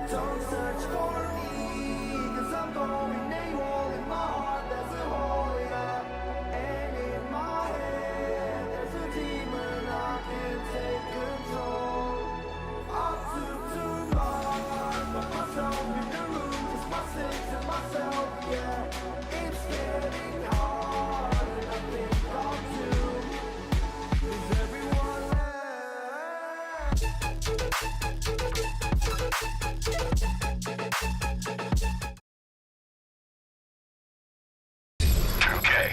Don't search for me, 'cause I'm going AWOL. In my heart there's a hole, yeah. And in my head there's a demon I can't take control. I took too much, but myself in the room, just my sins and myself, yeah. It's getting hard, and I think I'm too. Is everyone left? Okay.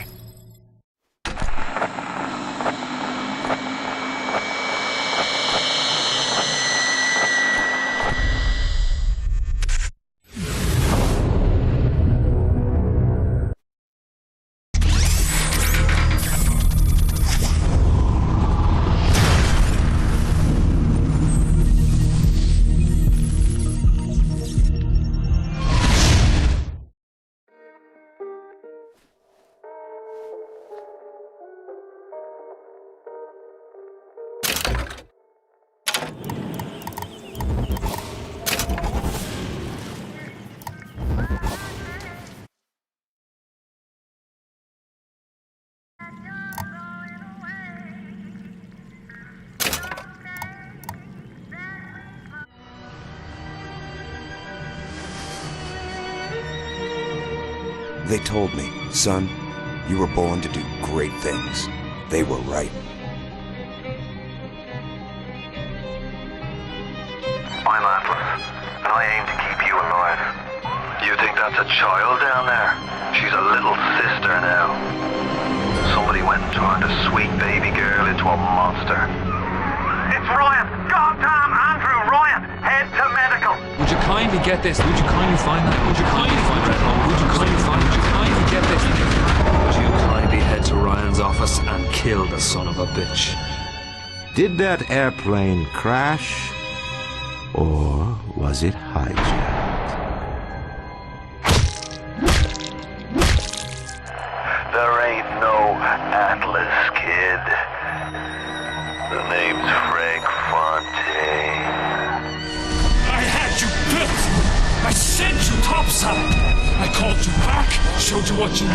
They told me, son, you were born to do great things. They were right. I'm Atlas, and I aim to keep you alive. You think that's a child down there? She's a little sister now. Somebody went and turned a sweet baby girl into a monster. It's Ryan! Goddamn Andrew Ryan! Head to medical! Would you kindly get this? Would you kindly find that? Would you kindly find that? Would you kindly find? Would you kindly get this? Would you kindly head to Ryan's office and kill the son of a bitch? Did that airplane crash? Or was it hijacked? There ain't no Atlas, kid. The name's Frank Fontaine. I had you built! I sent you topside! I called you back, showed you what you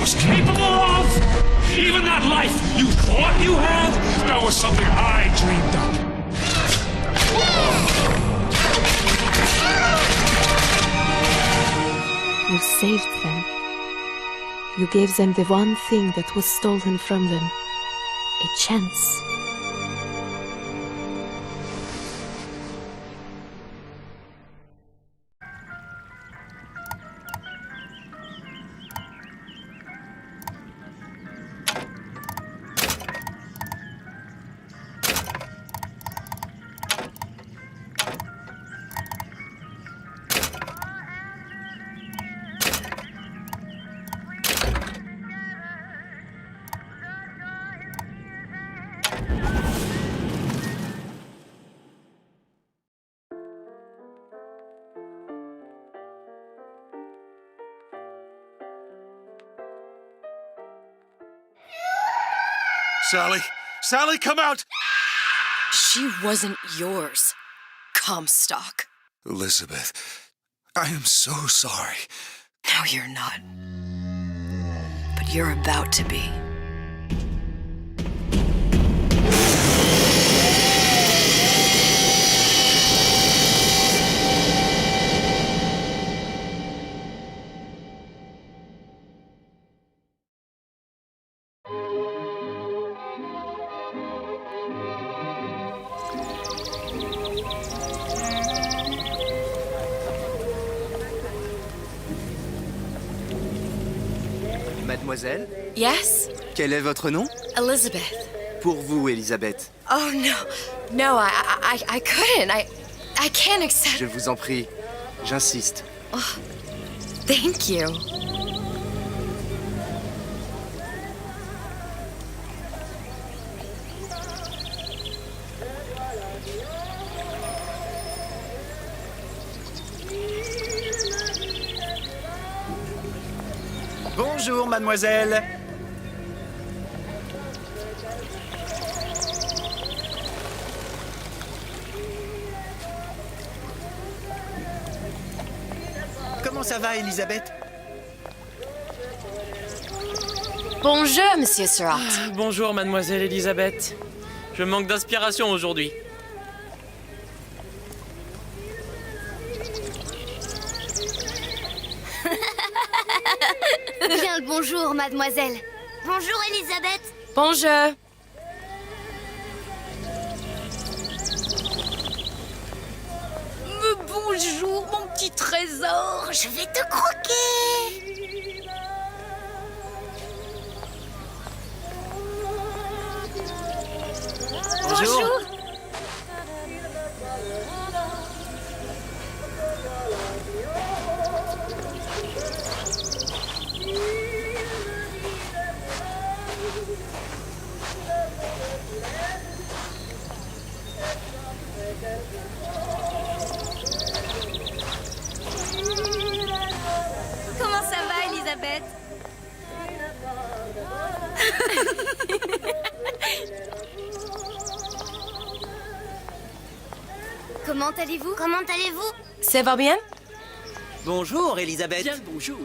was capable of! Even that life you thought you had, that was something I dreamed up! You saved them. You gave them the one thing that was stolen from them. A chance. Sally! Sally, come out! She wasn't yours, Comstock. Elizabeth, I am so sorry. No, you're not. But you're about to be. Mademoiselle, Yes? quel est votre nom? Elizabeth. Pour vous, Elisabeth. Oh, no. No, I couldn't. I can't accept... Je vous en prie, j'insiste. Thank you. Bonjour, mademoiselle. Comment ça va, Elisabeth? Bonjour, Monsieur Surratt. Bonjour, mademoiselle Elisabeth. Je manque d'inspiration aujourd'hui. Bien le bonjour, mademoiselle. Bonjour, Elisabeth. Bonjour. Bonjour, mon petit trésor. Je vais te croquer. Bonjour. Comment ça va, Elisabeth? Comment allez-vous? Comment allez-vous? Ça va bien? Bonjour, Elisabeth. Bien le bonjour.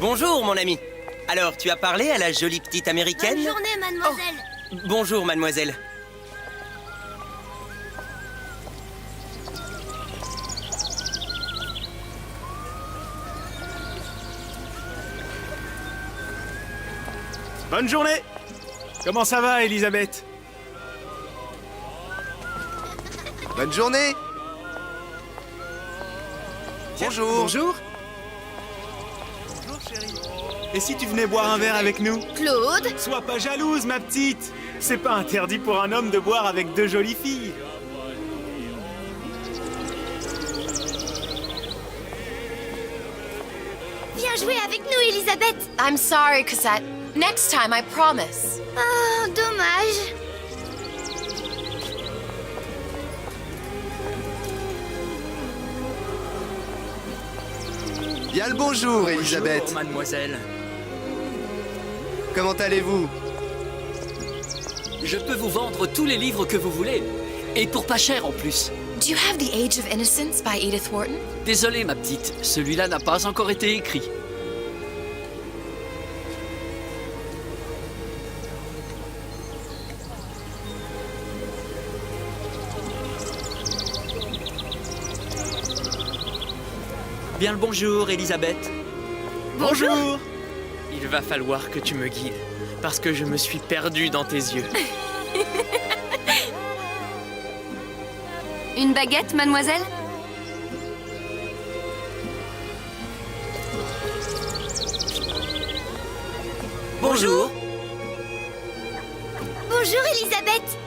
Bonjour, mon ami. Alors, tu as parlé à la jolie petite américaine? Bonne journée, mademoiselle. Bonjour, mademoiselle. Bonne journée. Comment ça va, Elisabeth? Bonne journée. Bonjour. Bonjour. Bonjour, chérie. Et si tu venais boire un verre avec nous? Claude? Sois pas jalouse, ma petite. C'est pas interdit pour un homme de boire avec deux jolies filles. Viens jouer avec nous, Elisabeth. I'm sorry, Cosette. Next time, I promise. Oh, dommage. Bien le bonjour, Elisabeth. Bonjour, mademoiselle. Comment allez-vous? Je peux vous vendre tous les livres que vous voulez. Et pour pas cher en plus. Do you have The Age of Innocence by Edith Wharton? Désolé, ma petite. Celui-là n'a pas encore été écrit. Bien le bonjour, Elisabeth. Bonjour. Il va falloir que tu me guides, parce que je me suis perdu dans tes yeux. Une baguette, mademoiselle? Bonjour. Bonjour, Elisabeth.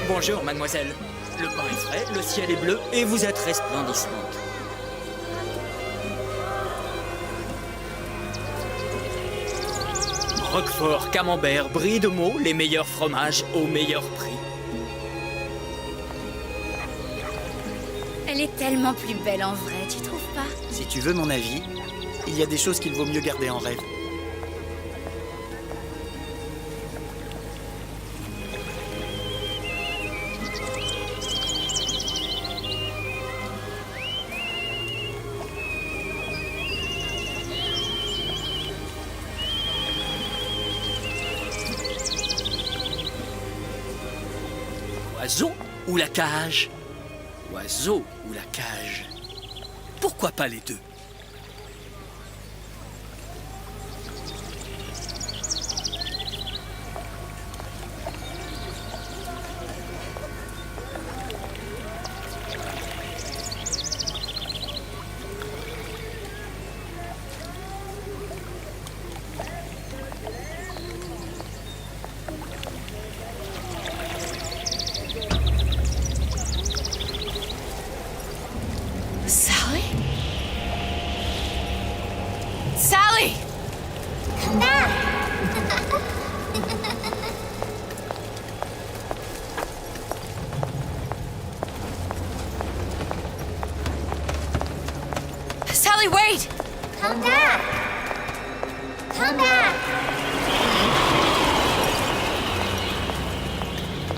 Bonjour, mademoiselle. Le pain est frais, le ciel est bleu, et vous êtes resplendissante. Roquefort, camembert, brie de Meaux, les meilleurs fromages au meilleur prix. Elle est tellement plus belle en vrai, tu trouves pas? Si tu veux mon avis, il y a des choses qu'il vaut mieux garder en rêve. Oiseau ou la cage? Oiseau ou la cage? Pourquoi pas les deux? Sally, wait! Come back! Come back!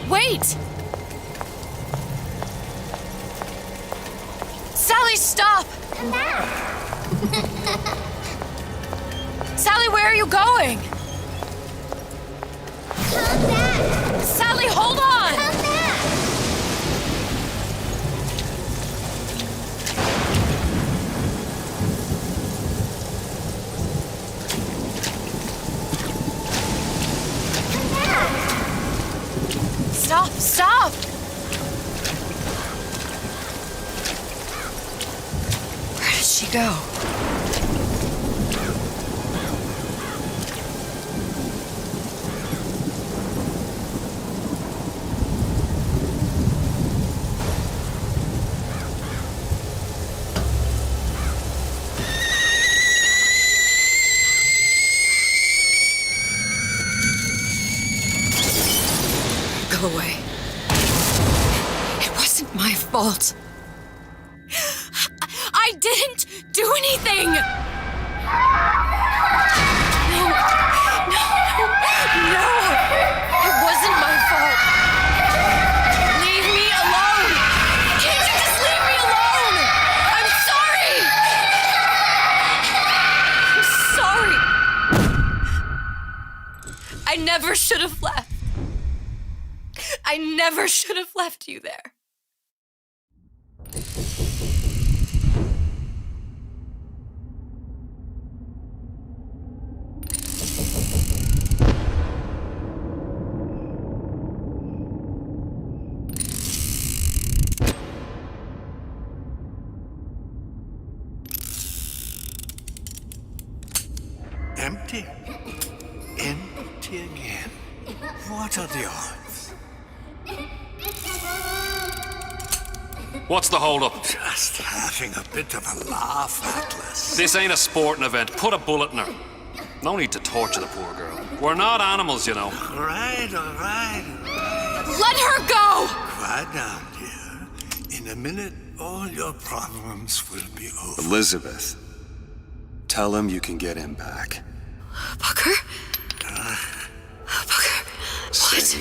Wait! Sally, stop! Come back! Sally, where are you going? Come back! Sally, hold on! Come back! Stop, stop! Where did she go? Go away. It wasn't my fault. I didn't do anything! No! It wasn't my fault! Leave me alone! Can't you just leave me alone? I'm sorry! I'm sorry! I never should have left. I never should have left you there. Empty? Empty again. What are the odds? What's the hold-up? Just having a bit of a laugh, Atlas. This ain't a sporting event. Put a bullet in her. No need to torture the poor girl. We're not animals, you know. All right. Let her go! Quiet down, dear. In a minute, all your problems will be over. Elizabeth, tell him you can get him back. Booker? Booker, what?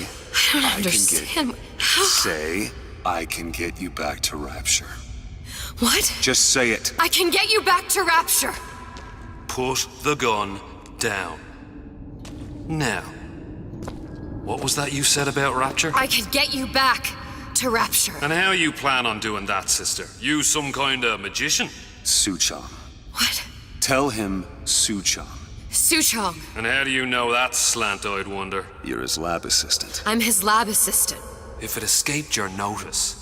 I don't understand. How? Say, I can get you back to Rapture. What? Just say it. I can get you back to Rapture. Put the gun down. Now, what was that you said about Rapture? I can get you back to Rapture. And how you plan on doing that, sister? You some kind of magician? Suchong. What? Tell him Suchong. Suchong. And how do you know that, slant-eyed wonder? You're his lab assistant. I'm his lab assistant. If it escaped your notice,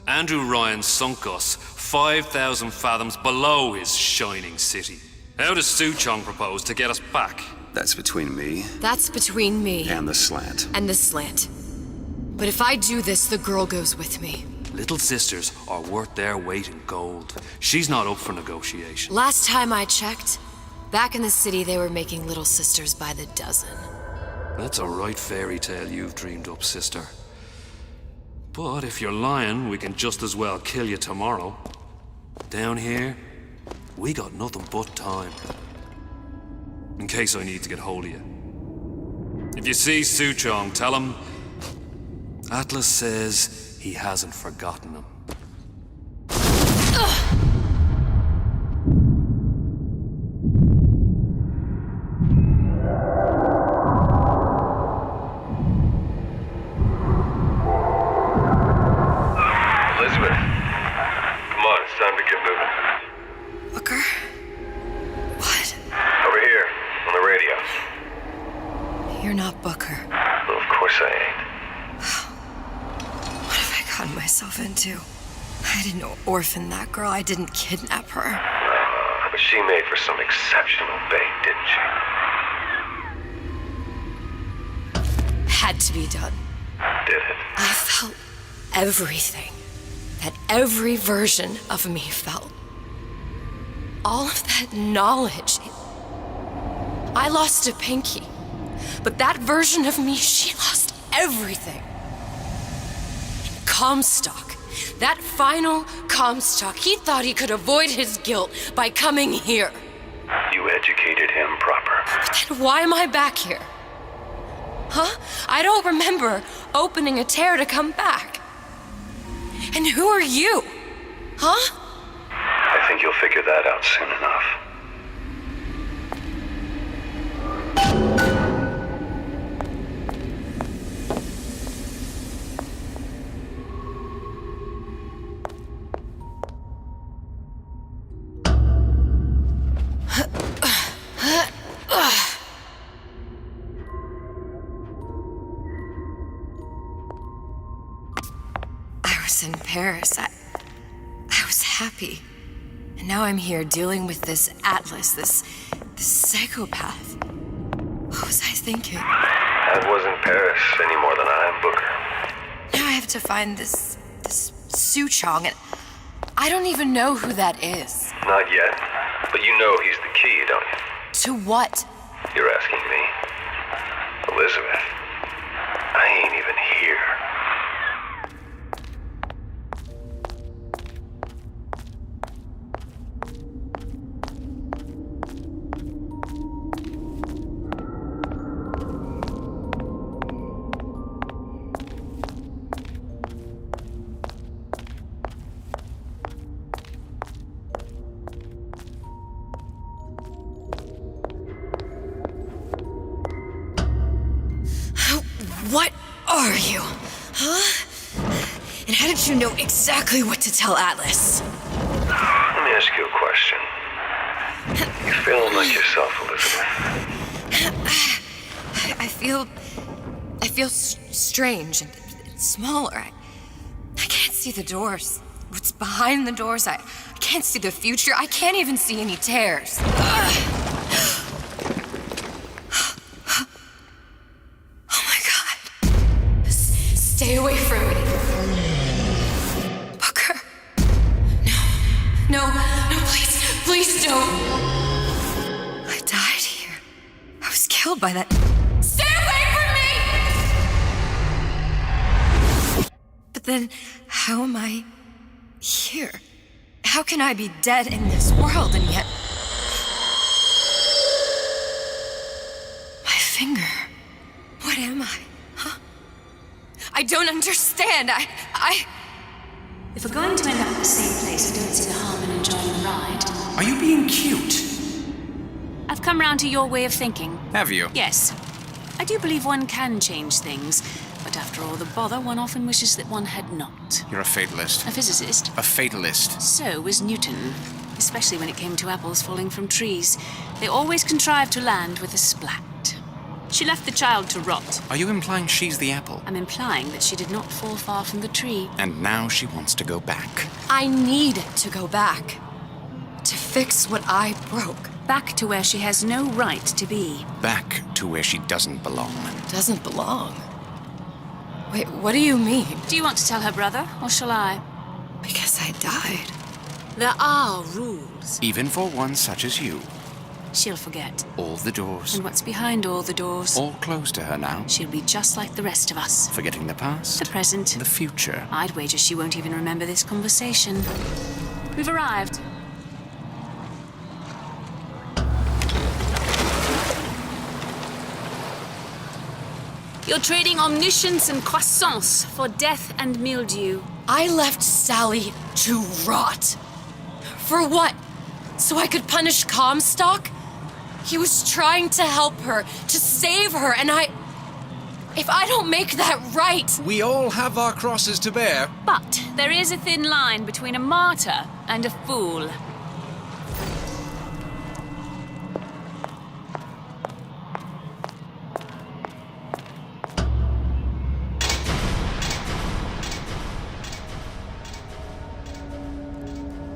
Andrew Ryan sunk us 5,000 fathoms below his shining city. How does Suchong propose to get us back? That's between me. That's between me. And the slant. And the slant. But if I do this, the girl goes with me. Little sisters are worth their weight in gold. She's not up for negotiation. Last time I checked, back in the city they were making little sisters by the dozen. That's a right fairy tale you've dreamed up, sister. But if you're lying, we can just as well kill you tomorrow. Down here, we got nothing but time. In case I need to get hold of you. If you see Suchong, tell him Atlas says he hasn't forgotten him. Elizabeth, come on, it's time to get moving. Booker? What? Over here, on the radio. You're not Booker. Well, of course I ain't. What have I gotten myself into? I didn't orphan that girl. I didn't kidnap her. But she made for some exceptional bait, didn't she? Had to be done. Did it? I felt everything that every version of me felt. All of that knowledge. I lost a pinky. But that version of me, she lost everything. Comstock, That final Comstock, he thought he could avoid his guilt by coming here. You educated him proper. But then why am I back here? Huh? I don't remember opening a tear to come back. And who are you? Huh? I think you'll figure that out soon enough. In Paris, I was happy. And now I'm here dealing with this Atlas, this psychopath. What was I thinking? That wasn't Paris any more than I am Booker. Now I have to find this Suchong, and I don't even know who that is. Not yet, but you know he's the key, don't you? To what? You're asking me. Elizabeth, I ain't even here. What are you? Huh? And how did you know exactly what to tell Atlas? Let me ask you a question. You feeling like yourself, Elizabeth? I feel strange and smaller. I can't see the doors. What's behind the doors? I can't see the future. I can't even see any tears. Stay away from me. Booker. No, please don't. I died here. I was killed by that. Stay away from me! But then, how am I here? How can I be dead in this world and yet... My finger. What am I? I don't understand. If we're going to end up at the same place, I don't see the harm in enjoying the ride. Are you being cute? I've come round to your way of thinking. Have you? Yes. I do believe one can change things, but after all the bother, one often wishes that one had not. You're a fatalist. A physicist. A fatalist. So was Newton, especially when it came to apples falling from trees. They always contrived to land with a splat. She left the child to rot. Are you implying she's the apple? I'm implying that she did not fall far from the tree. And now she wants to go back. I need to go back. To fix what I broke. Back to where she has no right to be. Back to where she doesn't belong. Doesn't belong? Wait, what do you mean? Do you want to tell her brother, or shall I? Because I died. There are rules. Even for one such as you. She'll forget. All the doors. And what's behind all the doors? All closed to her now. She'll be just like the rest of us. Forgetting the past. The present. The future. I'd wager she won't even remember this conversation. We've arrived. You're trading omniscience and croissance for death and mildew. I left Sally to rot. For what? So I could punish Comstock? He was trying to help her, to save her, and if I don't make that right... We all have our crosses to bear. But there is a thin line between a martyr and a fool.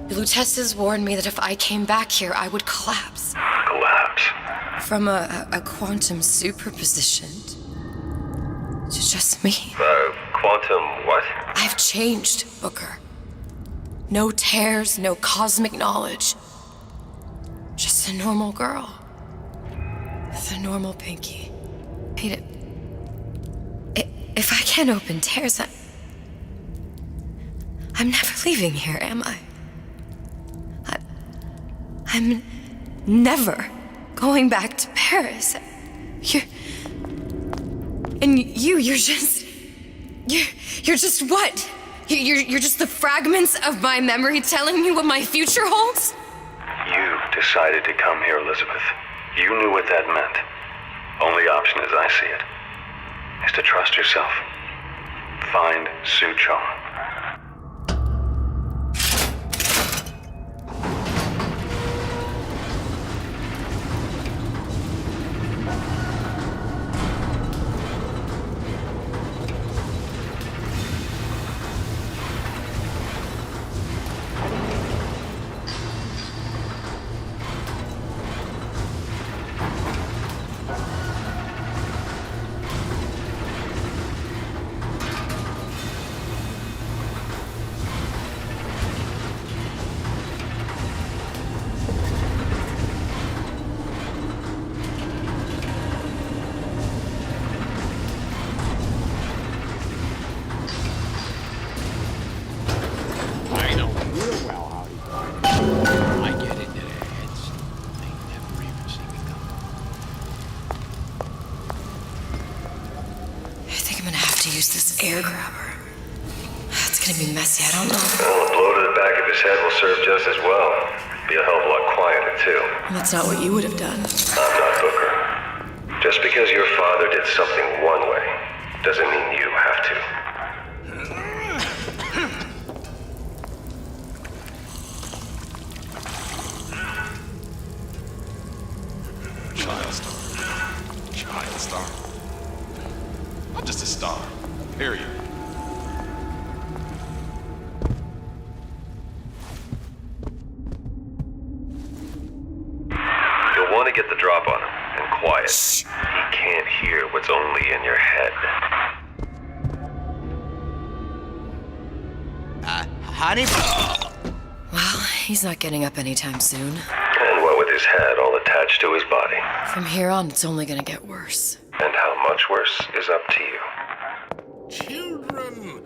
The Lutesses warned me that if I came back here, I would collapse. Collapse? From a quantum superposition to just me. Quantum what? I've changed, Booker. No tears, no cosmic knowledge. Just a normal girl. With a normal pinky. If I can't open tears, I'm never leaving here, am I? I'm never going back to Paris. You're just what? You're just the fragments of my memory telling me what my future holds? You decided to come here, Elizabeth. You knew what that meant. Only option, as I see it, is to trust yourself. Find Suchong. Air grabber. It's gonna be messy, I don't know. Well, a blow to the back of his head will serve just as well. Be a hell of a lot quieter, too. That's not what you would have done. I'm not Booker. Just because your father did something one way, doesn't mean you have to. Child star. I'm just a star. Period. You'll want to get the drop on him, and quiet. He can't hear what's only in your head. Honey? Well, he's not getting up anytime soon. And what with his head all attached to his body. From here on, it's only gonna get worse. And how much worse is up to you. Children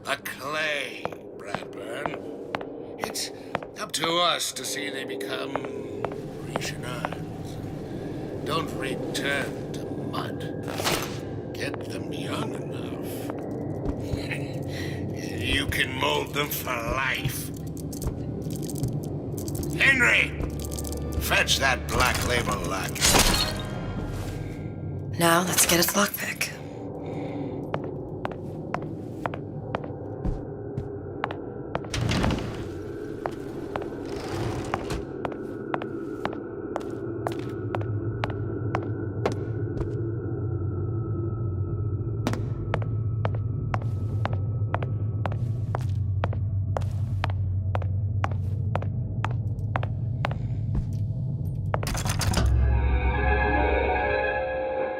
are clay, Bradburn. It's up to us to see they become Rishonans. Don't return to mud. Get them young enough. You can mold them for life. Henry! Fetch that black label lock. Now, let's get its lockpick.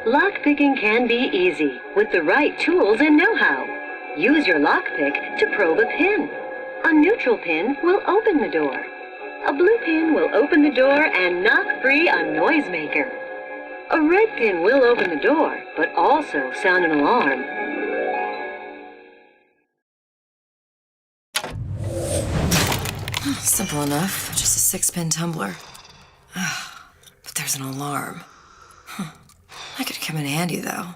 Lockpicking can be easy with the right tools and know-how. Use your lockpick to probe a pin. A neutral pin will open the door. A blue pin will open the door and knock free a noisemaker. A red pin will open the door, but also sound an alarm. Simple enough. Just a 6-pin tumbler. But there's an alarm. That could come in handy, though.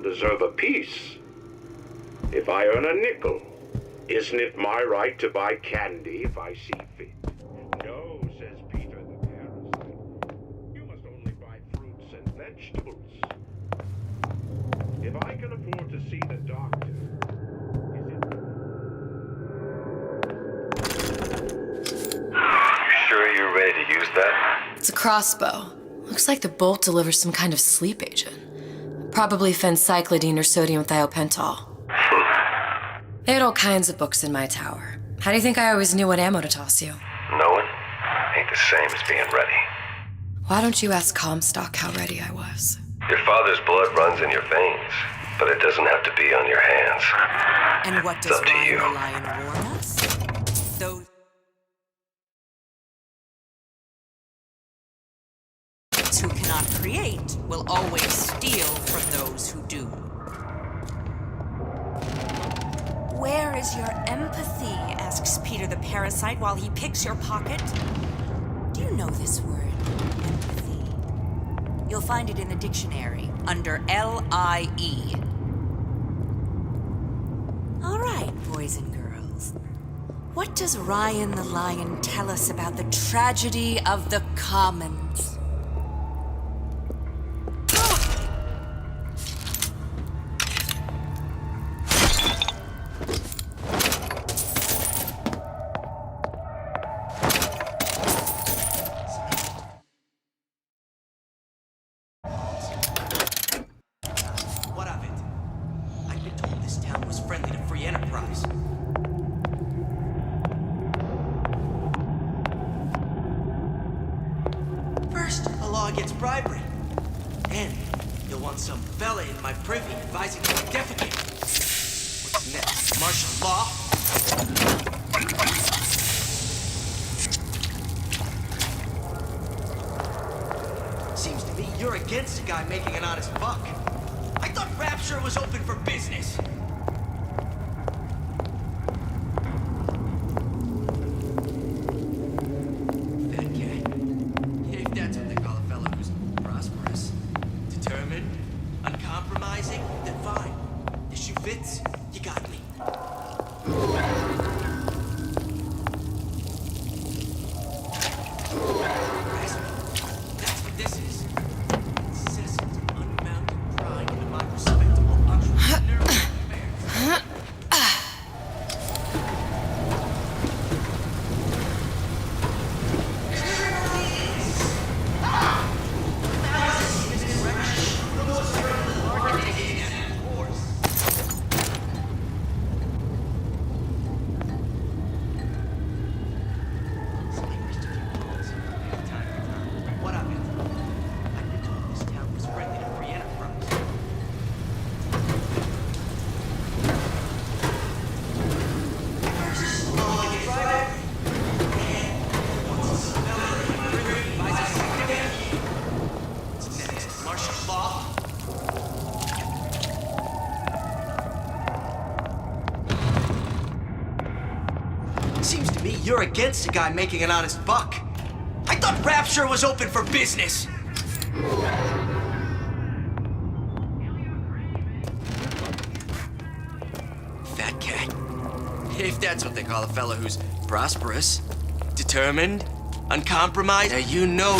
Deserve a piece. If I earn a nickel, isn't it my right to buy candy if I see fit? No, says Peter the parasite. You must only buy fruits and vegetables. If I can afford to see the doctor, is it... ready to use that? It's a crossbow. Looks like the bolt delivers some kind of sleep agent. Probably phencyclidine or sodium thiopental. They had all kinds of books in my tower. How do you think I always knew what ammo to toss you? Knowing ain't the same as being ready. Why don't you ask Comstock how ready I was? Your father's blood runs in your veins, but it doesn't have to be on your hands. And what does Ryan the Lion warn us? Those who cannot create will always steal from those who do. Where is your empathy? Asks Peter the parasite while he picks your pocket. Do you know this word, empathy? You'll find it in the dictionary under L-I-E. All right, boys and girls. What does Ryan the Lion tell us about the tragedy of the commons? What of it? I've been told this town was friendly to free enterprise. First, a law against bribery. And you'll want some fella in my privy advising me to defecate. What's next? Martial law? Seems to me you're against a guy making an honest buck. I thought Rapture was open for business. That cat. If that's what they call a fellow who's prosperous, determined, uncompromising, then fine. The shoe fits, you got me. That's what this is. Incessant, unbounded pride in my respectable entrepreneurial affairs. What of it? I've been told this town was friendly to free enterprise. First, law against bribery. And once a fellow in my privy advises me to defecate. What's next? Martial law? Seems to me you're against a guy making an honest buck. I thought Rapture was open for business. Fat cat. If that's what they call a fellow who's prosperous, determined, uncompromised, you know.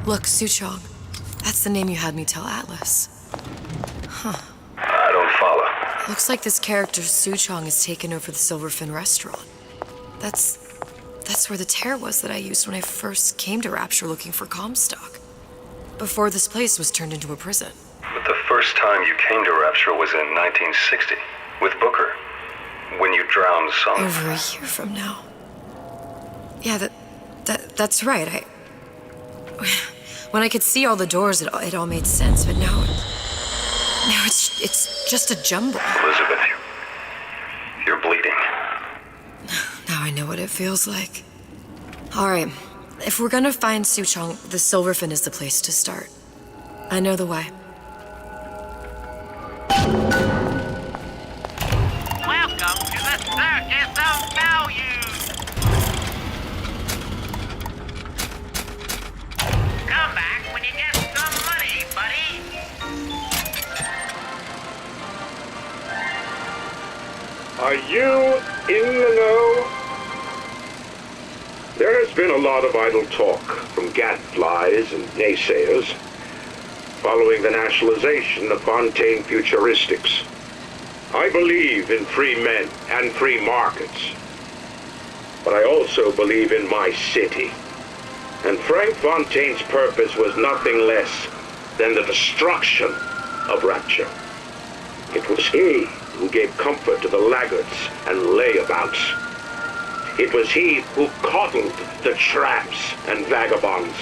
Look, Suchong. That's the name you had me tell Atlas. Huh. I don't follow. Looks like this character Suchong has taken over the Silverfin restaurant. That's where the tear was that I used when I first came to Rapture looking for Comstock. Before this place was turned into a prison. But the first time you came to Rapture was in 1960, with Booker, when you drowned some... Over a year from now. Yeah, that's right. When I could see all the doors, it all made sense, but now it's just a jumble. Elizabeth, you're bleeding. Now I know what it feels like. All right, if we're gonna find Suchong, the Silverfin is the place to start. I know the way. Welcome to the Circus of Values! Come back when you get some money, buddy! Are you in the know? There has been a lot of idle talk from gadflies and naysayers following the nationalization of Fontaine Futuristics. I believe in free men and free markets, but I also believe in my city. And Frank Fontaine's purpose was nothing less than the destruction of Rapture. It was he who gave comfort to the laggards and layabouts. It was he who coddled the tramps and vagabonds.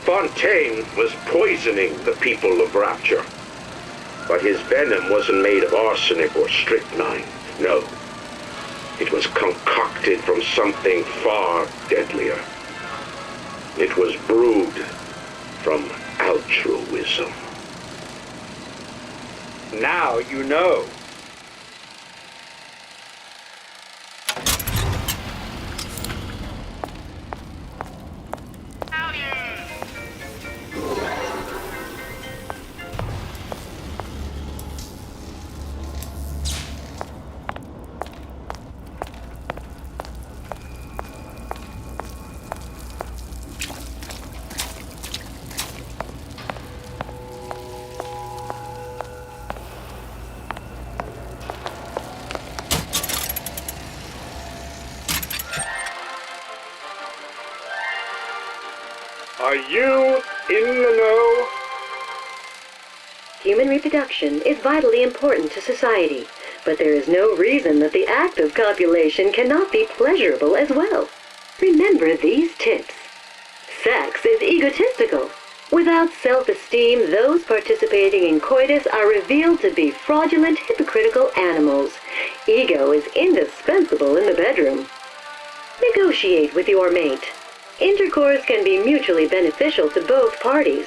Fontaine was poisoning the people of Rapture. But his venom wasn't made of arsenic or strychnine. No. It was concocted from something far deadlier. It was brewed from altruism. Now you know. Are you in the know? Human reproduction is vitally important to society, but there is no reason that the act of copulation cannot be pleasurable as well. Remember these tips. Sex is egotistical. Without self-esteem, those participating in coitus are revealed to be fraudulent, hypocritical animals. Ego is indispensable in the bedroom. Negotiate with your mate. Intercourse can be mutually beneficial to both parties.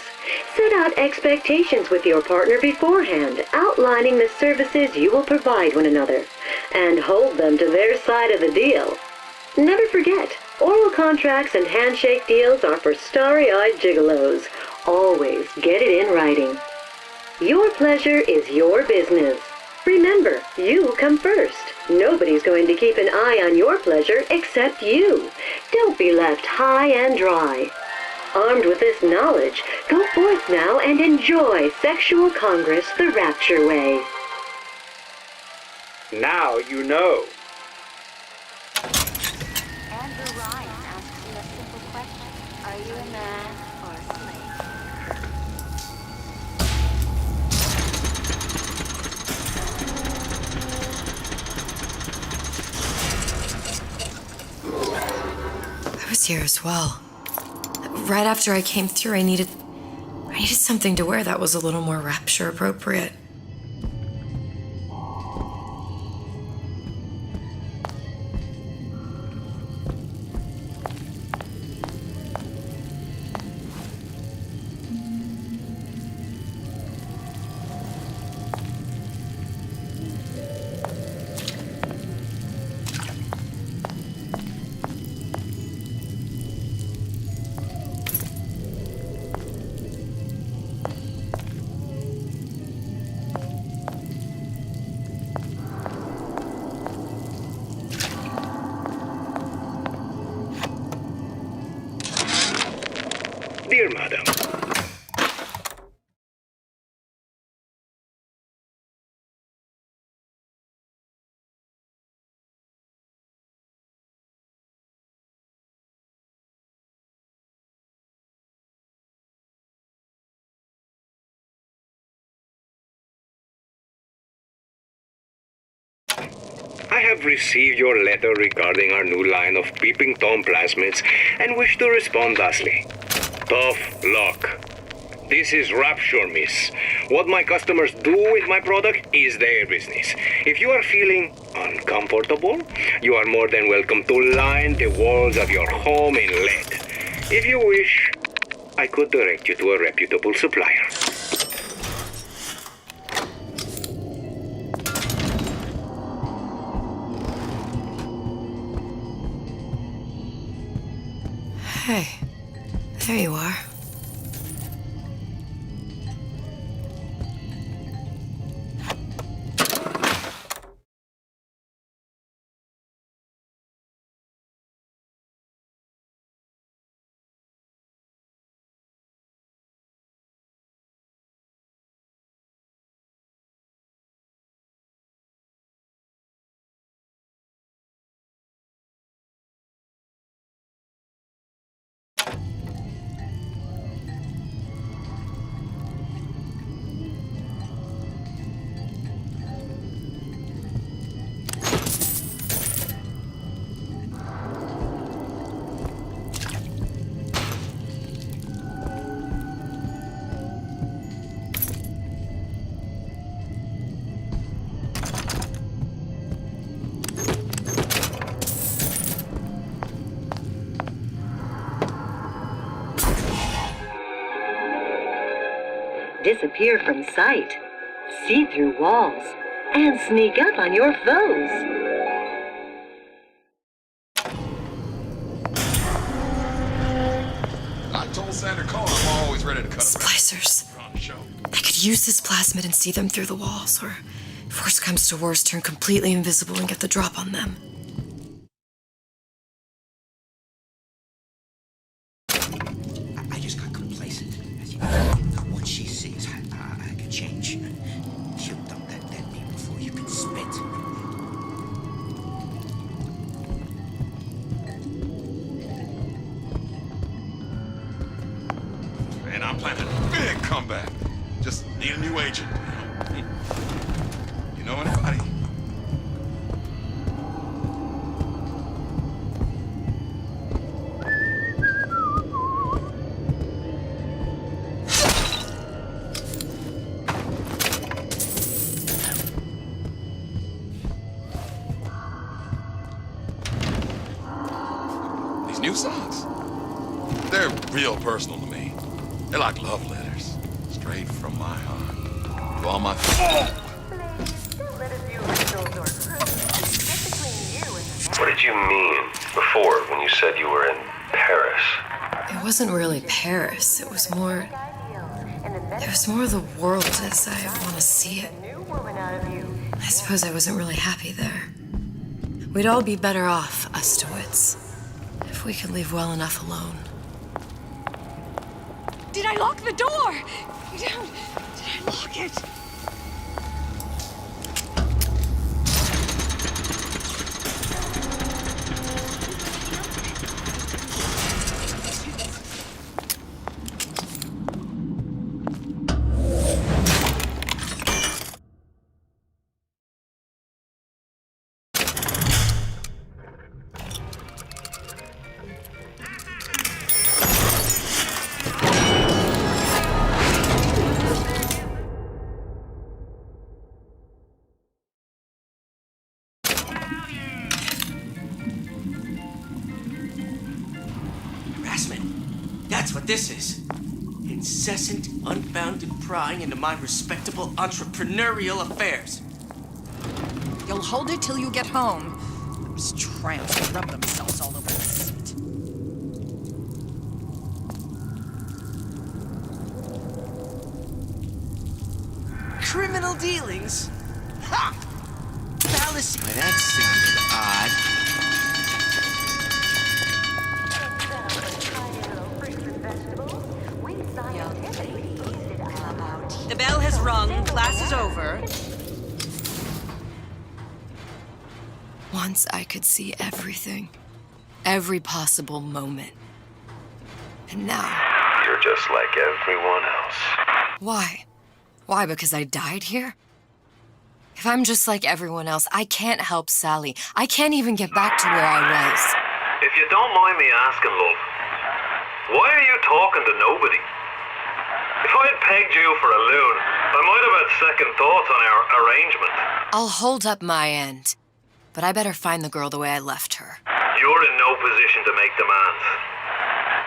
Set out expectations with your partner beforehand, outlining the services you will provide one another, and hold them to their side of the deal. Never forget, oral contracts and handshake deals are for starry-eyed gigolos. Always get it in writing. Your pleasure is your business. Remember, you come first. Nobody's going to keep an eye on your pleasure except you. Don't be left high and dry. Armed with this knowledge, go forth now and enjoy Sexual Congress the Rapture way. Now you know. Andrew Ryan asks you a simple question. Are you a man or a slave? I was here as well. Right after I came through, I needed something to wear that was a little more Rapture appropriate. I have received your letter regarding our new line of peeping Tom plasmids and wish to respond thusly. Tough luck. This is Rapture, miss. What my customers do with my product is their business. If you are feeling uncomfortable, you are more than welcome to line the walls of your home in lead. If you wish, I could direct you to a reputable supplier. Hey, there you are. Disappear from sight, see through walls, and sneak up on your foes. I told Sandra Cole I'm always ready to cut Splicers. I could use this plasmid and see them through the walls, or if worst comes to worst, turn completely invisible and get the drop on them. I just got complacent. What she sees, I could change. She'll dump that dead meat before you can spit. And I'm planning a big comeback. Just need a new agent. You know anybody? These new songs, they're real personal to me. They're like love letters, straight from my heart to all my. What did you mean before when you said you were in Paris? It wasn't really Paris. It was more the world as I want to see it. I suppose I wasn't really happy there. We'd all be better off, us DeWitts, if we could leave well enough alone. Did I lock the door? Did I lock it? That's what this is. Incessant, unbounded prying into my respectable entrepreneurial affairs. You'll hold it till you get home. Those tramps will rub themselves all over the seat. Criminal dealings? Ha! Fallacy. Why, that sounded odd. The bell has rung. Class is over. Once I could see everything. Every possible moment. And now... You're just like everyone else. Why? Why, because I died here? If I'm just like everyone else, I can't help Sally. I can't even get back to where I was. If you don't mind me asking, love, why are you talking to nobody? If I had pegged you for a loon, I might have had second thoughts on our arrangement. I'll hold up my end, but I better find the girl the way I left her. You're in no position to make demands.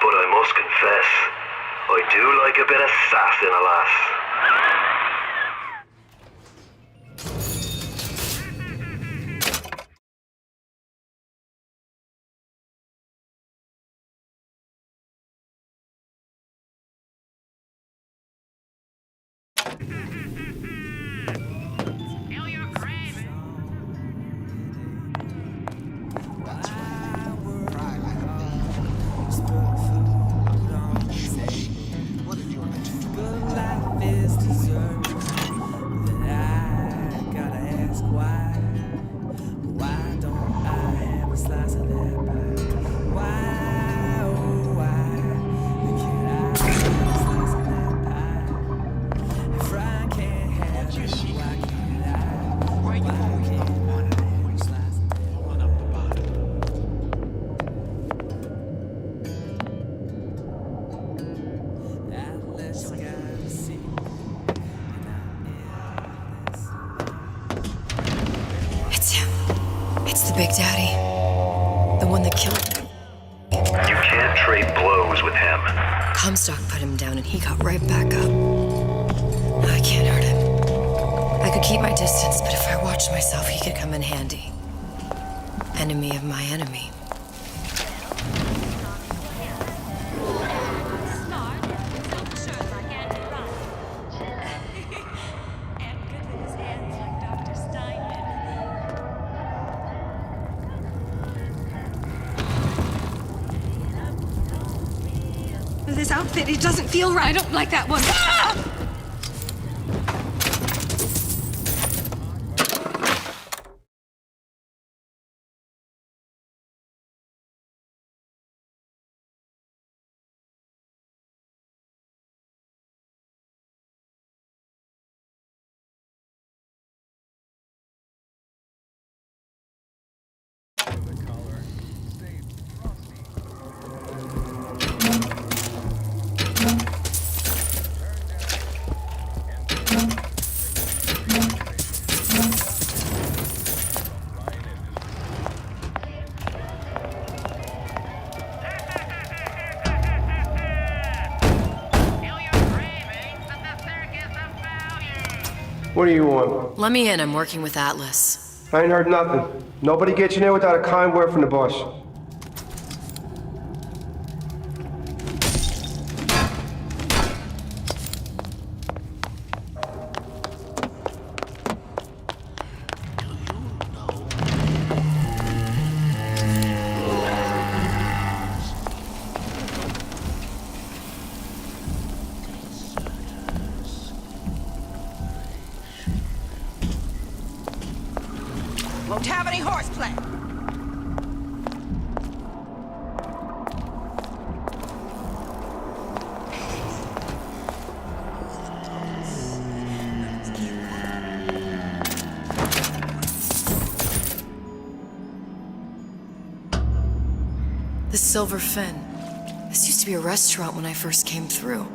But I must confess, I do like a bit of sass in a lass. Big Daddy. The one that killed him. You can't trade blows with him. Comstock put him down and he got right back up. No, I can't hurt him. I could keep my distance, but if I watched myself, he could come in handy. Enemy of my enemy. This outfit, it doesn't feel right. I don't like that one. Ah! What do you want? Let me in. I'm working with Atlas. I ain't heard nothing. Nobody gets in here without a kind word from the boss. Won't have any horseplay. The Silver Fin. This used to be a restaurant when I first came through.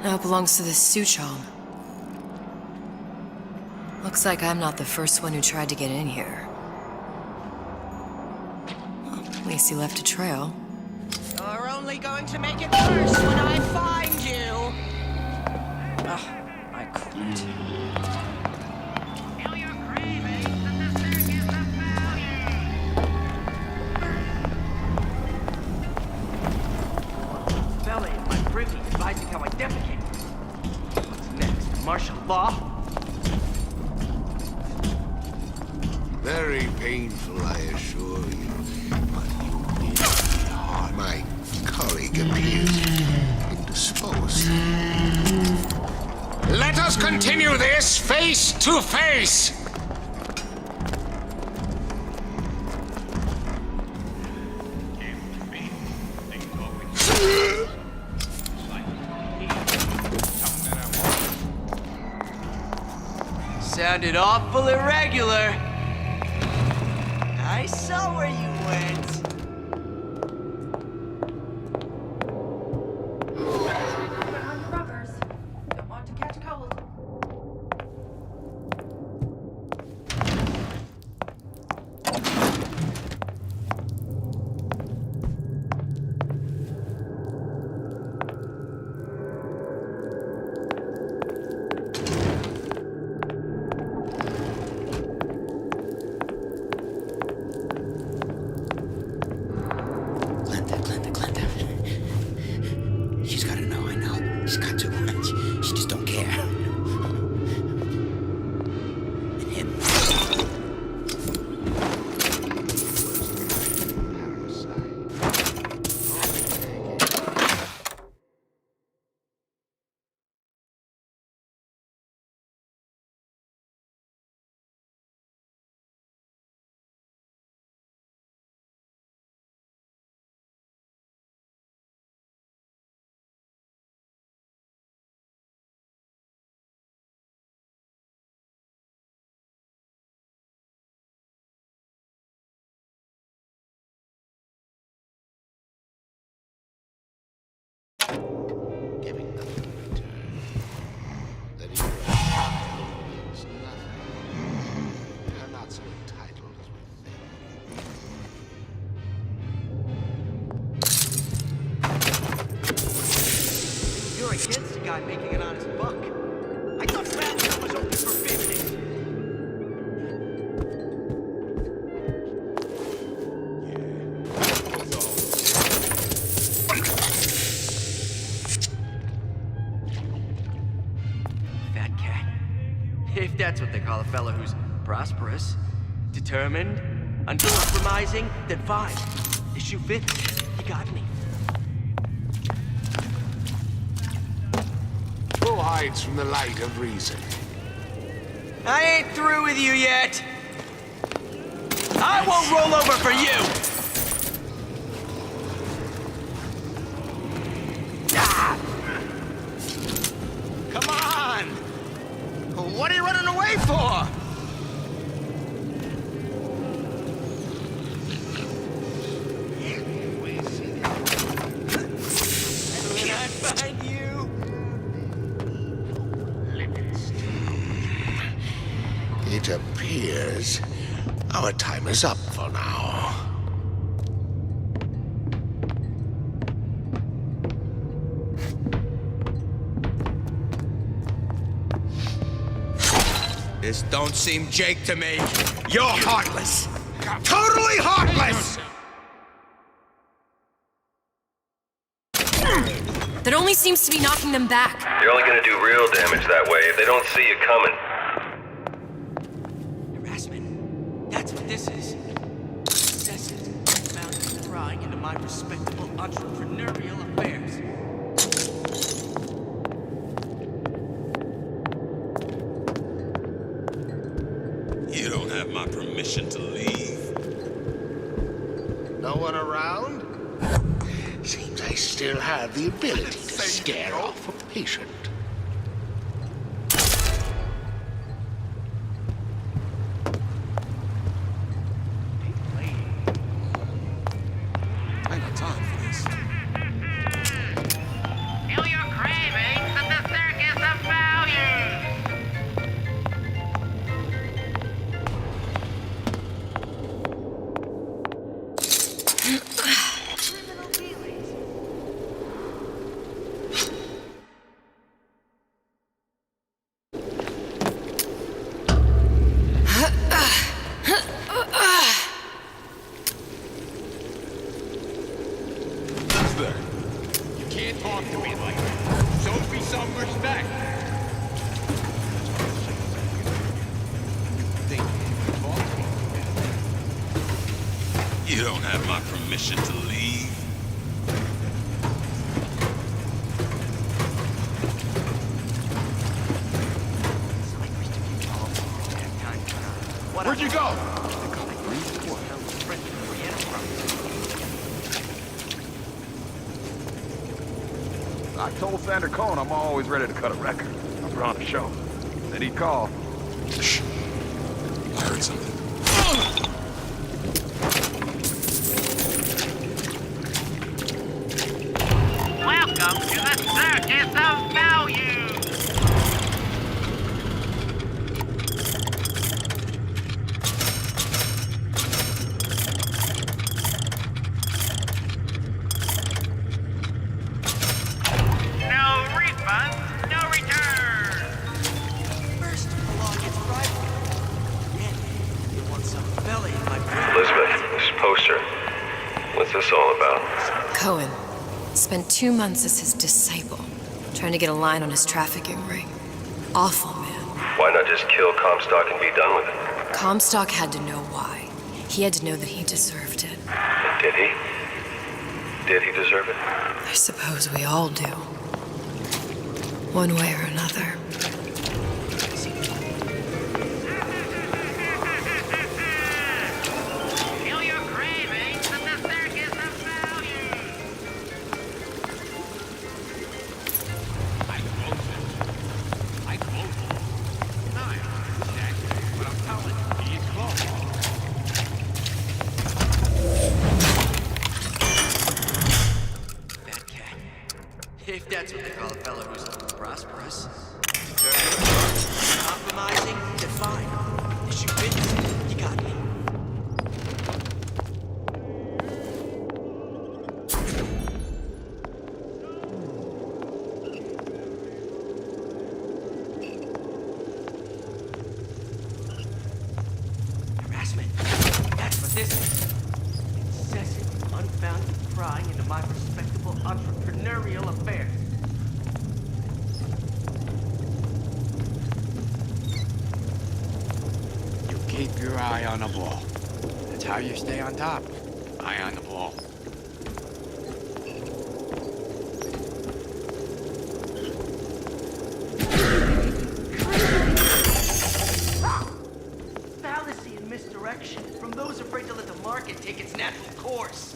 Now it belongs to this Suchong. Looks like I'm not the first one who tried to get in here. Well, at least he left a trail. You're only going to make it worse when I find you. Ugh, I quit. Belly in my privy advising how I defecate. What's next? Martial law? Very painful, I assure you. But you did me hard. My colleague appears indisposed. Let us continue this face to face! sounded awful irregular. I saw where you went. Don't want to catch cold. She's gotta know, I know. She's got to. She just don't care. And him. Giving nothing in return. That you're entitled means nothing. You're not so entitled as we think. You're against a guy making an honest buck. I thought Batman was only for business. Fat cat. If that's what they call a fella who's prosperous, determined, uncompromising, then fine. The shoe fits. You got me. Who hides from the light of reason? I ain't through with you yet. I won't roll over for you. Ah! Come on. What are you running away for? When I find you. It appears our time is up for now. This don't seem Jake to me. You're heartless. Totally heartless! That only seems to be knocking them back. You're only gonna do real damage that way if they don't see you coming. Harassment. That's what this is. Incessant, unbounded prying into my respectable entrepreneurial affairs. You don't have my permission to leave. No one around? Seems I still have the ability to scare off a patient. I ain't got time for this. Feel your cravings at the circus of values. You can't talk to me like that. Show me some respect. You don't have my permission to leave. Where'd you go? I told Sander Cohen I'm always ready to cut a record. I put on a show. Then he'd call. Shh. I heard something. Welcome to the Circus of Value! No refund, no return! First, the law gets rival. Man, you want some belly in my brain. Elizabeth, this poster. What's this all about? Cohen spent 2 months as his disciple, trying to get a line on his trafficking ring. Awful man. Why not just kill Comstock and be done with it? Comstock had to know why. He had to know that he deserved it. And did he? Did he deserve it? I suppose we all do. One way or another. Feel your cravings at the Circus of Value! I close it. No, exactly. But I'm telling you, he's close. That cat. If that's what they call a fellow who's prosperous. Determined, compromising, then fine. If you fit, you got me. Harassment. That's what this is. Incessant, unfounded prying into my respectable entrepreneurial affairs. You keep your eye on the ball. That's how you stay on top. Eye on the ball. Fallacy and misdirection from those afraid to let the market take its natural course.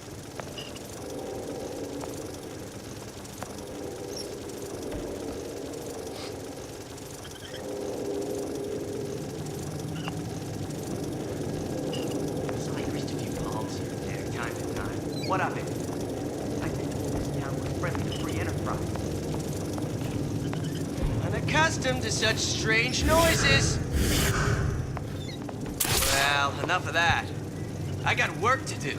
So I greased a few palms here and there, time to time. What of it? I think this town was friendly to free enterprise. Unaccustomed to such strange noises. Well, enough of that. I got work to do.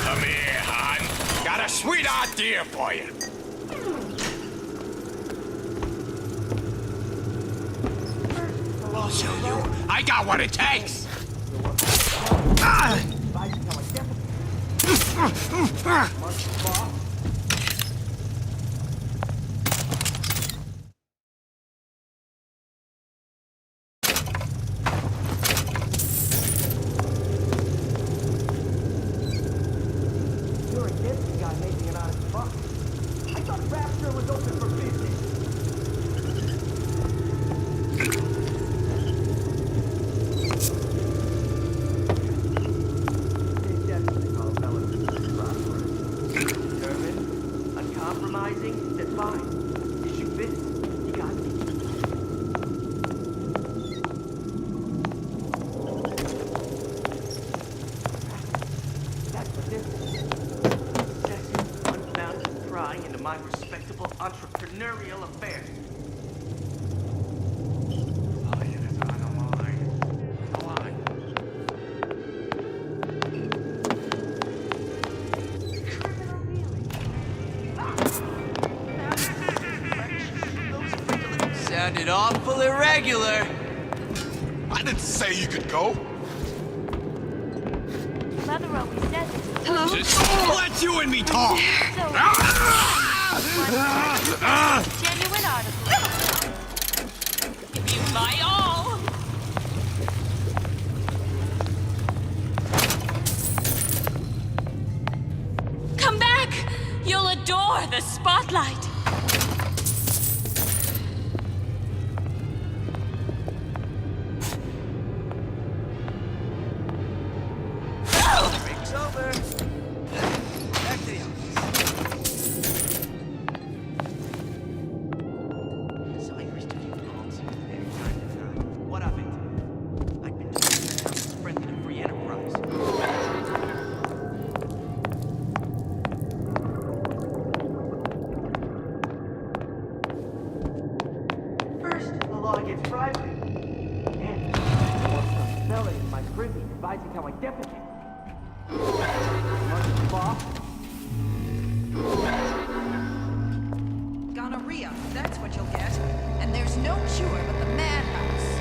Come here, hon. Got a sweet idea for you. I'll show you. I got what it takes. You're a Dempsey guy making an honest buck. I thought Rapture was open for business. Determined, uncompromising, then fine. Issue fits, you got me. That's what this is. Incessant, unbounded prying into my respectable entrepreneurial affairs. Oh, yeah, that's on the line. Go on. Sounded awful irregular. I didn't say you could go. Mother always says it's Just let you and me talk. genuine article. Give you my all. Come back! You'll adore the spotlight. Break's over. Back to the office. law against bribery. And I want some spelling in my privy advising how I defecate. Gonorrhea, that's what you'll get. And there's no cure but the madhouse.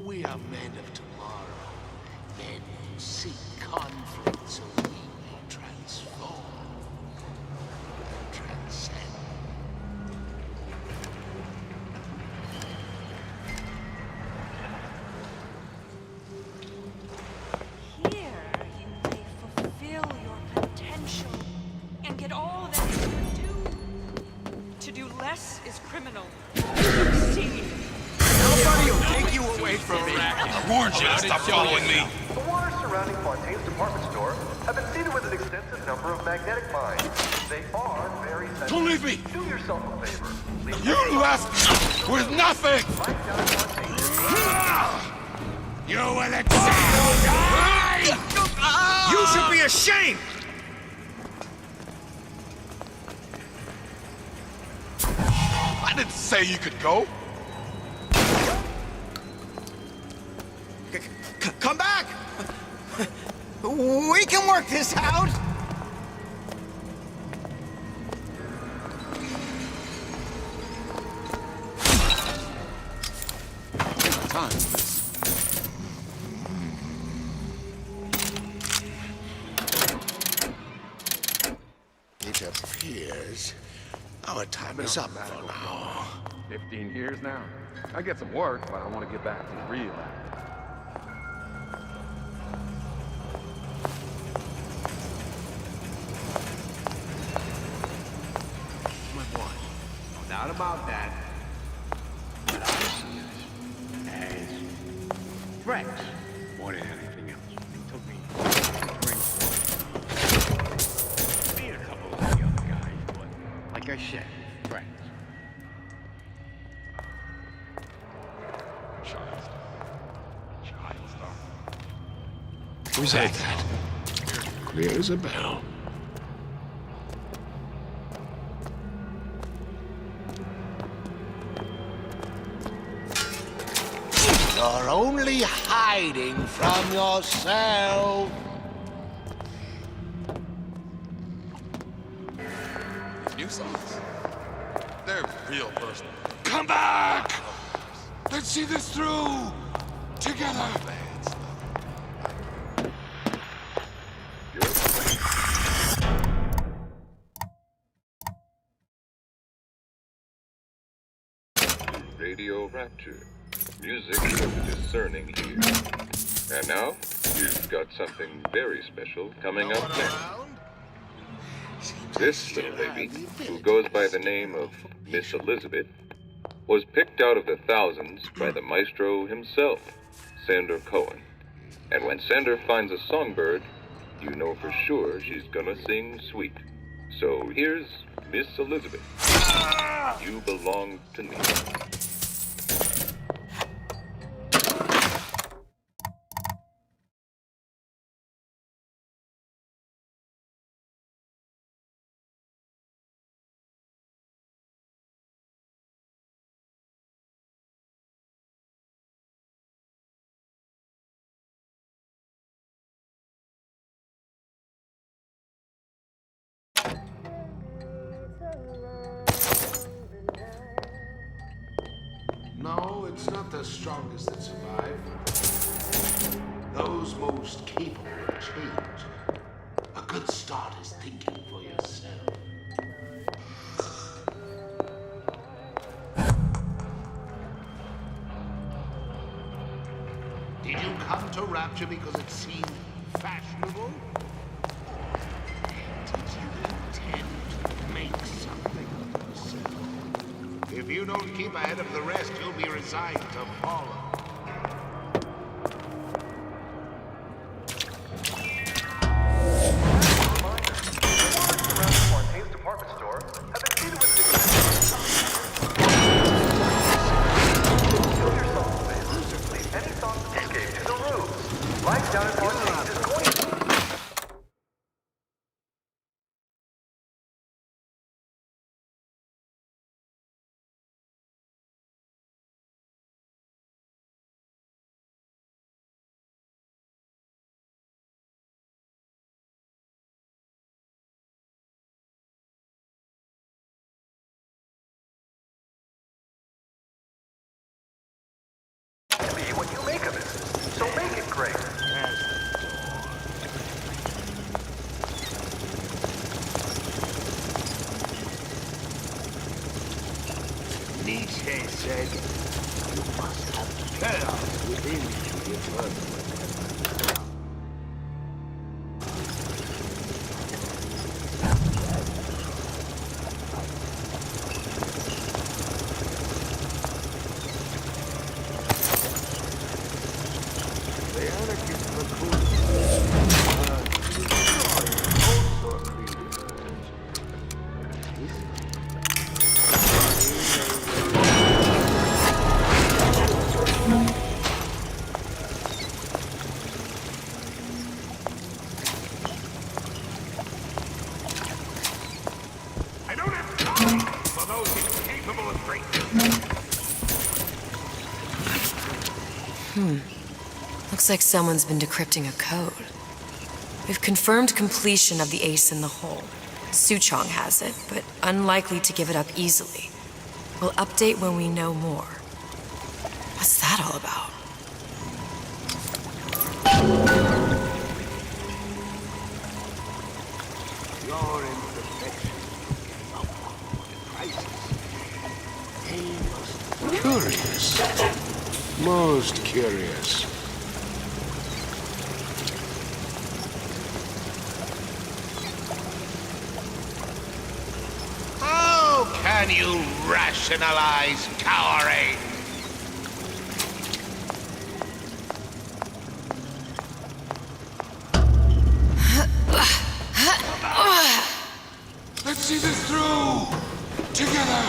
We are men of tomorrow, men who seek conflict so we may transform, transcend. Here you may fulfill your potential and get all that you can do. To do less is criminal. Succeed. Nobody will take you away from me. I warned you to stop following me. The waters surrounding Fontaine's department store have been seeded with an extensive number of magnetic mines. They are very sensitive. Don't leave me! Do yourself a favor. Leave You left with nothing! right down at Fontaine's. You will accept die! You should be ashamed! I didn't say you could go. Come back! We can work this out! Time. It appears our time is up for now. 15 years now. I get some work, but I want to get back to the real life. My boy, no doubt about that. But I see us as friends more than anything else. It took me to bring meet a couple of the other guys, but like I said, friends. Who's that? Clear as a bell. You're only hiding from yourself. These new songs, they're real personal. Come back! Let's see this through! Together! Radio rapture. Music for the discerning ear. And now, you've got something very special coming up next. This little baby, who goes by the name of Miss Elizabeth, was picked out of the thousands by the maestro himself, Sander Cohen. And when Sander finds a songbird, you know for sure she's gonna sing sweet. So here's Miss Elizabeth. You belong to me. No, it's not the strongest that survive. Those most capable of change. A good start is thinking for yourself. Did you come to Rapture because it seemed fashionable? Did you intend to make something of yourself? If you don't keep ahead of the rest, you'll be resigned to follow. What you make of it. So make it great. Nietzsche said, you must have chaos within you to eternal. Looks like someone's been decrypting a code. We've confirmed completion of the ace in the hole. Suchong has it, but unlikely to give it up easily. We'll update when we know more. What's that all about? Your imperfection is curious. Most curious. How can you rationalize cowering? Let's see this through! Together!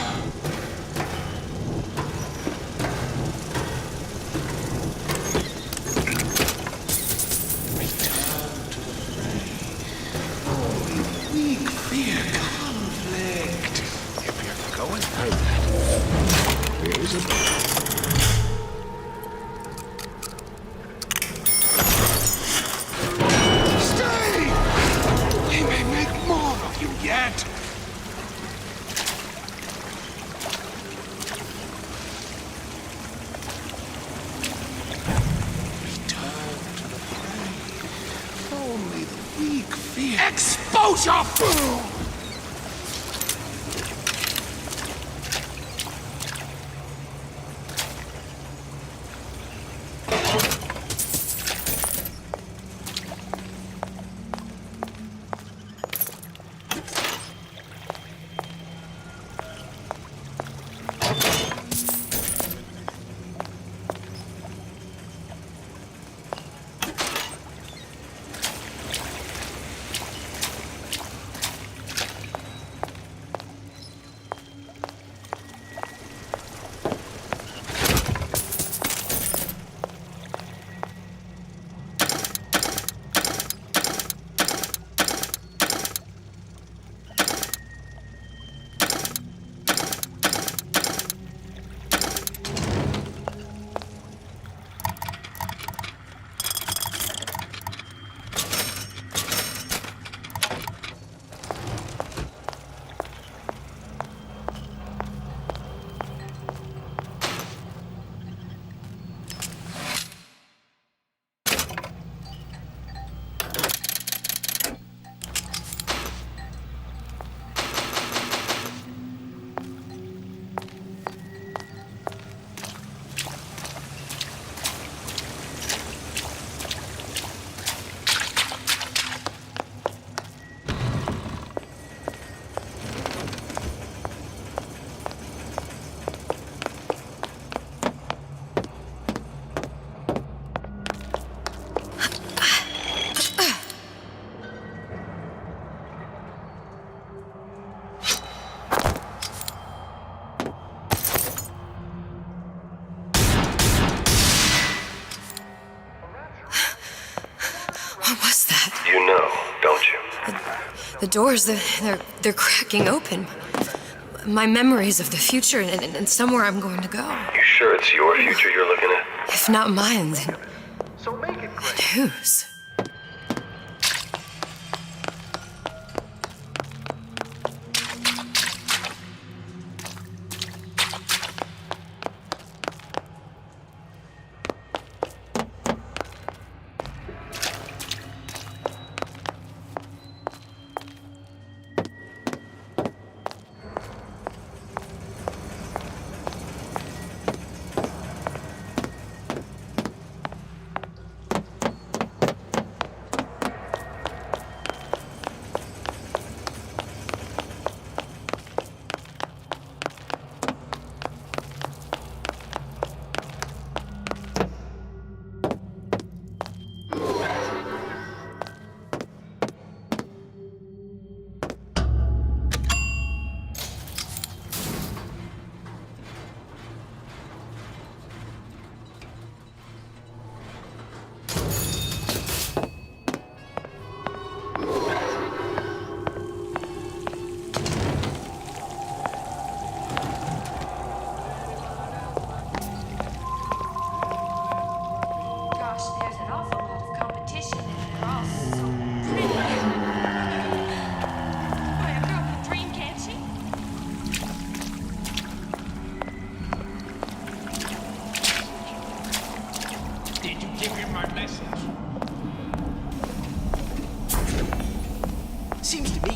Weak fear conflict. If you're going by that, there is a... Stay! We may make more of you yet! Return to the fray. Only the weak fear... Exposure! Boom! The doors, they're cracking open. My memories of the future and somewhere I'm going to go. You sure it's your future you're looking at? If not mine, then whose?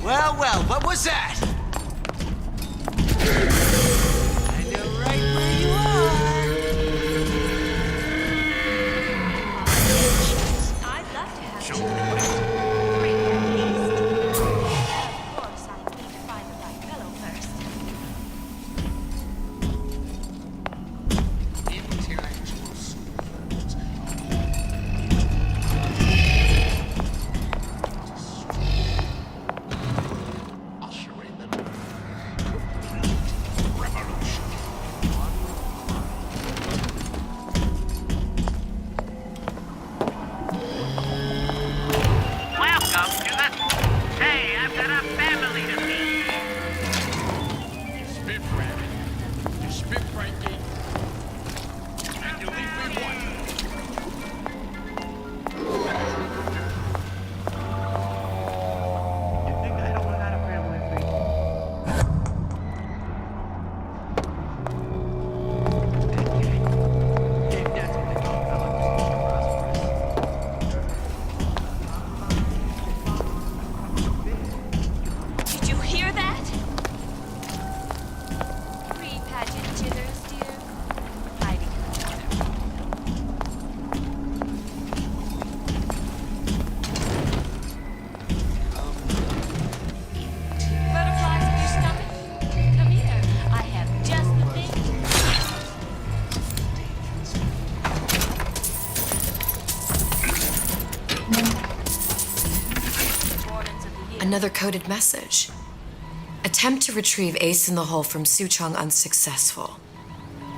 Well, what was that? I know right where you are. I'd love to have you. Great, at least. Of course, I need to find the right fellow first. Another coded message. Attempt to retrieve Ace in the Hole from Suchong unsuccessful.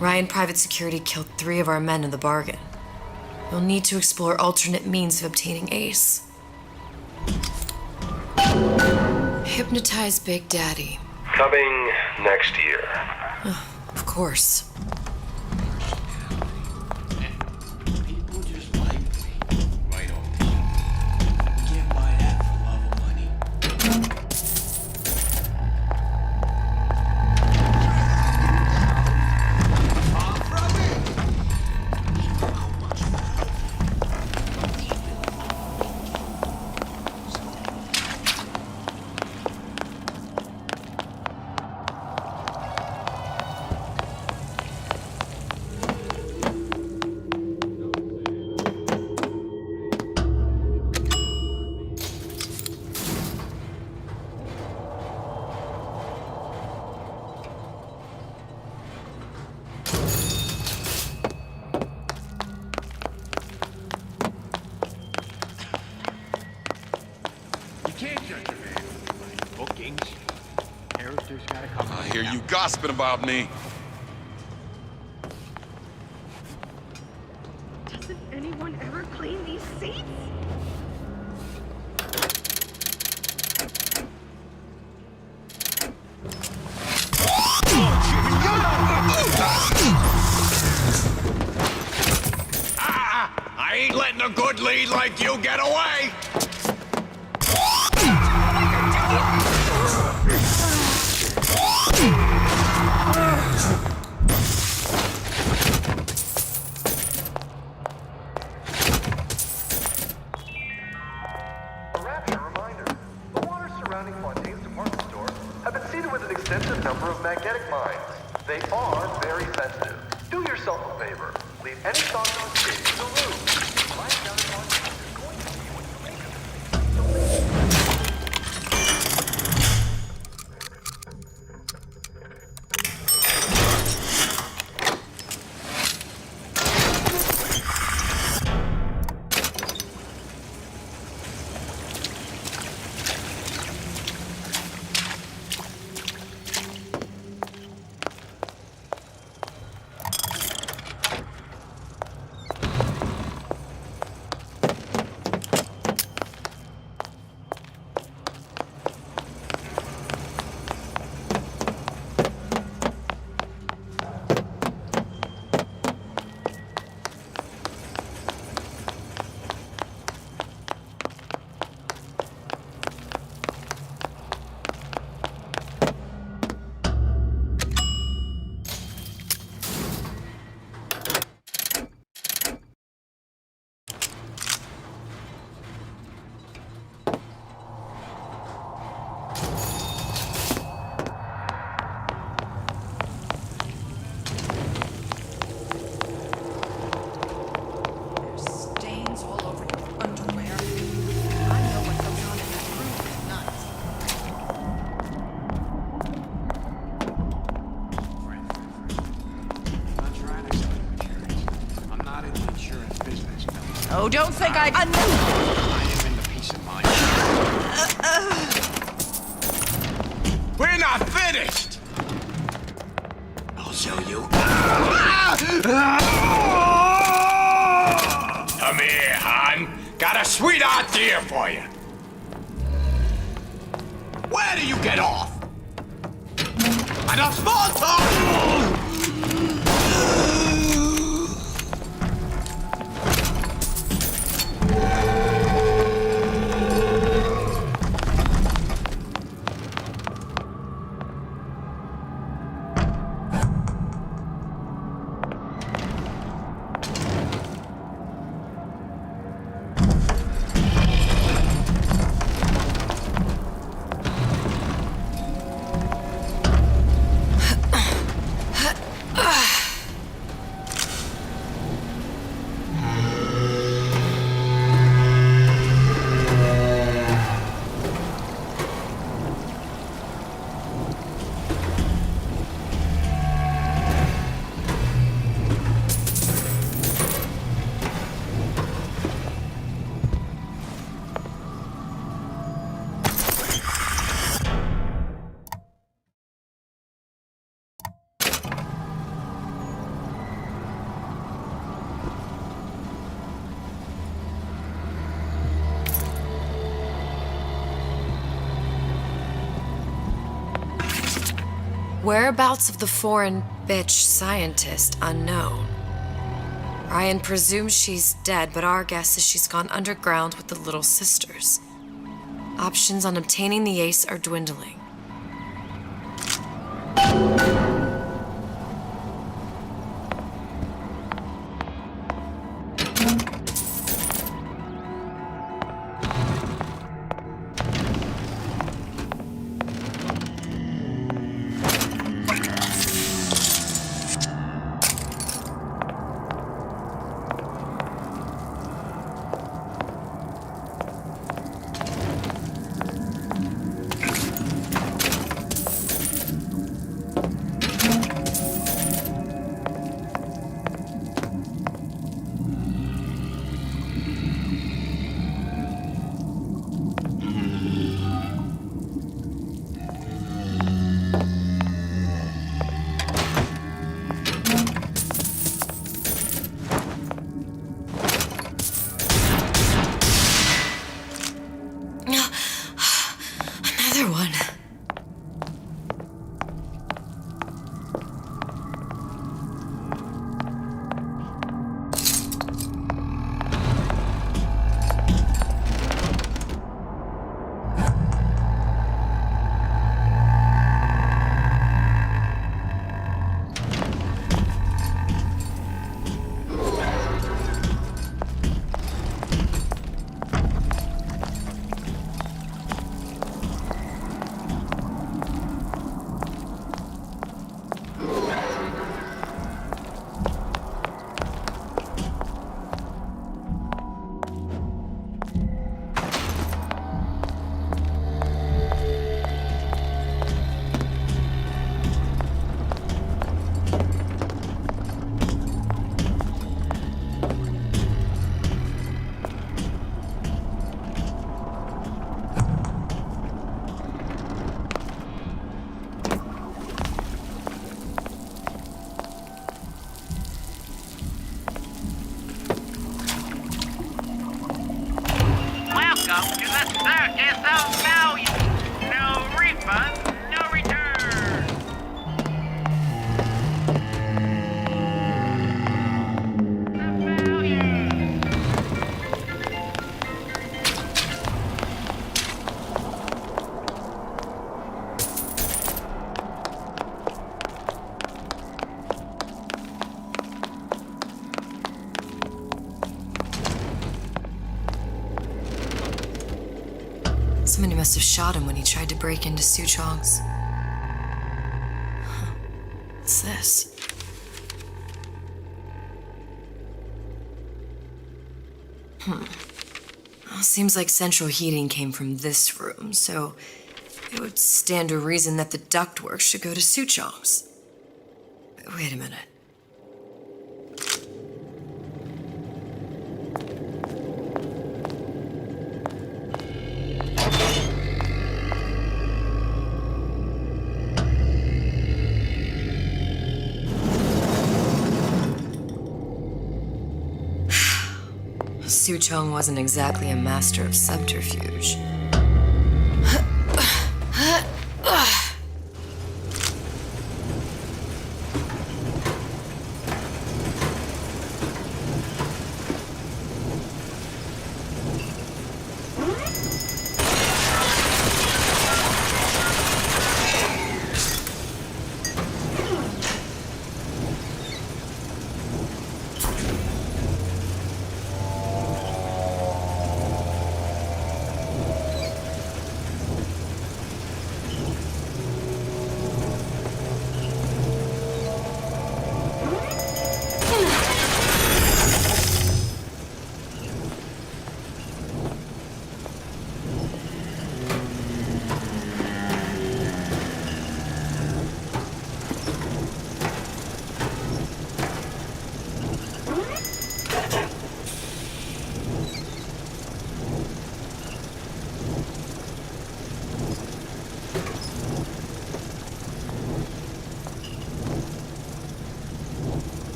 Ryan Private Security killed 3 of our men in the bargain. You'll need to explore alternate means of obtaining Ace. Hypnotize Big Daddy. Coming next year. Of course. I hear you gossiping about me. Doesn't anyone ever clean these seats? ain't letting a good lead like you get away! A rapture reminder. The waters surrounding Fontaine's department store have been seeded with an extensive number of magnetic mines. They are very sensitive. Do yourself a favor. Leave any thoughts of escape to the room. Life down at Fontaine is going to be what you make of it. Don't make Stains all over your underwear. I know what goes on in that room at night. I'm not trying to sell you insurance. I'm not in the insurance business, no. Oh, don't think I I am in the peace of mind. We're not finished! I'll show you. Come here, hon. Got a sweet idea for you. Where do you get off? Enough small talk! Whereabouts of the foreign bitch scientist unknown. Ryan presumes she's dead, but our guess is she's gone underground with the Little Sisters. Options on obtaining the ace are dwindling. Welcome to the circus of value. No refunds, no returns. Somebody must have shot him when he tried to break into Suchong's. Huh. What's this? Well, seems like central heating came from this room, so it would stand to reason that the ductwork should go to Suchong's. Wait a minute. Suchong wasn't exactly a master of subterfuge.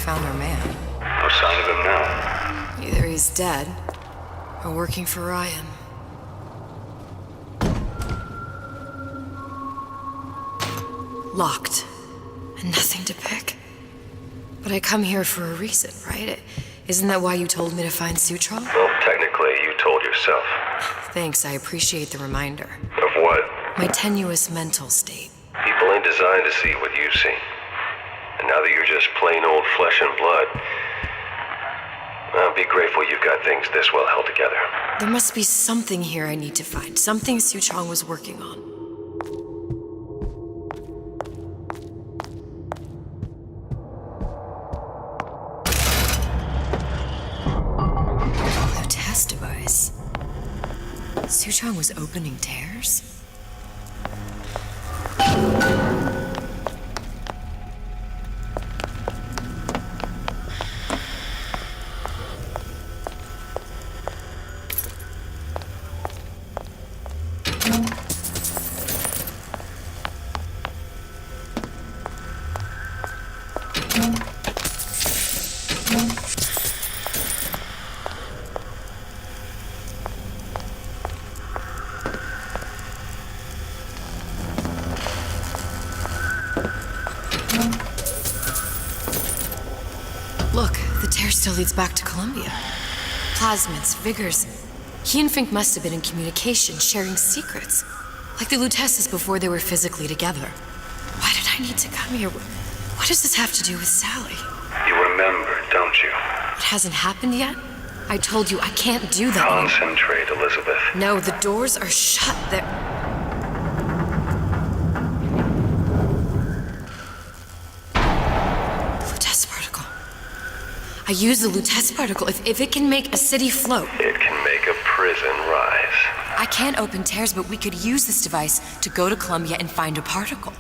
Found our man. No sign of him now. Either he's dead or working for Ryan. Locked and nothing to pick. But I come here for a reason, right? Isn't that why you told me to find Suchong? Well, technically, you told yourself. Thanks, I appreciate the reminder. Of what? My tenuous mental state. People ain't designed to see what you see. And now that you're just plain old flesh and blood, well, be grateful you've got things this well held together. There must be something here I need to find. Something Suchong was working on. A test device. Suchong was opening tears? Look, the tear still leads back to Columbia. Plasmids, vigors. He and Fink must have been in communication, sharing secrets. Like the Lutesses before they were physically together. Why did I need to come here? What does this have to do with Sally? You remember, don't you? It hasn't happened yet? I told you I can't do that. Concentrate, Elizabeth. No, the doors are shut. They're... I use the Lutece particle. If it can make a city float. It can make a prison rise. I can't open tears, but we could use this device to go to Columbia and find a particle.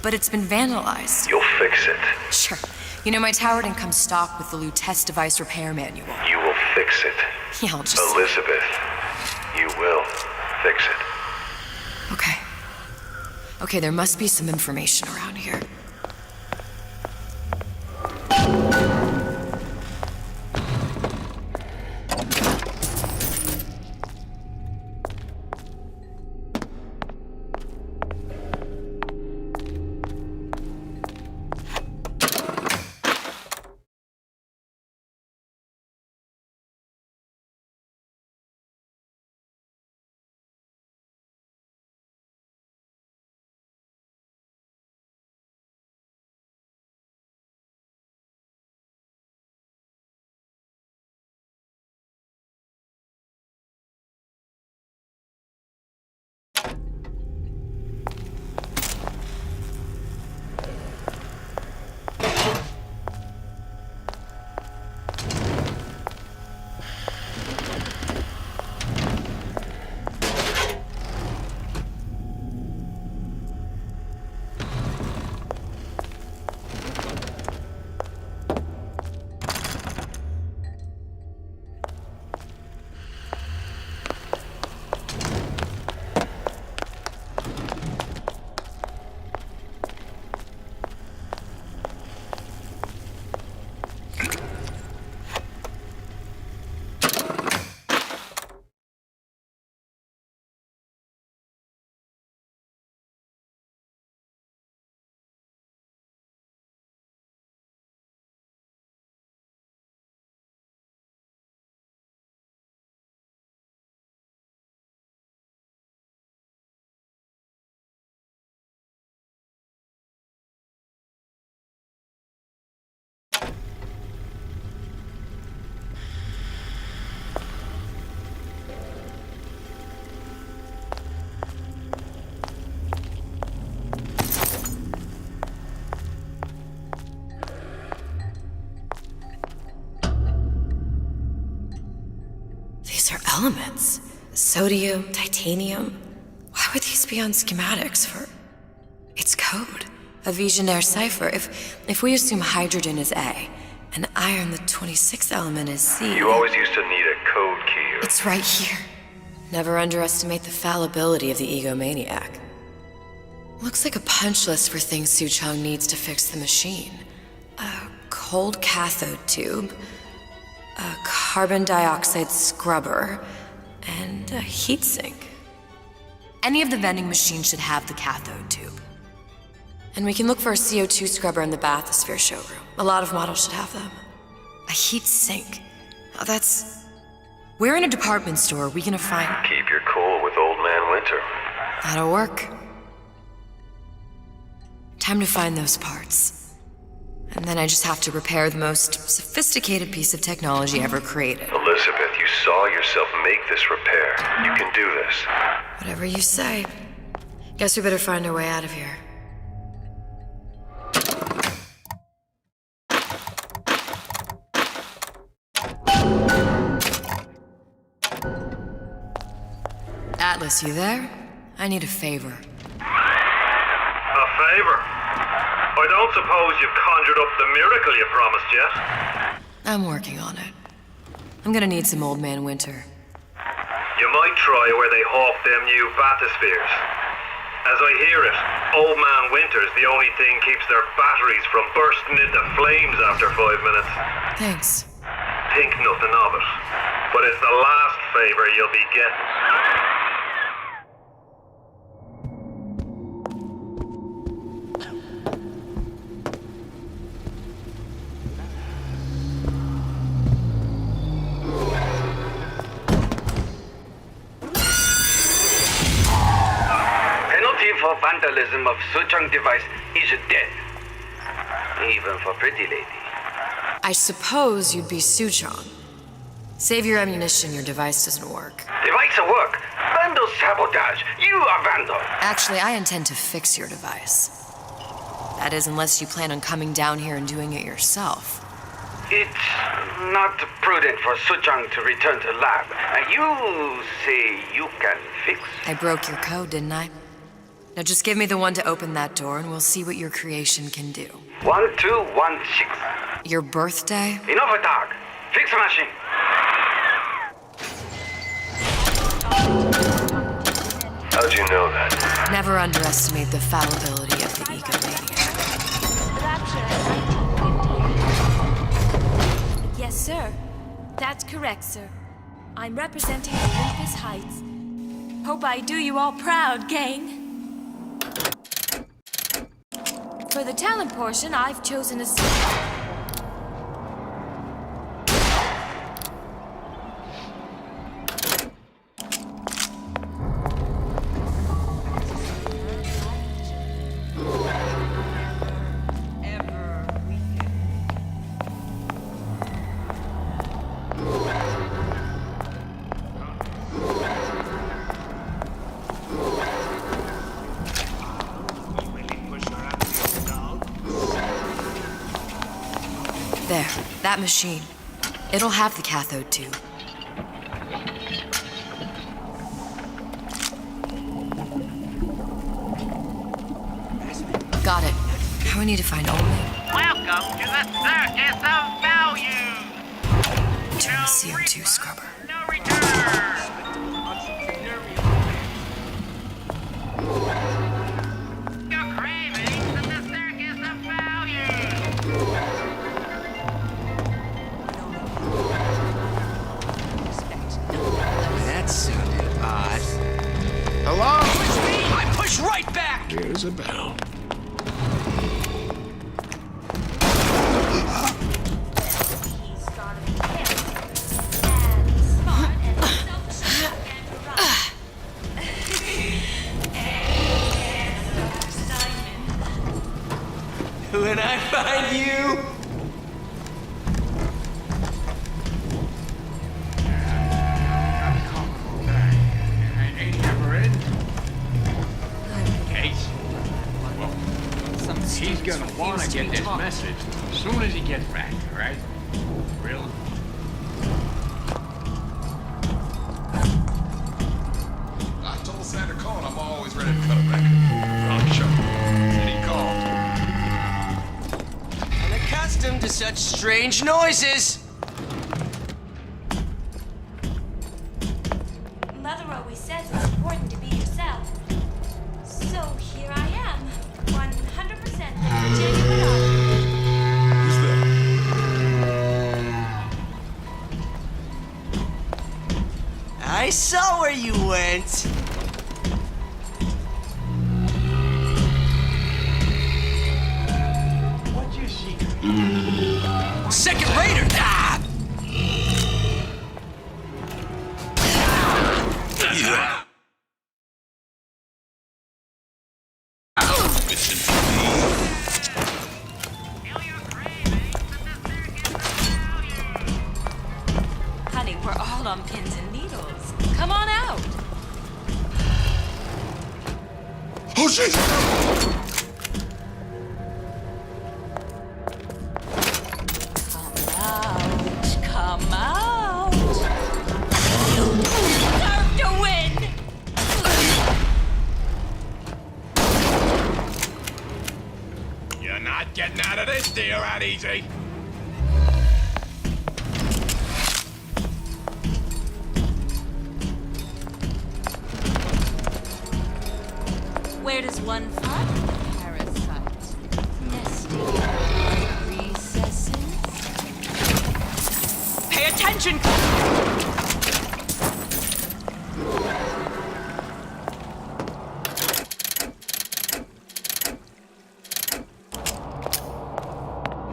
But it's been vandalized. You'll fix it. Sure. You know, my tower didn't come stocked with the Lutece device repair manual. You will fix it. Yeah, I'll just... Elizabeth, you will fix it. Okay. Okay, there must be some information around here. These are elements. Sodium, titanium. Why would these be on schematics for... It's code. A Visionaire cipher. If we assume hydrogen is A, and iron, the 26th element, is C... You always used to need a code key. It's right here. Never underestimate the fallibility of the egomaniac. Looks like a punch list for things Suchong needs to fix the machine. A cold cathode tube, a carbon dioxide scrubber, and a heatsink. Any of the vending machines should have the cathode tube. And we can look for a CO2 scrubber in the bathysphere showroom. A lot of models should have them. A heatsink. Oh, that's... Where in a department store are we gonna find... Keep your cool with Old Man Winter. That'll work. Time to find those parts. And then I just have to repair the most sophisticated piece of technology ever created. Elizabeth, you saw yourself make this repair. You can do this. Whatever you say. Guess we better find our way out of here. Atlas, you there? I need a favor. A favor? I don't suppose you've conjured up the miracle you promised yet? I'm working on it. I'm gonna need some Old Man Winter. You might try where they hawk them new bathyspheres. As I hear it, Old Man Winter's the only thing keeps their batteries from bursting into flames after 5 minutes. Thanks. Think nothing of it. But it's the last favor you'll be getting. For vandalism of Suchong device is death. Even for pretty lady. I suppose you'd be Suchong. Save your ammunition, your device doesn't work. Device will work. Vandal sabotage. You are vandal. Actually, I intend to fix your device. That is, unless you plan on coming down here and doing it yourself. It's not prudent for Suchang to return to lab. You say you can fix? I broke your code, didn't I? Now just give me the one to open that door and we'll see what your creation can do. 1216. Your birthday? Enough talk. Fix the machine. How'd you know that? Never underestimate the fallibility of the egomaniac. Yes, sir. That's correct, sir. I'm representing Olympus Heights. Hope I do you all proud, gang. For the talent portion, I've chosen a... There, that machine. It'll have the cathode too. Got it. Now we need to find Only. Welcome to the circus of value. Turn the CO2 scrubber. No return. Your cravings in the circus of value. That sounded odd. Hello? Push me! I push right back! Here's a bell. When I find you... Ain't he ever in? Case? Well, he's gonna want to get this message as soon as he gets back, right? Really? I told Santa Claus I'm always ready to cut a record. Rock show. And he called. Unaccustomed to such strange noises. Mother always says it's important to be yourself. So here I am, 100% a genuine artist. Who's that? I saw where you went. What's your secret? Second rater! Ah! Yeah. Honey, we're all on pins and needles. Come on out. Oh, shit! Come out. You deserve to win. You're not getting out of this deal that easy. Where does one find a parasite? Nesting in recesses? Pay attention!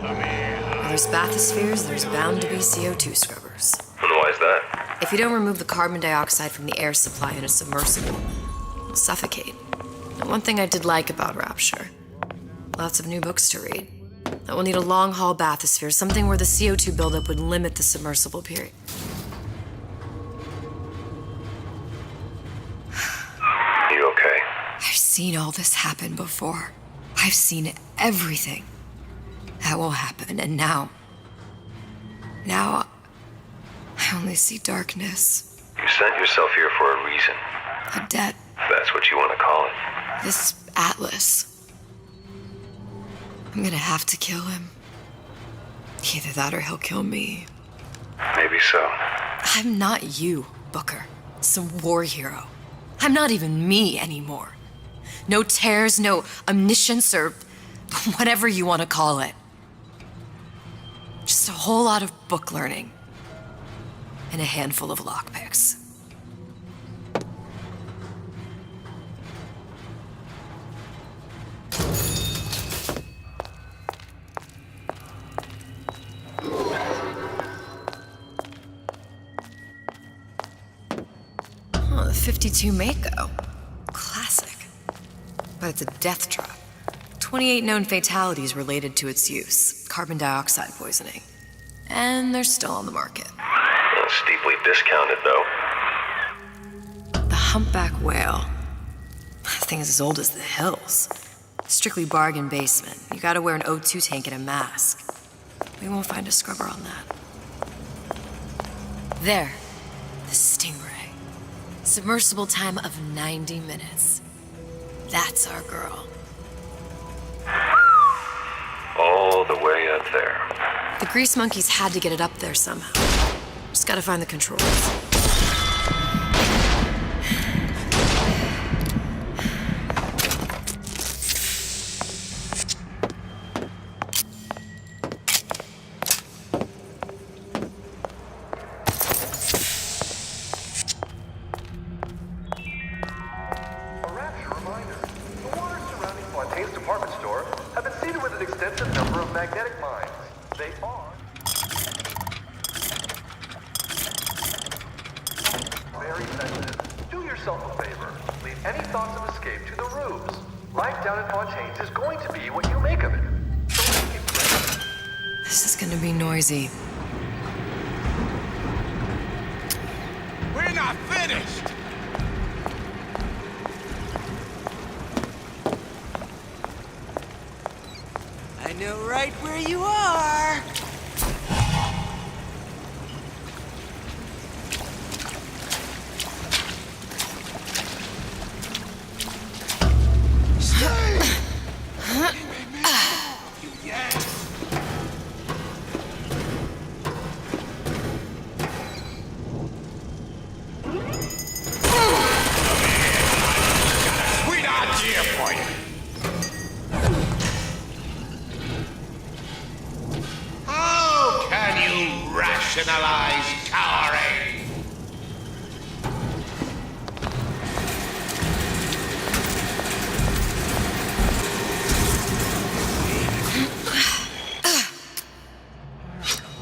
Where there's bathyspheres, there's bound to be CO2 scrubbers. And why is that? If you don't remove the carbon dioxide from the air supply in a submersible, you'll suffocate. And one thing I did like about Rapture, lots of new books to read. That will need a long-haul bathysphere, something where the CO2 buildup would limit the submersible period. You okay? I've seen all this happen before. I've seen everything that will happen, and now Now, I only see darkness. You sent yourself here for a reason. A debt. That's what you want to call it. This Atlas. I'm gonna have to kill him. Either that or he'll kill me. Maybe so. I'm not you, Booker. Some war hero. I'm not even me anymore. No tears, no omniscience, or whatever you want to call it. Just a whole lot of book learning. And a handful of lockpicks. Oh, the 52 Mako. Classic. But it's a death trap. 28 known fatalities related to its use. Carbon dioxide poisoning. And they're still on the market. Steeply discounted, though. The humpback whale. That thing is as old as the hills. Strictly bargain basement. You gotta wear an O2 tank and a mask. We won't find a scrubber on that. There. The Stingray. Submersible time of 90 minutes. That's our girl. All the way up there. The grease monkeys had to get it up there somehow. Just gotta find the controls. This is gonna be noisy. We're not finished! I know right where you are. Rationalize cowering.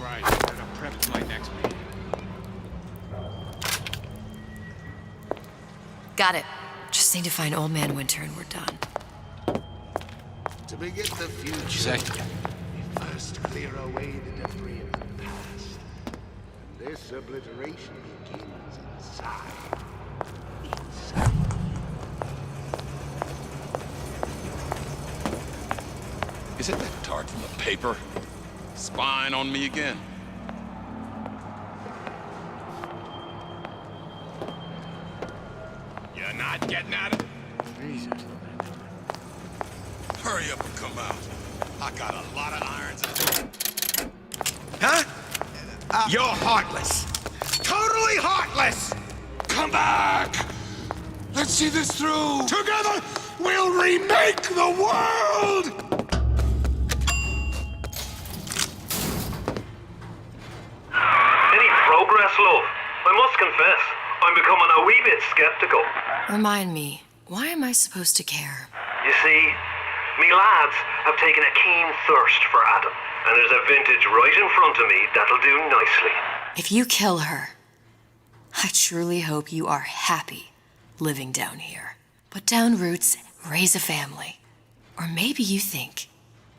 Right, better prep for my next meeting. Got it. Just need to find Old Man Winter and we're done. To begin the future, Second. we first clear away the debris of the past. And this obliteration begins inside. Is it that tart from the paper? Spying on me again? You're not getting out of it? Jesus. Hurry up and come out. I got a lot of irons in it. Huh? You're heartless. Totally heartless! Come back! Let's see this through. Together, we'll remake the world! Any progress, love? I must confess, I'm becoming a wee bit skeptical. Remind me, why am I supposed to care? You see, me lads have taken a keen thirst for Adam, and there's a vintage right in front of me that'll do nicely. If you kill her, I truly hope you are happy living down here. Put down roots, raise a family. Or maybe you think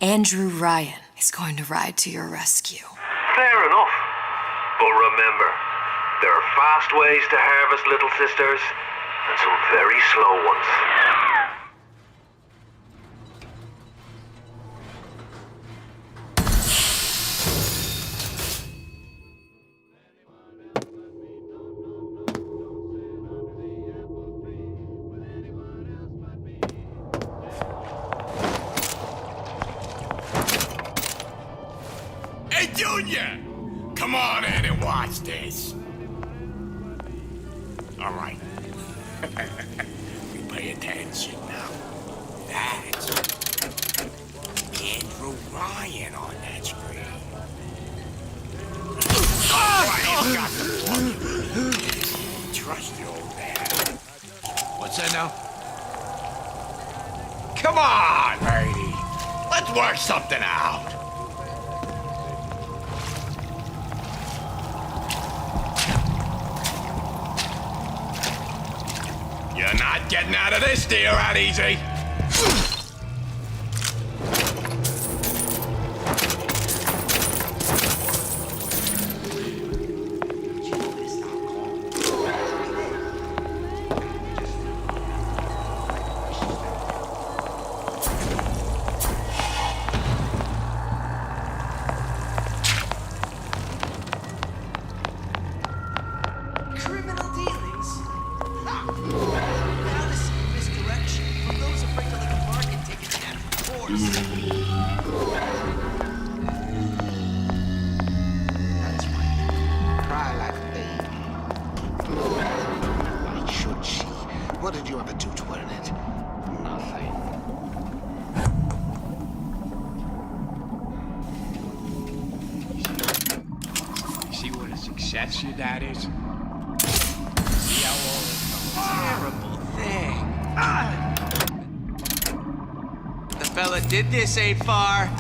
Andrew Ryan is going to ride to your rescue. Fair enough. But remember, there are fast ways to harvest little sisters, and some very slow ones. Junior! Come on in and watch this. All right. You pay attention now. That's Andrew Ryan on that screen. Ryan's got the formula. Trust your old man. What's that now? Come on, lady. Let's work something out. You're not getting out of this deal that easy. What did you ever do to earn it? Nothing. You see what a success your dad is? See how all Terrible thing. The fella did this ain't far.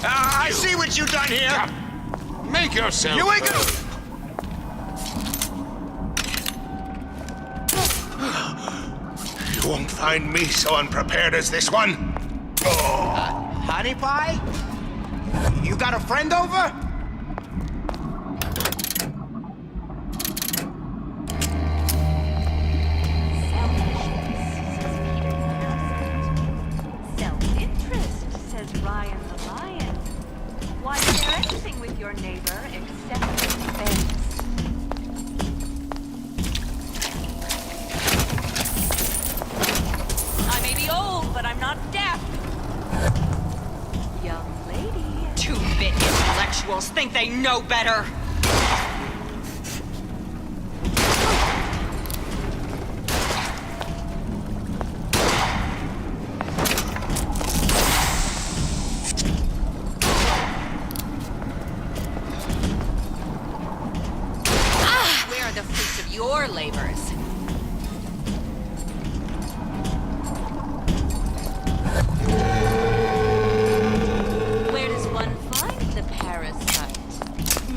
I see what you done here. Make yourself. You ain't gonna. You won't find me so unprepared as this one. Honey pie? You got a friend over? Self-interest, says Ryan the Lion. Why share anything with your neighbor except face? I may be old, but I'm not deaf. Young lady. Two-bit intellectuals think they know better. Where are the fruits of your labors? Where does one find the parasite?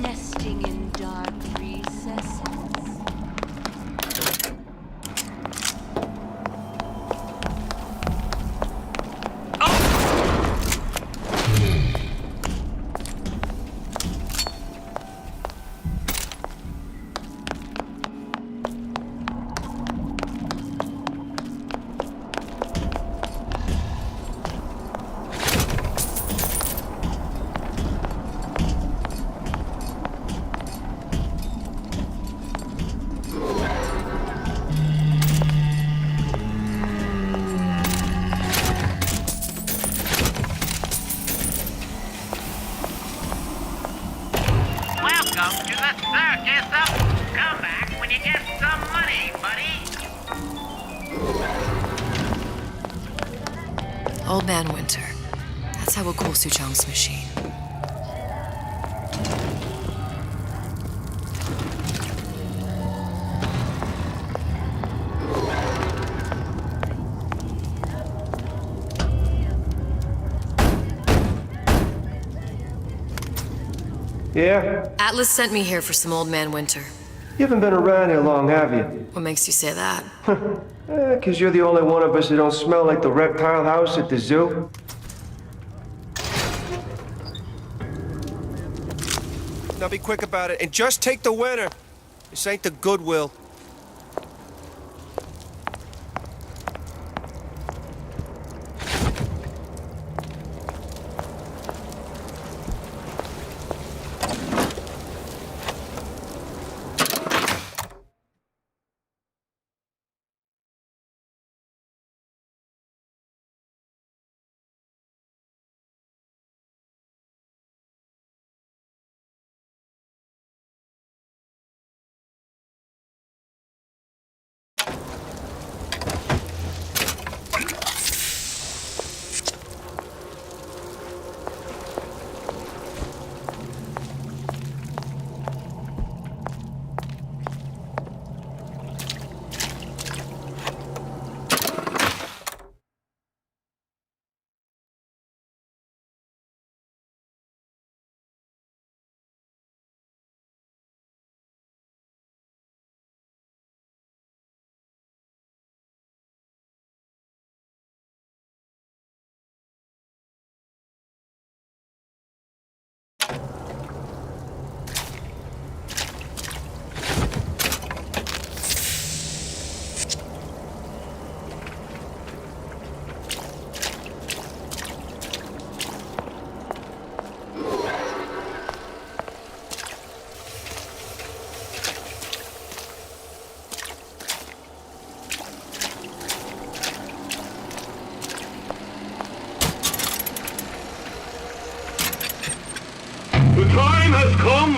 Nesting in dark recesses. Welcome to the circus of... Come back when you get some money, buddy. Old Man Winter. That's how we'll cool Suchong's machine. Yeah? Atlas sent me here for some Old Man Winter. You haven't been around here long, have you? What makes you say that? 'Cause you're the only one of us that don't smell like the reptile house at the zoo. Now be quick about it, and just take the winner. This ain't the Goodwill.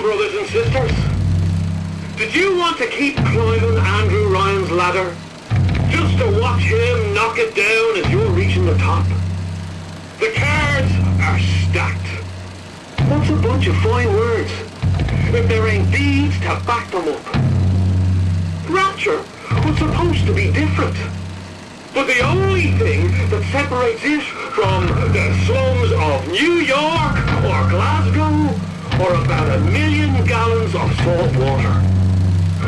brothers and sisters? Did you want to keep climbing Andrew Ryan's ladder? Just to watch him knock it down as you're reaching the top? The cards are stacked. What's a bunch of fine words if there ain't deeds to back them up? Rapture was supposed to be different. But the only thing that separates it from the slums of New York or Glasgow or about 1 million gallons of salt water.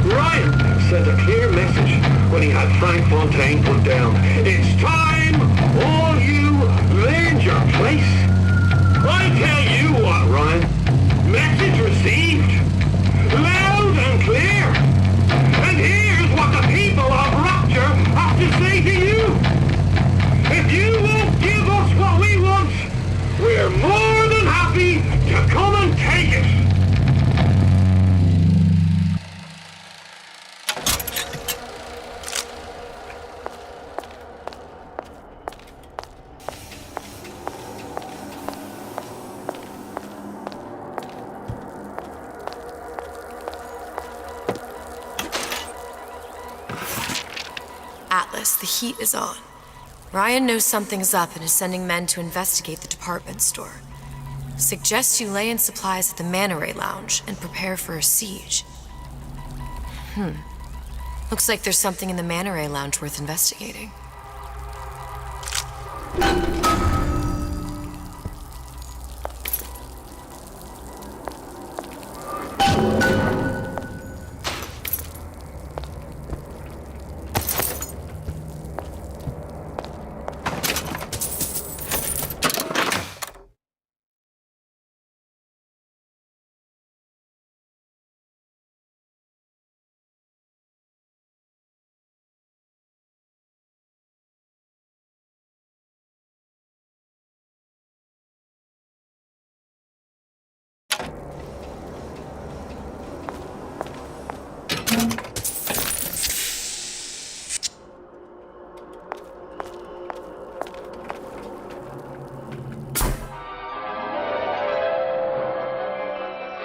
Ryan sent a clear message when he had Frank Fontaine put down. It's time all you learned your place. I tell you what, Ryan. Message received. Loud and clear. And here's what the people of Rapture have to say to you. If you won't give us what we want, we're more than happy to come and take it. Atlas, the heat is on. Ryan knows something's up and is sending men to investigate the department store. Suggests you lay in supplies at the Manta Ray Lounge and prepare for a siege. Looks like there's something in the Manta Ray Lounge worth investigating.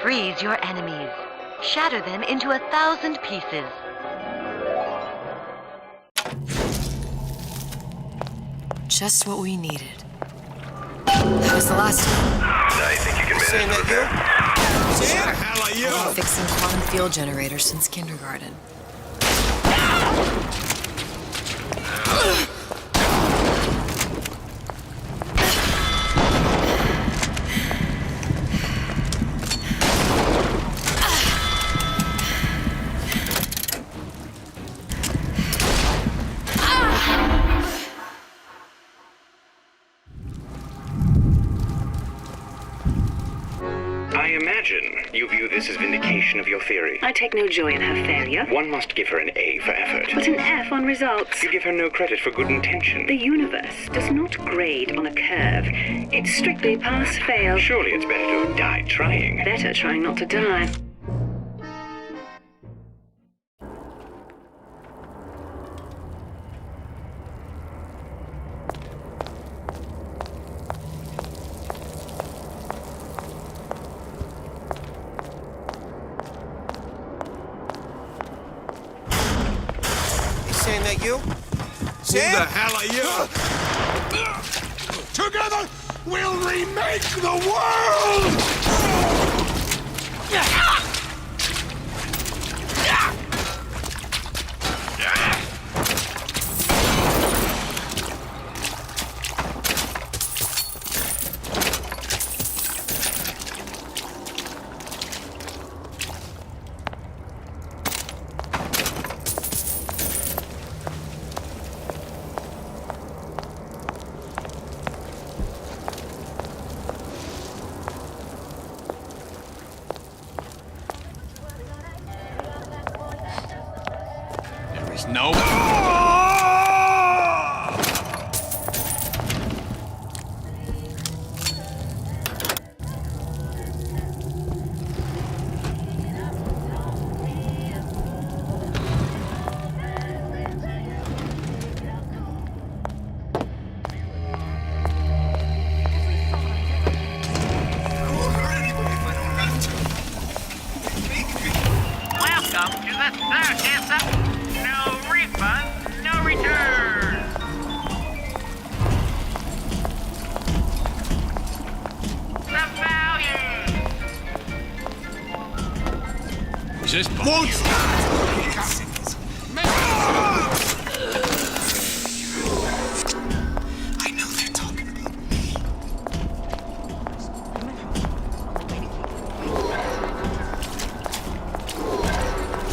Freeze your enemies. Shatter them into 1,000 pieces. Just what we needed. That was the last one. I think you can manage with that. Who the hell are you? I've been fixing quantum field generators since kindergarten. I imagine you view this as vindication of your theory. I take no joy in her failure. One must give her an A for effort. But an F on results. You give her no credit for good intention. The universe does not grade on a curve. It's strictly pass-fail. Surely it's better to have died trying. Better trying not to die. Saying that you? Sam? Who the hell are you? Together, we'll remake the world! No. this bug? Won't start. I know they're talking about me.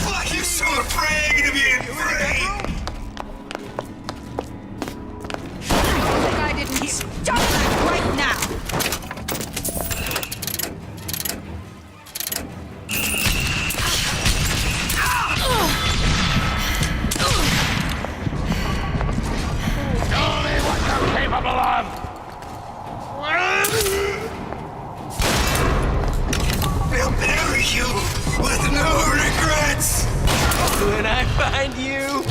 Why are you so afraid of being free? I didn't hear. Stop that right now! Show me what you're capable of! They'll bury you with no regrets! When I find you...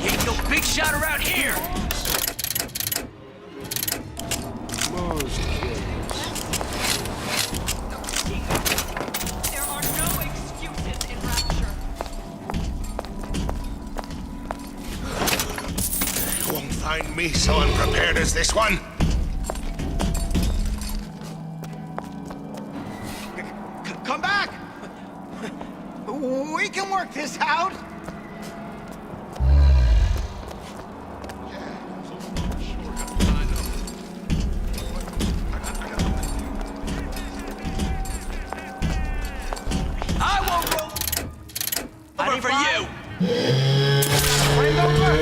Ain't no big shot around here! There are no excuses in Rapture. You won't find me so unprepared as this one. Come back! We can work this out! I won't go... Over for you! Friend over!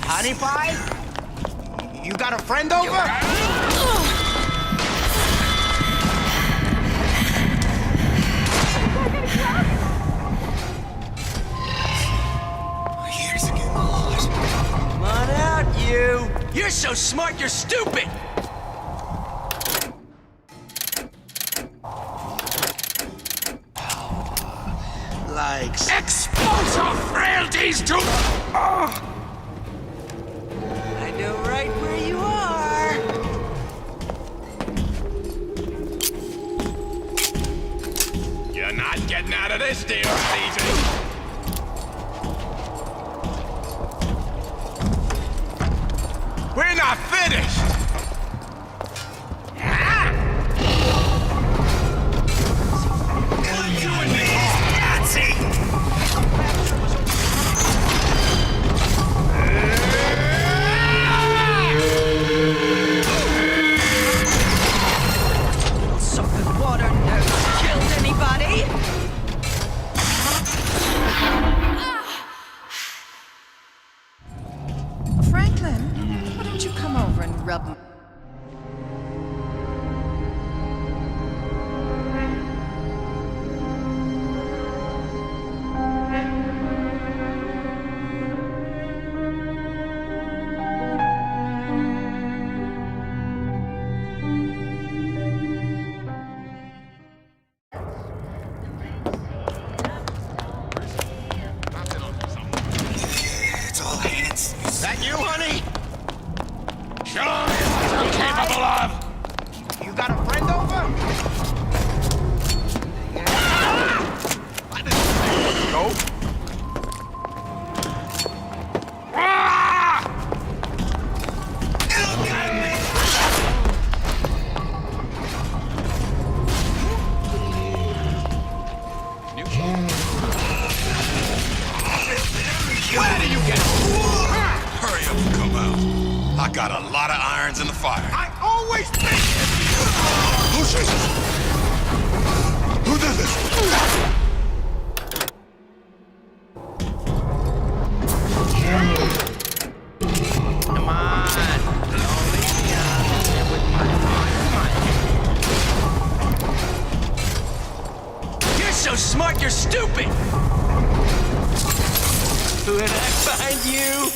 Honey pie? You got a friend over? Years ago, lost. Come on out, you! You're so smart, you're stupid! Like... Expose our frailties to... I know right where you are! You're not getting out of this deal easy. We're not finished! You and me, Nazi! Something water never killed anybody! Franklin, why don't you come over and rub me? It's all hands. That you, honey? Show me what you're capable of! You got a friend over? Go. Where do you get? Hurry up and come out. I got a lot of irons in the fire. I always think it! Who says this? Who did this? Come on! Don't leave me out here with my Mark, you're stupid! When I find you...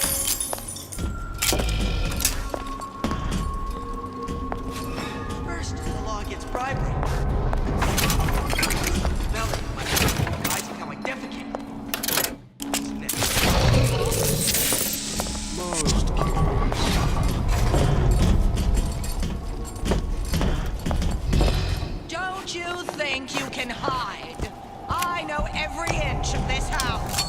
First, the law against bribery. Felony, advising how I defecate. Most Don't you think you can hide? I know every inch of this house.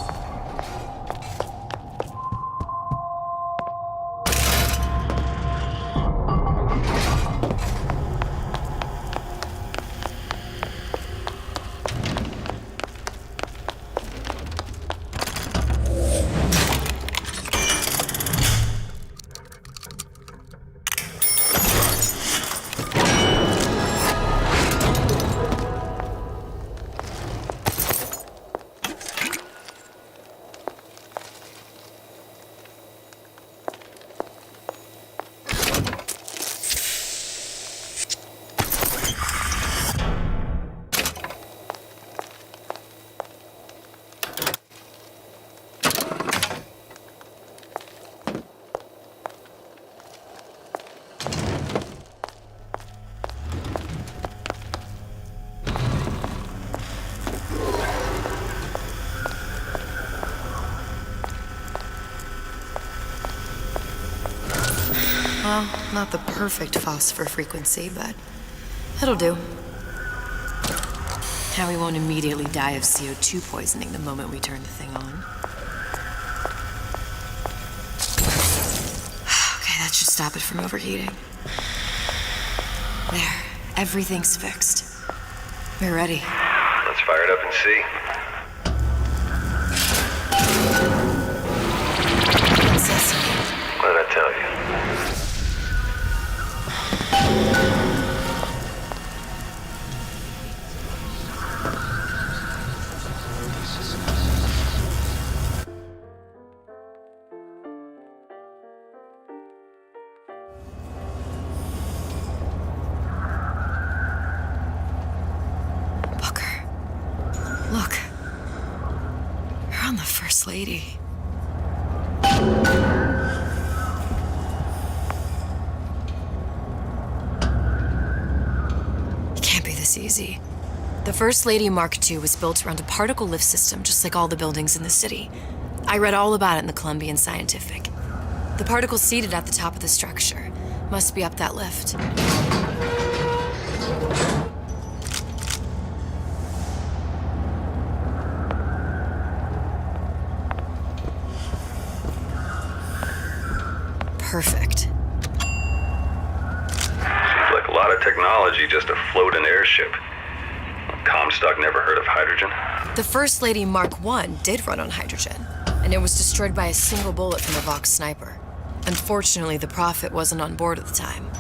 Well, not the perfect phosphor frequency, but it'll do. Now we won't immediately die of CO2 poisoning the moment we turn the thing on. Okay, that should stop it from overheating. There, everything's fixed. We're ready. Let's fire it up and see. What did I tell you? Look. You're on the First Lady. It can't be this easy. The First Lady Mark II was built around a particle lift system just like all the buildings in the city. I read all about it in the Columbian Scientific. The particles seated at the top of the structure must be up that lift. Perfect. Seems like a lot of technology just to float an airship. Comstock never heard of hydrogen? The First Lady Mark I did run on hydrogen, and it was destroyed by a single bullet from a Vox sniper. Unfortunately, the Prophet wasn't on board at the time.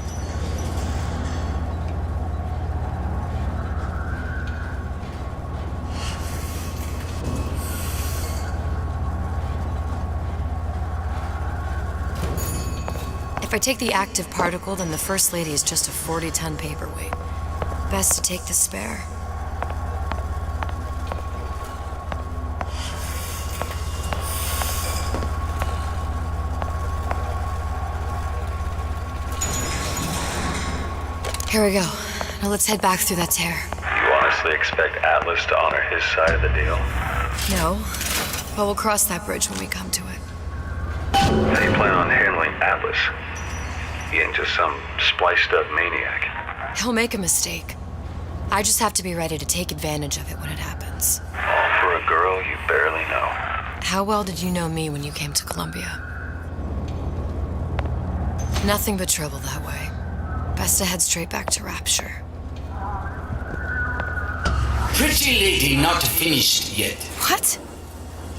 If I take the active particle, then the First Lady is just a 40-ton paperweight. Best to take the spare. Here we go. Now let's head back through that tear. You honestly expect Atlas to honor his side of the deal? No, but we'll cross that bridge when we come to it. How do you plan on handling Atlas? He ain't just some spliced-up maniac. He'll make a mistake. I just have to be ready to take advantage of it when it happens. All for a girl you barely know. How well did you know me when you came to Columbia? Nothing but trouble that way. Best to head straight back to Rapture. Pretty lady not finished yet. What?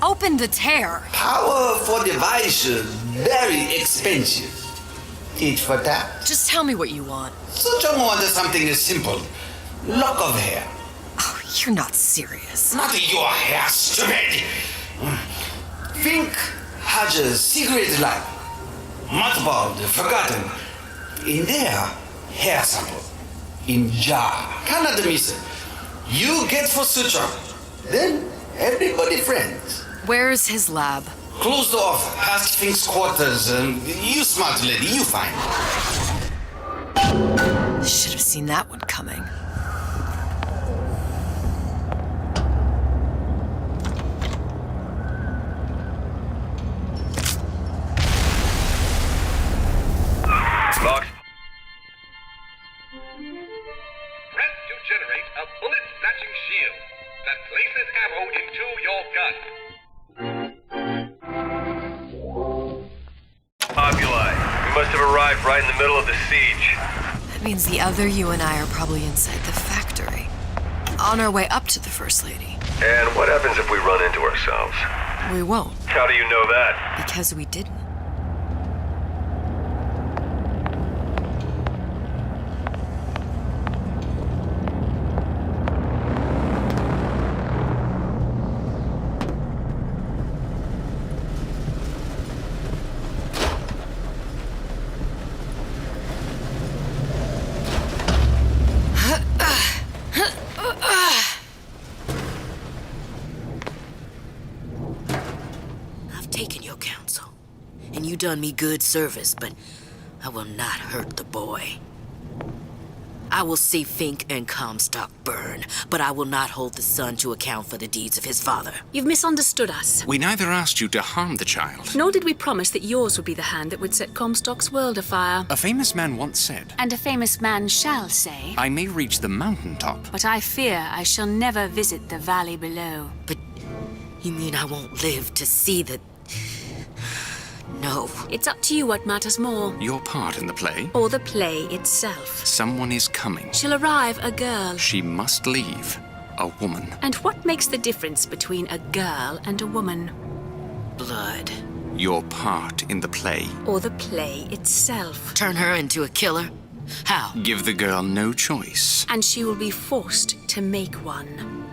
Open the tear. Power for device, very expensive. Tit for tat. Just tell me what you want. Such a want something simple. Lock of hair. Oh, you're not serious. Not your hair, stupid. Think has a secret life. Mothballed, forgotten. In there, hair sample. In jar. Cannot miss it. You get for suture. Then everybody friends. Where's his lab? Closed off, past Fink's quarters. You smart lady, you find. Should have seen that one coming. Box. Press to generate a bullet-snatching shield that places ammo into your gun. Populi. We must have arrived right in the middle of the siege. That means the other you and I are probably inside the factory. On our way up to the First Lady. And what happens if we run into ourselves? We won't. How do you know that? Because we didn't. You done me good service, but I will not hurt the boy. I will see Fink and Comstock burn, but I will not hold the son to account for the deeds of his father. You've misunderstood us. We neither asked you to harm the child. Nor did we promise that yours would be the hand that would set Comstock's world afire. A famous man once said, And a famous man shall say, I may reach the mountaintop, but I fear I shall never visit the valley below. But you mean I won't live to see the... No. It's up to you what matters more. Your part in the play? Or the play itself. Someone is coming. She'll arrive, a girl. She must leave, a woman. And what makes the difference between a girl and a woman? Blood. Your part in the play. Or the play itself. Turn her into a killer? How? Give the girl no choice. And she will be forced to make one.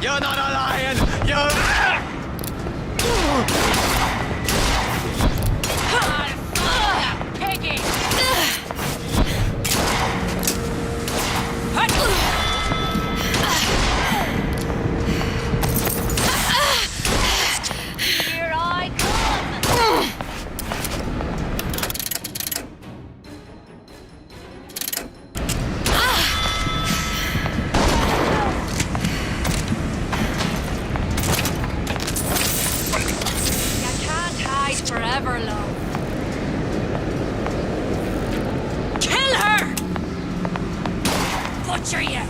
You're not a lion! You're... Peggy! Here I come! Forever, love. Kill her! Butcher you!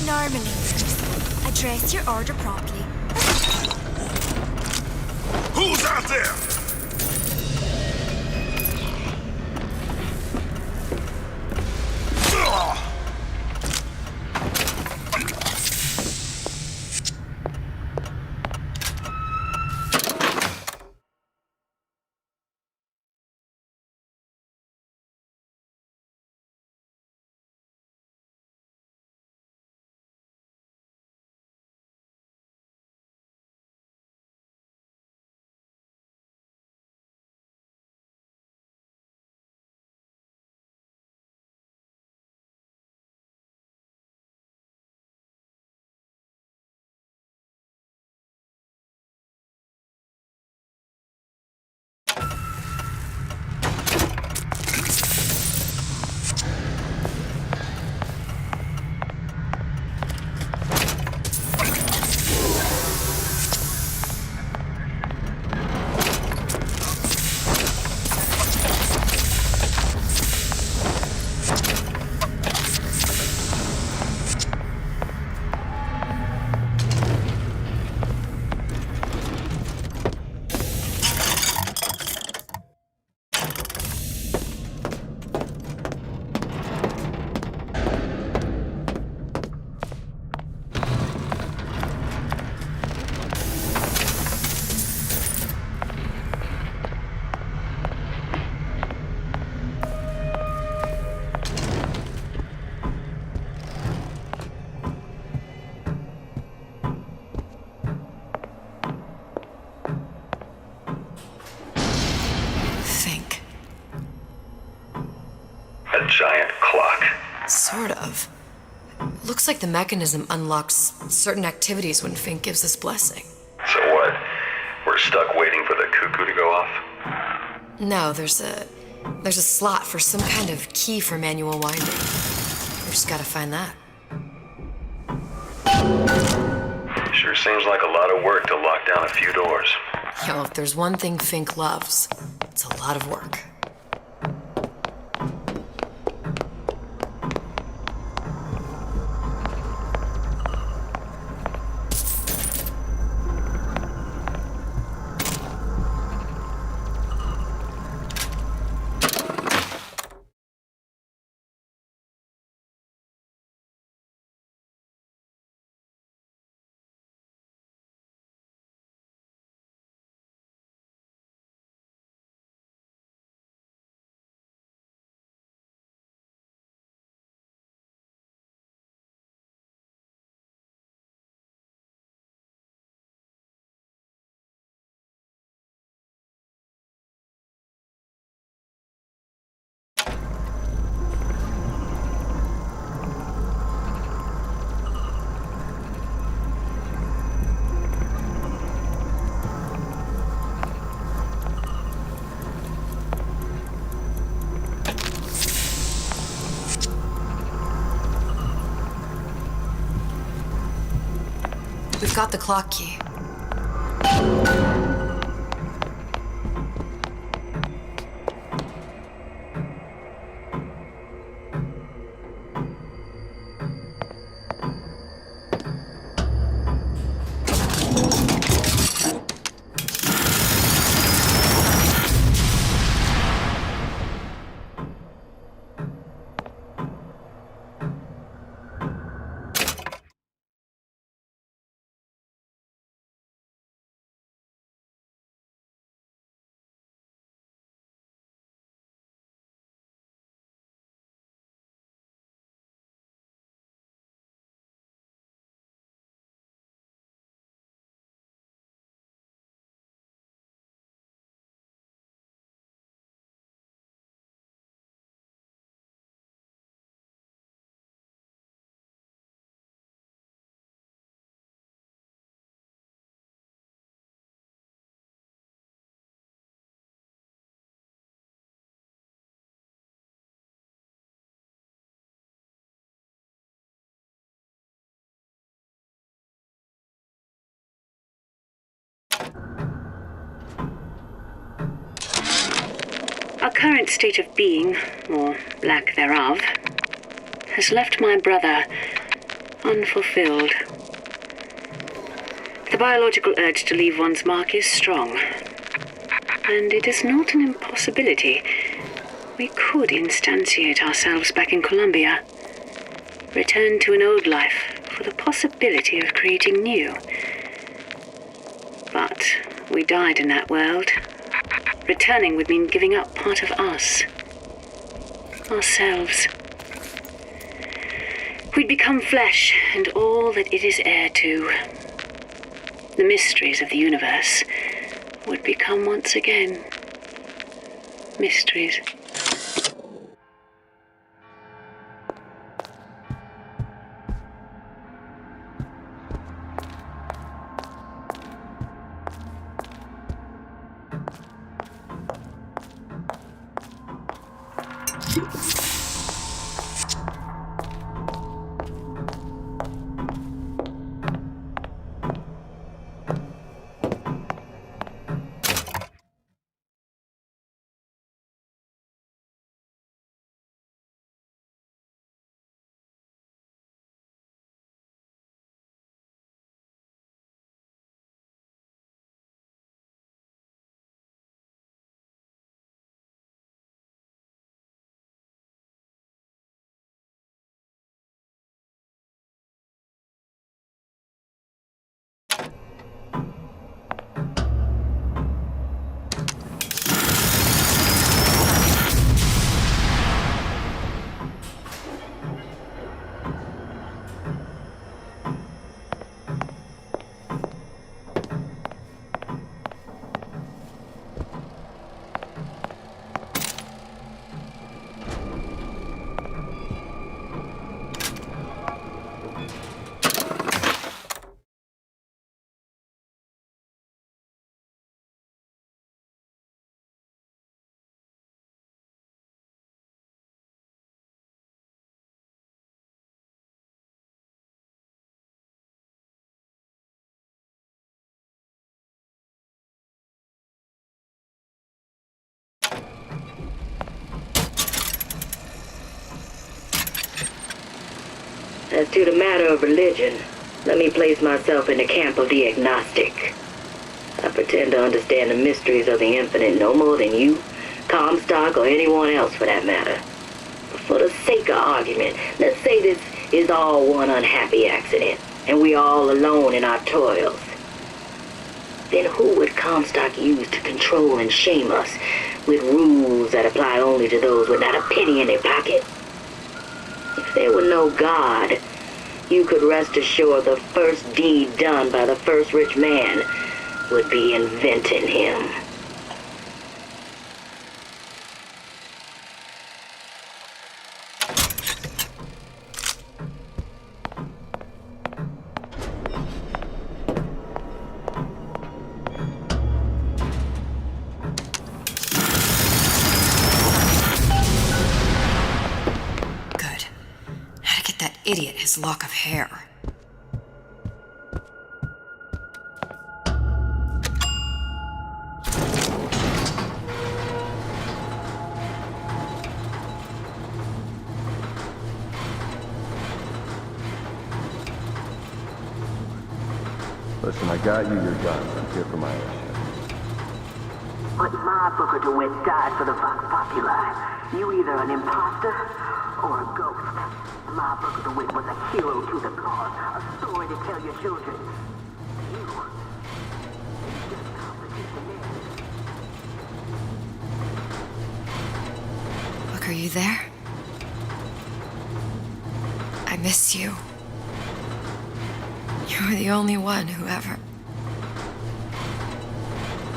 Normally, address your order properly. Who's out there? Giant clock. Sort of. Looks like the mechanism unlocks certain activities when Fink gives his blessing. So what? We're stuck waiting for the cuckoo to go off? No, there's a slot for some kind of key for manual winding. We just gotta find that. Sure seems like a lot of work to lock down a few doors. Yo, if there's one thing Fink loves, it's a lot of work. We've got the clock key. Our current state of being, or lack thereof, has left my brother unfulfilled. The biological urge to leave one's mark is strong. And it is not an impossibility. We could instantiate ourselves back in Columbia. Return to an old life for the possibility of creating new. But we died in that world. Returning would mean giving up part of us. Ourselves. We'd become flesh and all that it is heir to. The mysteries of the universe would become once again mysteries. As to the matter of religion, let me place myself in the camp of the agnostic. I pretend to understand the mysteries of the infinite no more than you, Comstock, or anyone else for that matter. But for the sake of argument, let's say this is all one unhappy accident, and we are all alone in our toils. Then who would Comstock use to control and shame us with rules that apply only to those with not a penny in their pocket? If there were no God, you could rest assured the first deed done by the first rich man would be inventing him. Idiot his lock of hair. Listen, I got you your guns. I'm here for my airship. But my Booker DeWitt died for the Vox Populi. You either an imposter or a ghost. My Booker DeWitt was a hero to the cause, a story to tell your children. You just complicate the narrative. Look, are you there? I miss you. You were the only one who ever...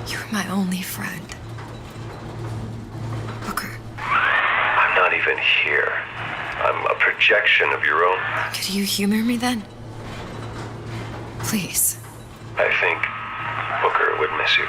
You were my only friend. Booker. I'm not even here. I'm a projection of your own. Could you humor me then? Please. I think Booker would miss you.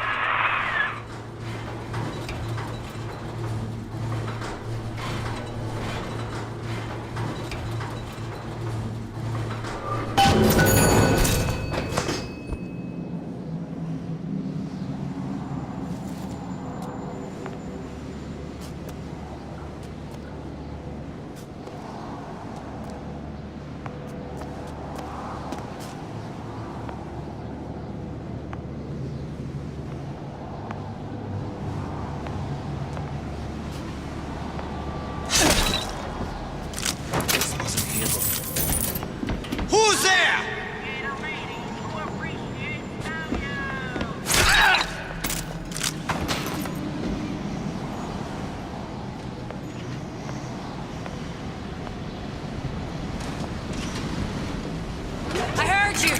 heard you!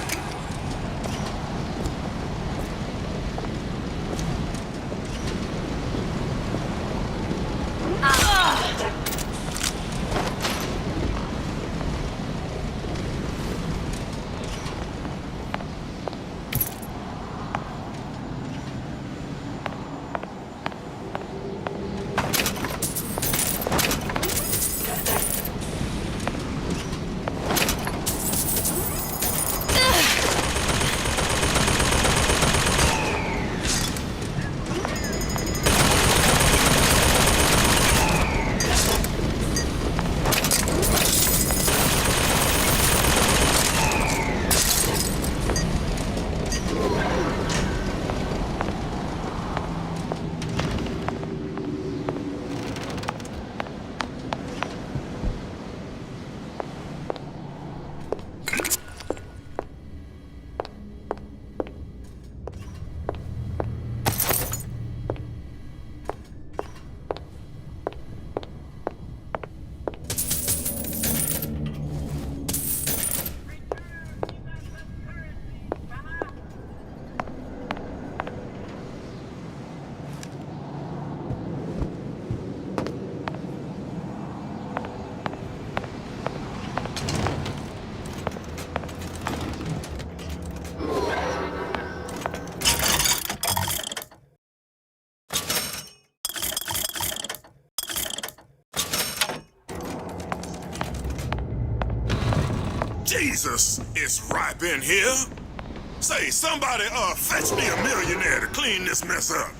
Jesus, it's ripe in here. Say, somebody, fetch me a millionaire to clean this mess up.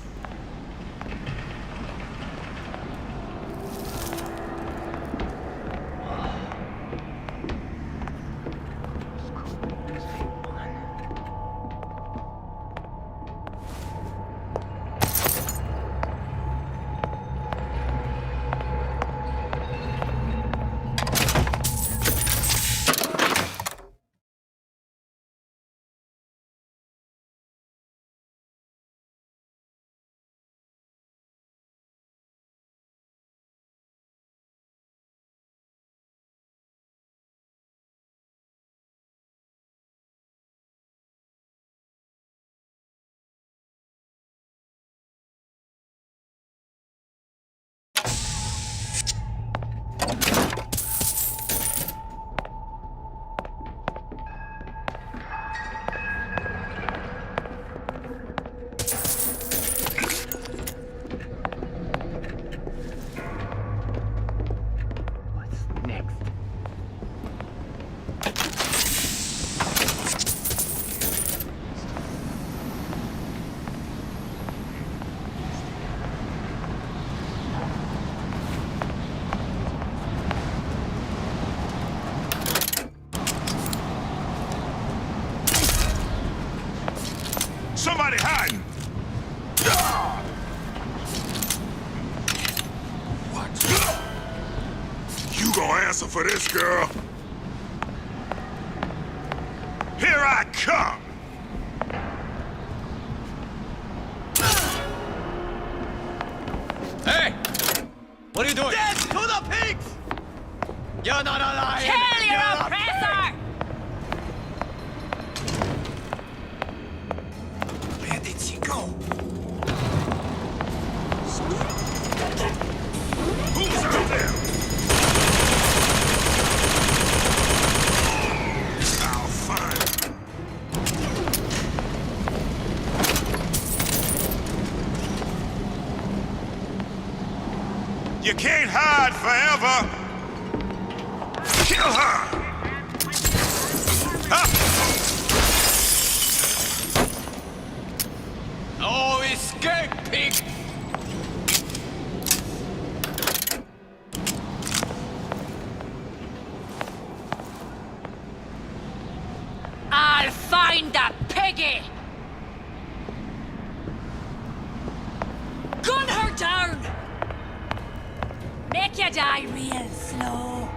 Somebody hiding! What? You gonna answer for this, girl? Here I come! Hey! What are you doing? Death to the pigs! You're not alive! Kill your oppressor! Where did she go? Who's out there? I'll find her. You can't hide forever. Kill her! No escape, pig! I'll find the piggy! Gun her down! Make you die real slow.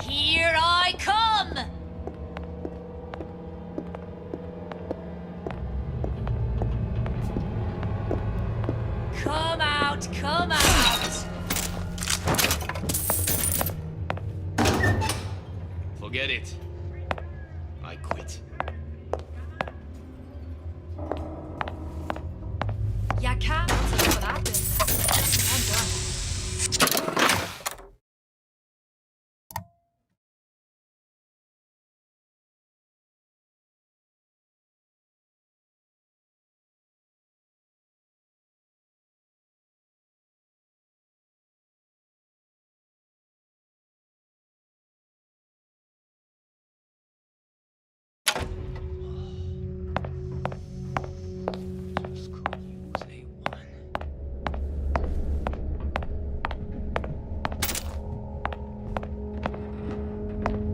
Here I come! Come out, come out! Forget it. I quit. You can't take for that business. I'm done.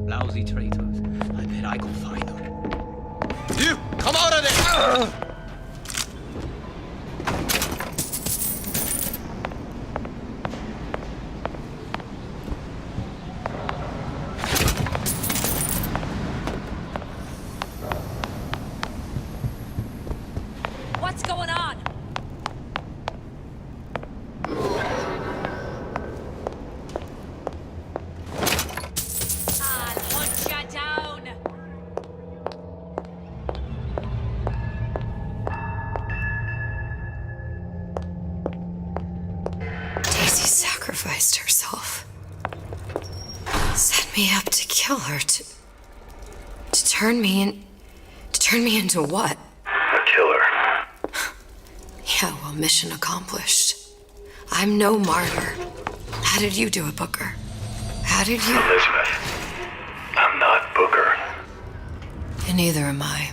Lousy traitors. I bet I can find them. You! Come out of there! What's going on? I'll hunt you down. Daisy sacrificed herself. Set me up to kill her, to turn me into what? A killer. Yeah, well, mission accomplished. I'm no martyr. How did you do it, Booker? How did you... Elizabeth, I'm not Booker. And neither am I.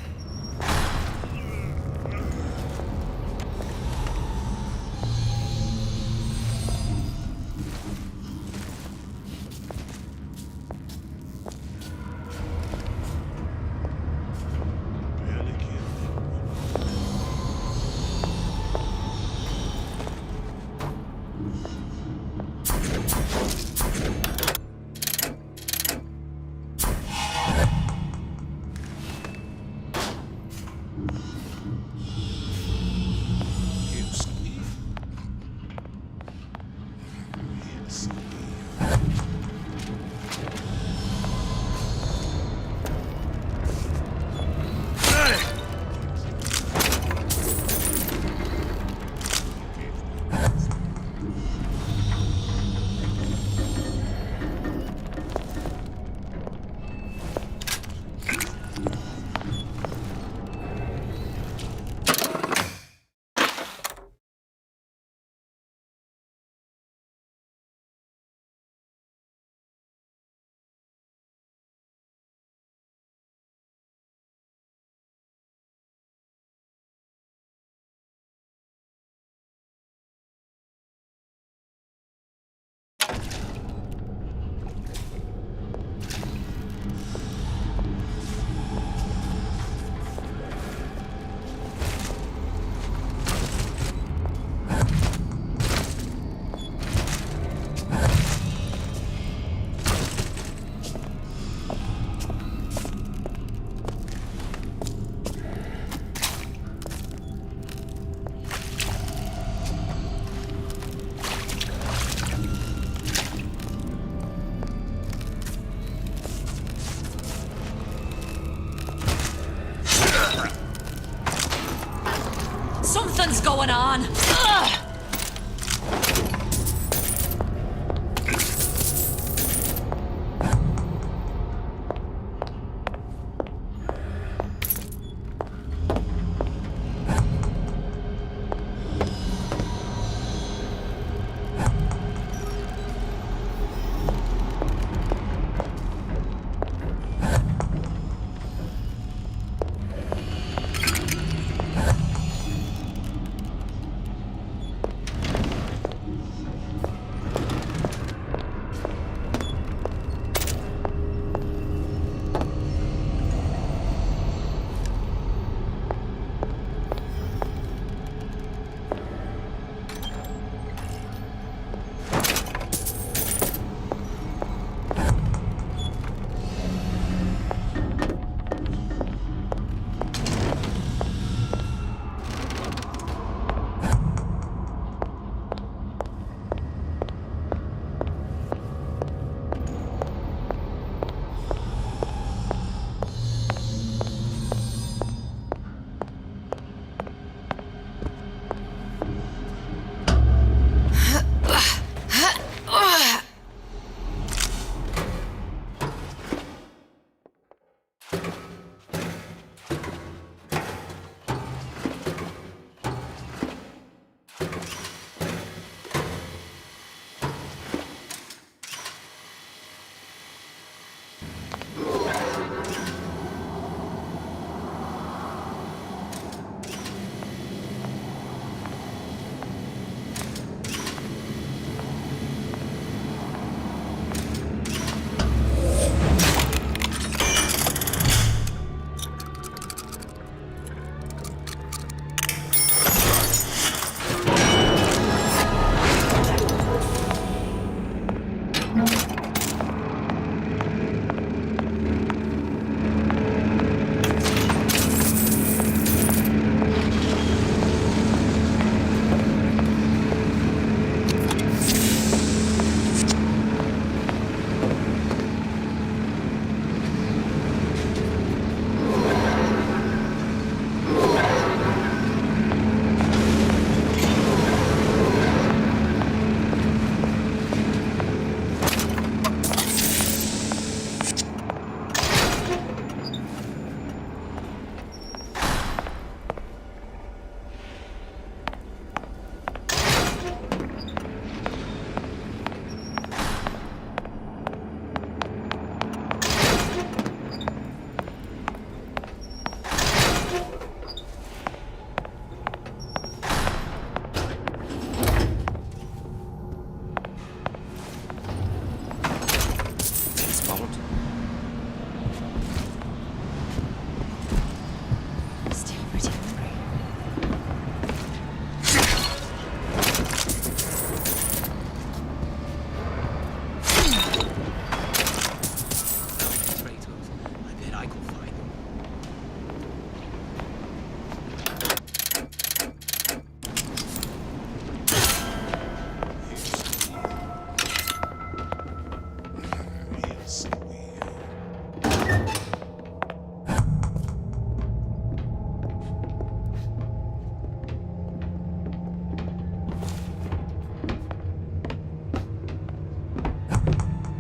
Something's going on. Ugh!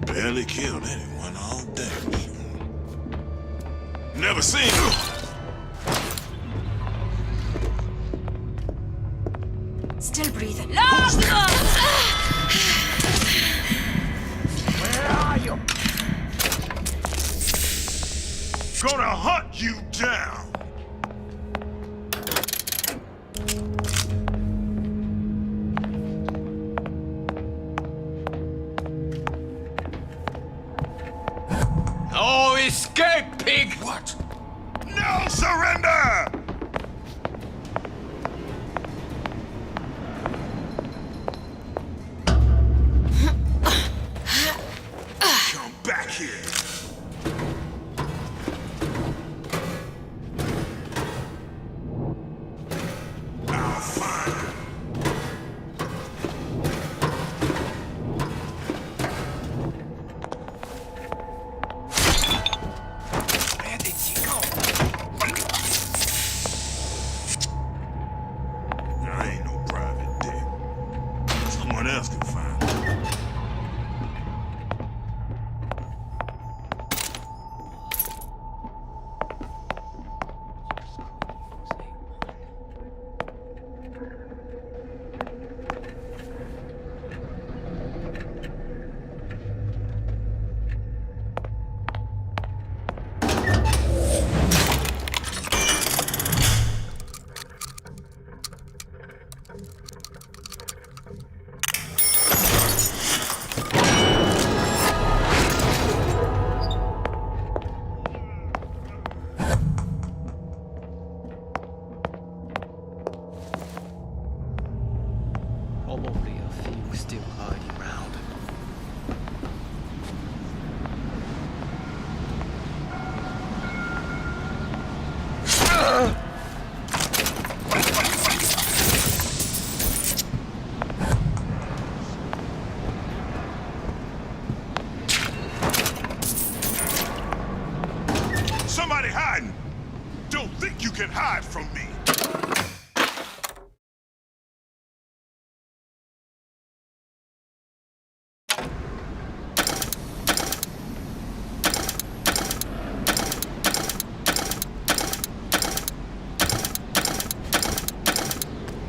Barely killed anyone all day. Never seen him. Still breathing. Where are you? Gonna hunt you down. No escape, pig! What? No surrender! Come back here. I'll find him. Where did she go? I ain't no private dick. Someone else can find him. Probably a few still hiding around. Somebody hiding! Don't think you can hide from me!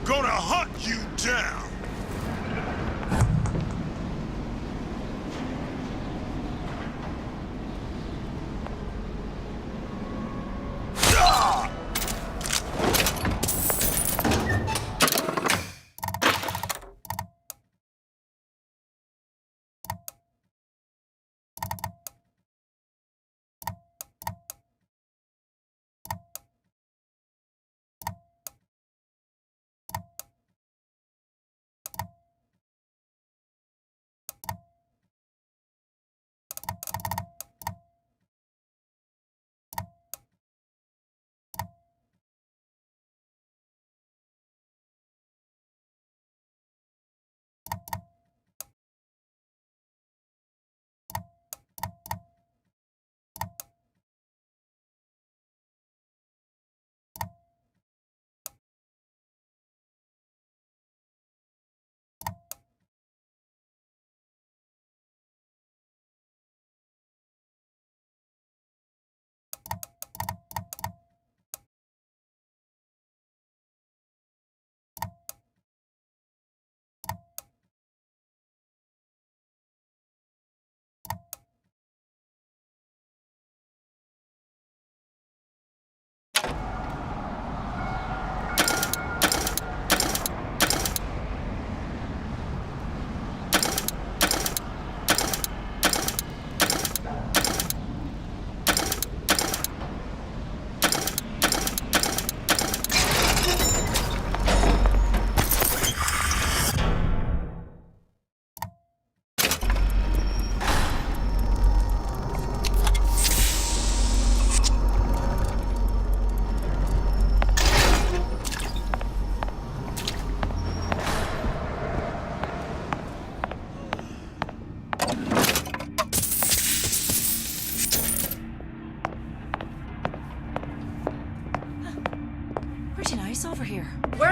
Gonna hunt you down! Ah!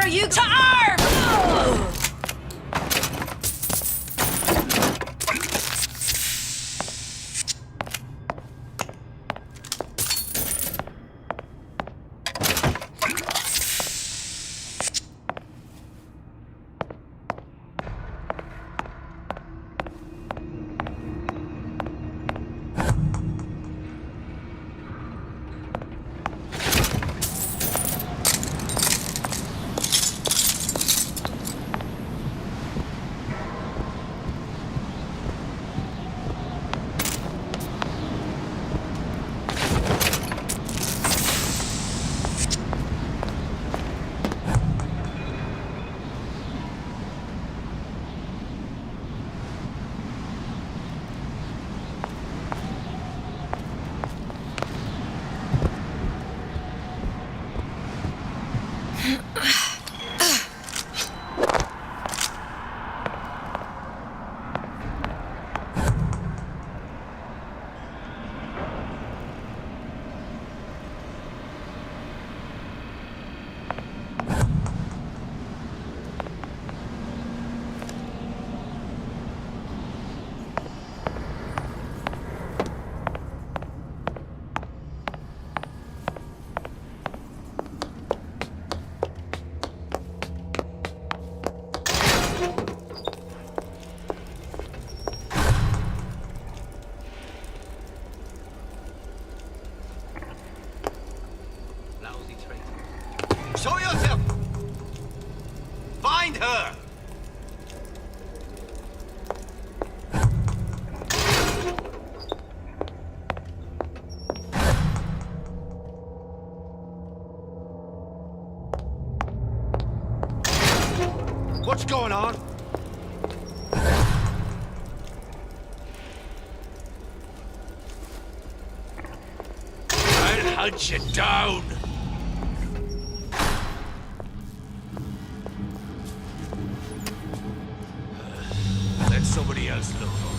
are you to arm? Show yourself! Find her! What's going on? I'll hunt you down! Let somebody else look for it.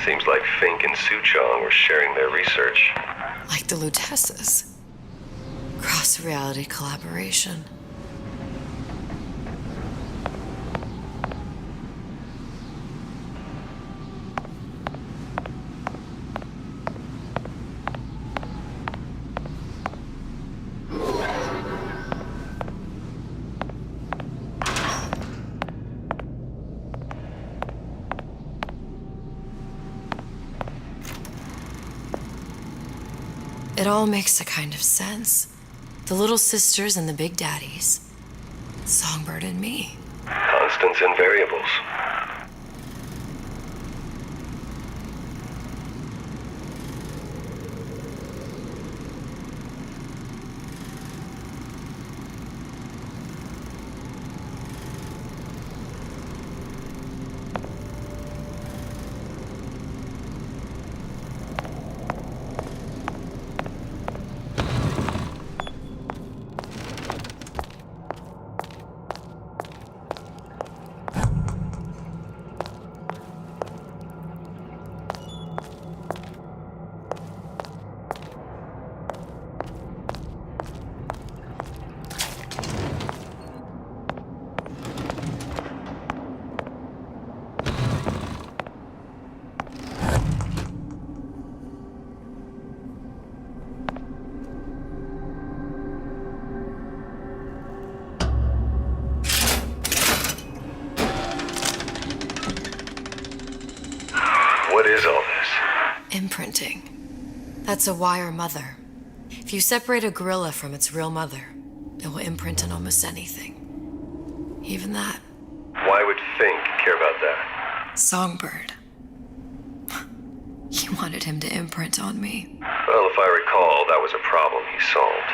Seems like Fink and Suchong were sharing their research. Like the Lutesses. Cross-reality collaboration. It all makes a kind of sense. The little sisters and the big daddies. Songbird and me. Constants and variables. What is all this? Imprinting. That's a wire mother. If you separate a gorilla from its real mother, it will imprint on almost anything. Even that. Why would Fink care about that? Songbird. He wanted him to imprint on me. Well, if I recall, that was a problem he solved.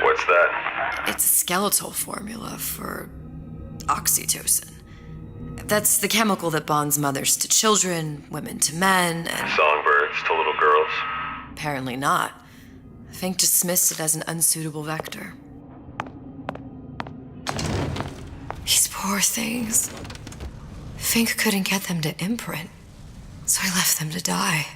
What's that? It's a skeletal formula for oxytocin. That's the chemical that bonds mothers to children, women to men, and... Songbirds to little girls? Apparently not. Fink dismissed it as an unsuitable vector. These poor things. Fink couldn't get them to imprint, so he left them to die.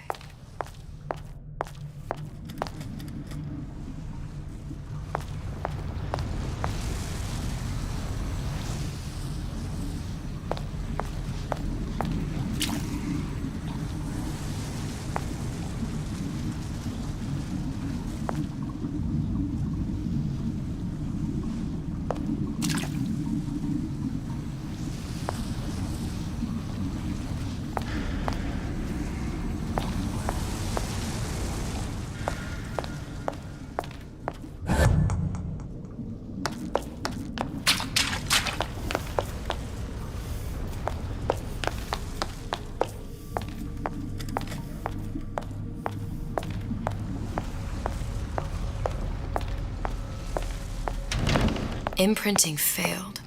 Imprinting failed.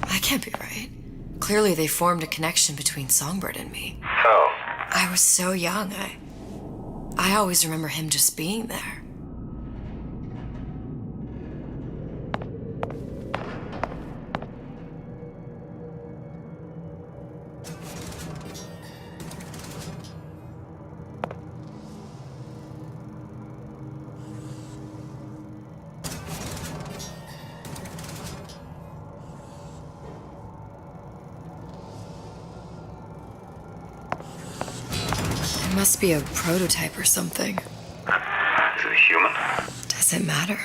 That can't be right. Clearly they formed a connection between Songbird and me. How? I was so young, I always remember him just being there. Must be a prototype or something. Is it a human? Does it matter?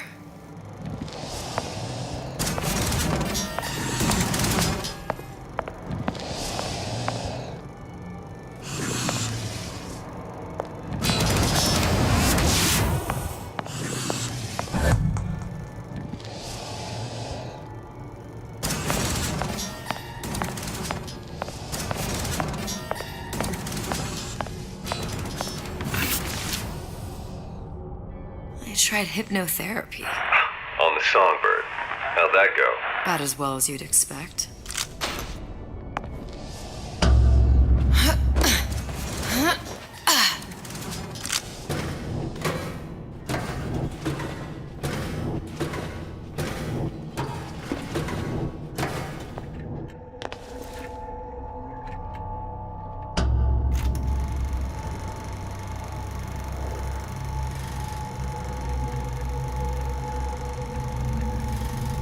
I tried hypnotherapy. On the Songbird. How'd that go? About as well as you'd expect.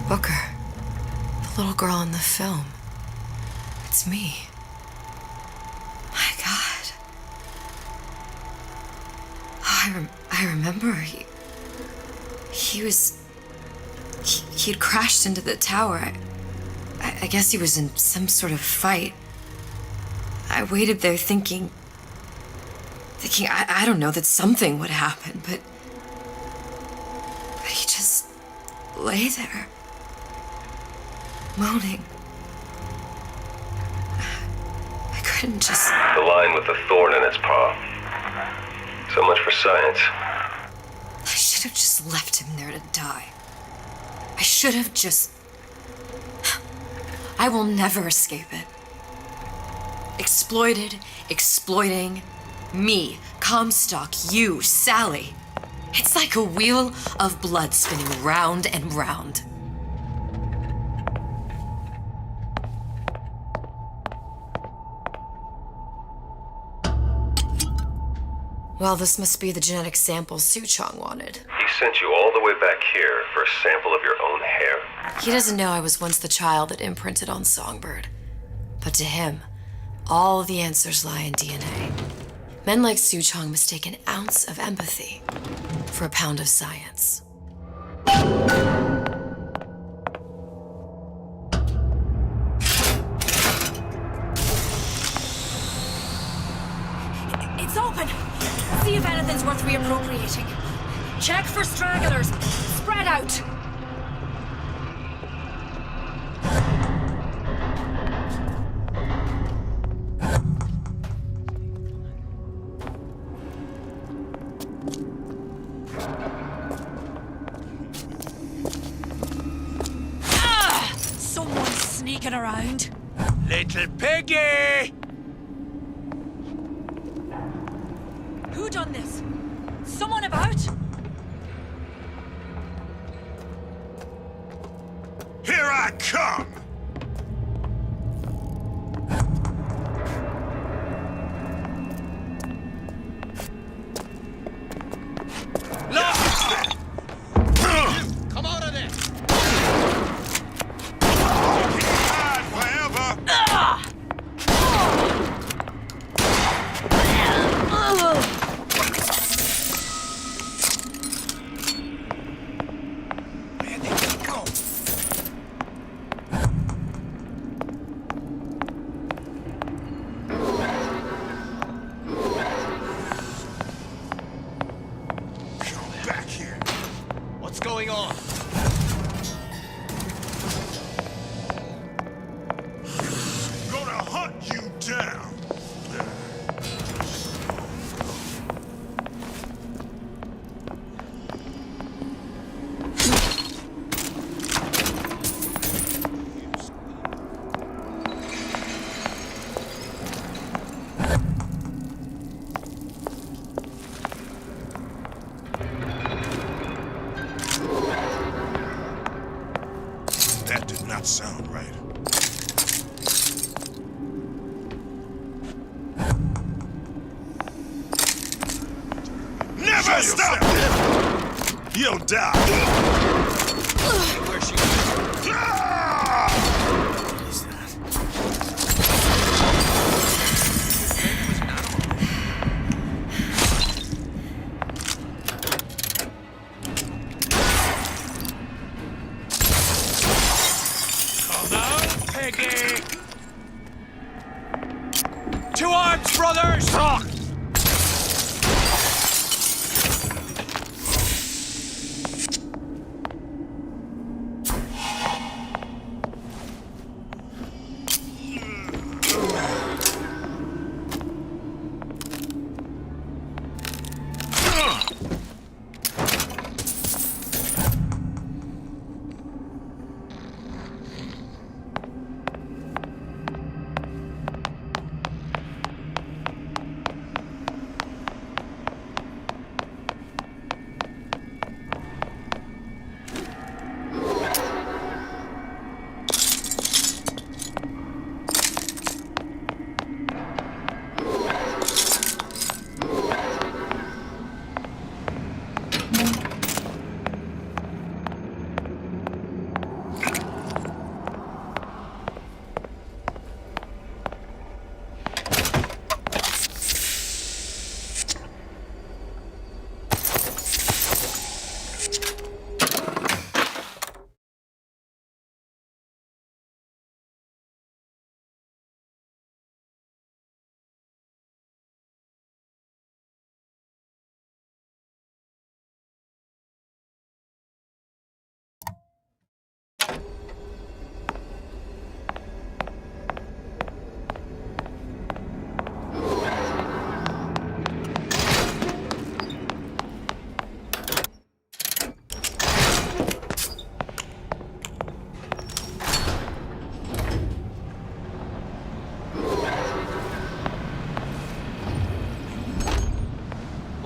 Booker. The little girl in the film. It's me. My God. Oh, I remember. He'd crashed into the tower. I guess he was in some sort of fight. I waited there thinking I don't know, that something would happen, but he just lay there. Moaning. I couldn't just... The line with the thorn in its paw. So much for science. I should have just left him there to die. I should have just... I will never escape it. Exploited, exploiting, me, Comstock, you, Sally. It's like a wheel of blood spinning round and round. Well, this must be the genetic sample Suchong wanted. He sent you all the way back here for a sample of your own hair? He doesn't know I was once the child that imprinted on Songbird. But to him, all the answers lie in DNA. Men like Suchong mistake an ounce of empathy for a pound of science. It's open! See if anything's worth reappropriating. Check for stragglers. Spread out. Someone's sneaking around. Little piggy! Who done this? Someone about? Here I come! Come out of there! You can't hide forever! Where did he go? Come back here. What's going on? Gonna hunt you down. That did not sound right. Never stop! You'll die. Where's she?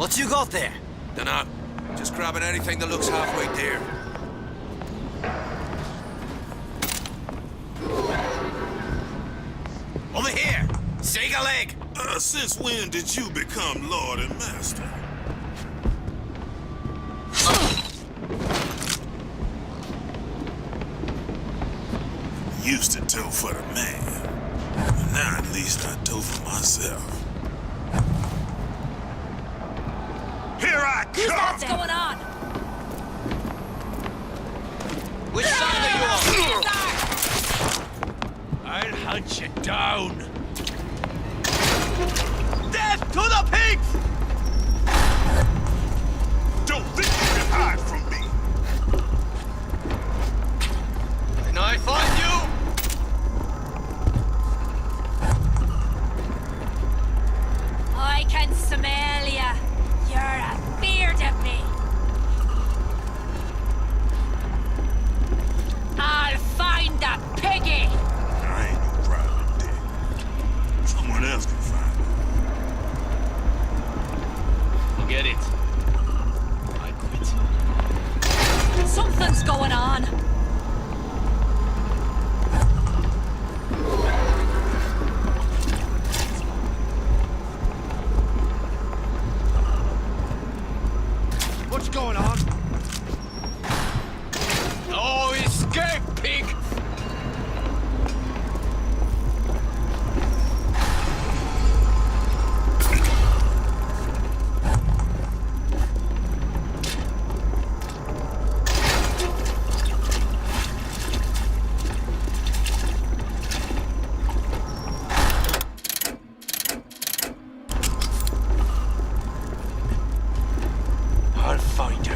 What you got there? Dunno. Just grabbing anything that looks halfway there. Over here! Shake a leg! Since when did you become Lord and Master? Used to do for the man. But now at least I do for myself. Here I come! What's going on? Which side are you on? I'll hunt you down. Death to the pigs! Don't think you can hide from me! Can I find you? I can smell ya. You're afeard of me. I'll find the piggy. I ain't no private dick. Someone else can find me. Forget it. I quit. Something's going on. What's going on? Oh, escape, pig! I'll find her.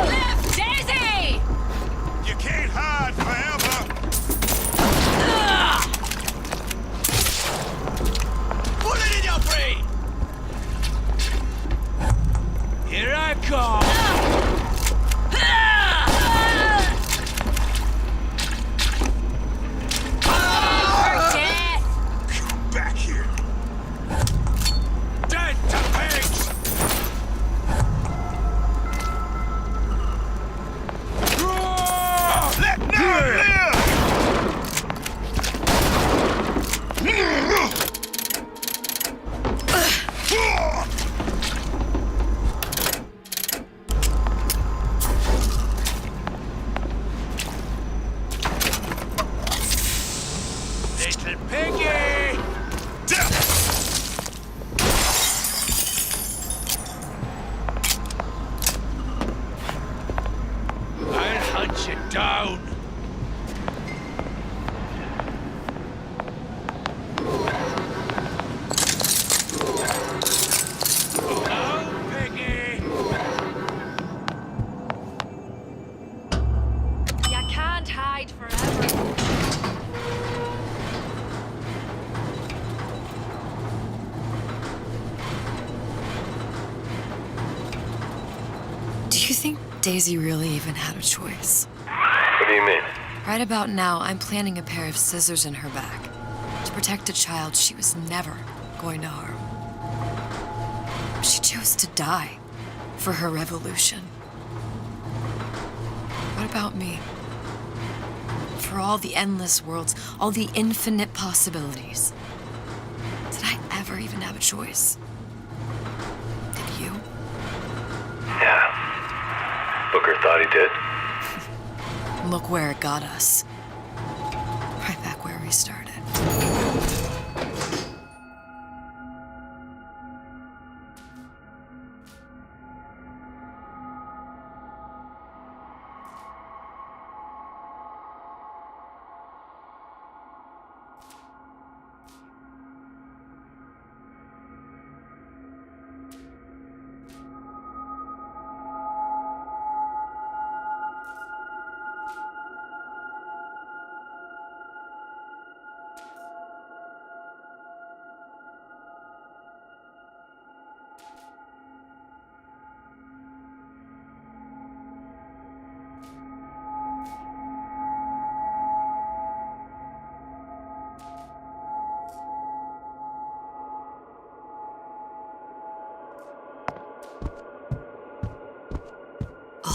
Left Daisy! You can't hide forever! Put it in your brain! Here I come! For death! Come back here! Death to pigs! Let none live! Little piggy! I'll hunt you down. Oh, piggy! You can't hide forever. Do you think Daisy really even had a choice? What do you mean? Right about now, I'm planting a pair of scissors in her back to protect a child she was never going to harm. She chose to die for her revolution. What about me? For all the endless worlds, all the infinite possibilities. Did I ever even have a choice? Did you? Yeah. Booker thought he did. Look where it got us. Right back where we started.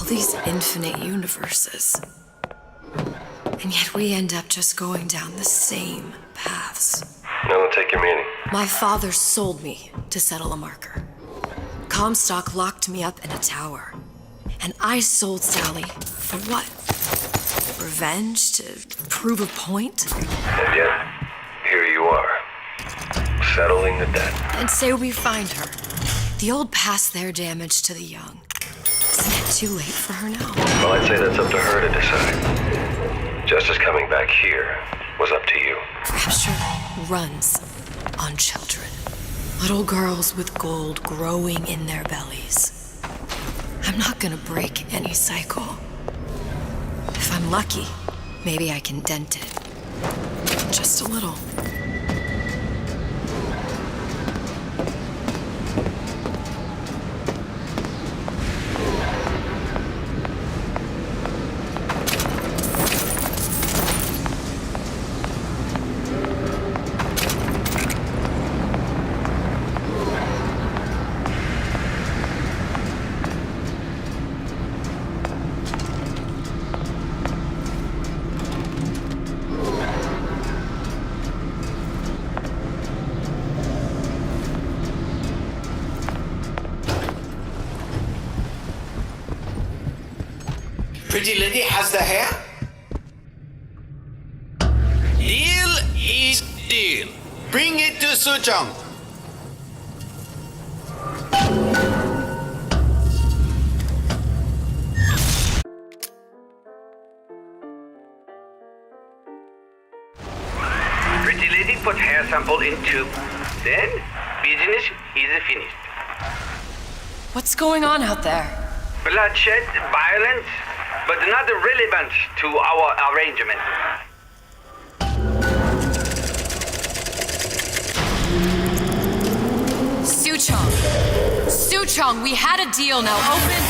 these infinite universes. And yet we end up just going down the same paths. No, take your meaning. My father sold me to settle a marker. Comstock locked me up in a tower. And I sold Sally for what? Revenge? To prove a point? And yet, here you are, settling the debt. And say we find her. The old past their damage to the young. Isn't it too late for her now? Well, I'd say that's up to her to decide. Justice coming back here was up to you. Rapture runs on children. Little girls with gold growing in their bellies. I'm not gonna break any cycle. If I'm lucky, maybe I can dent it. Just a little. Pretty lady has the hair? Deal is deal. Bring it to Suchong. Pretty lady put hair sample in tube. Then, business is finished. What's going on out there? Bloodshed, violence, but not relevant to our arrangement. Suchong, we had a deal, now open.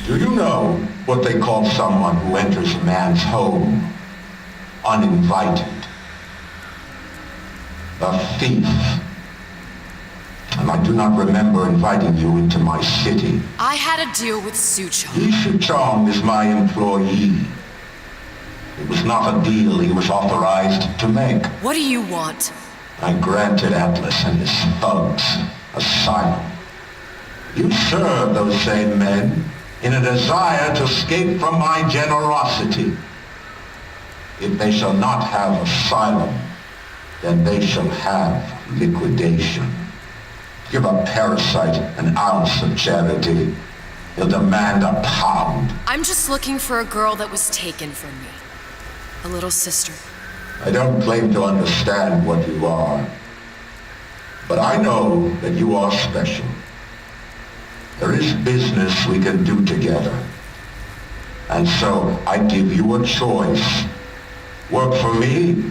Do you know what they call someone who enters a man's home uninvited? A thief. And I do not remember inviting you into my city. I had a deal with Suchong. Suchong is my employee. It was not a deal he was authorized to make. What do you want? I granted Atlas and his thugs asylum. You serve those same men in a desire to escape from my generosity. If they shall not have asylum, then they shall have liquidation. Give a parasite an ounce of charity, he'll demand a pound. I'm just looking for a girl that was taken from me. A little sister. I don't claim to understand what you are, but I know that you are special. There is business we can do together. And so I give you a choice. Work for me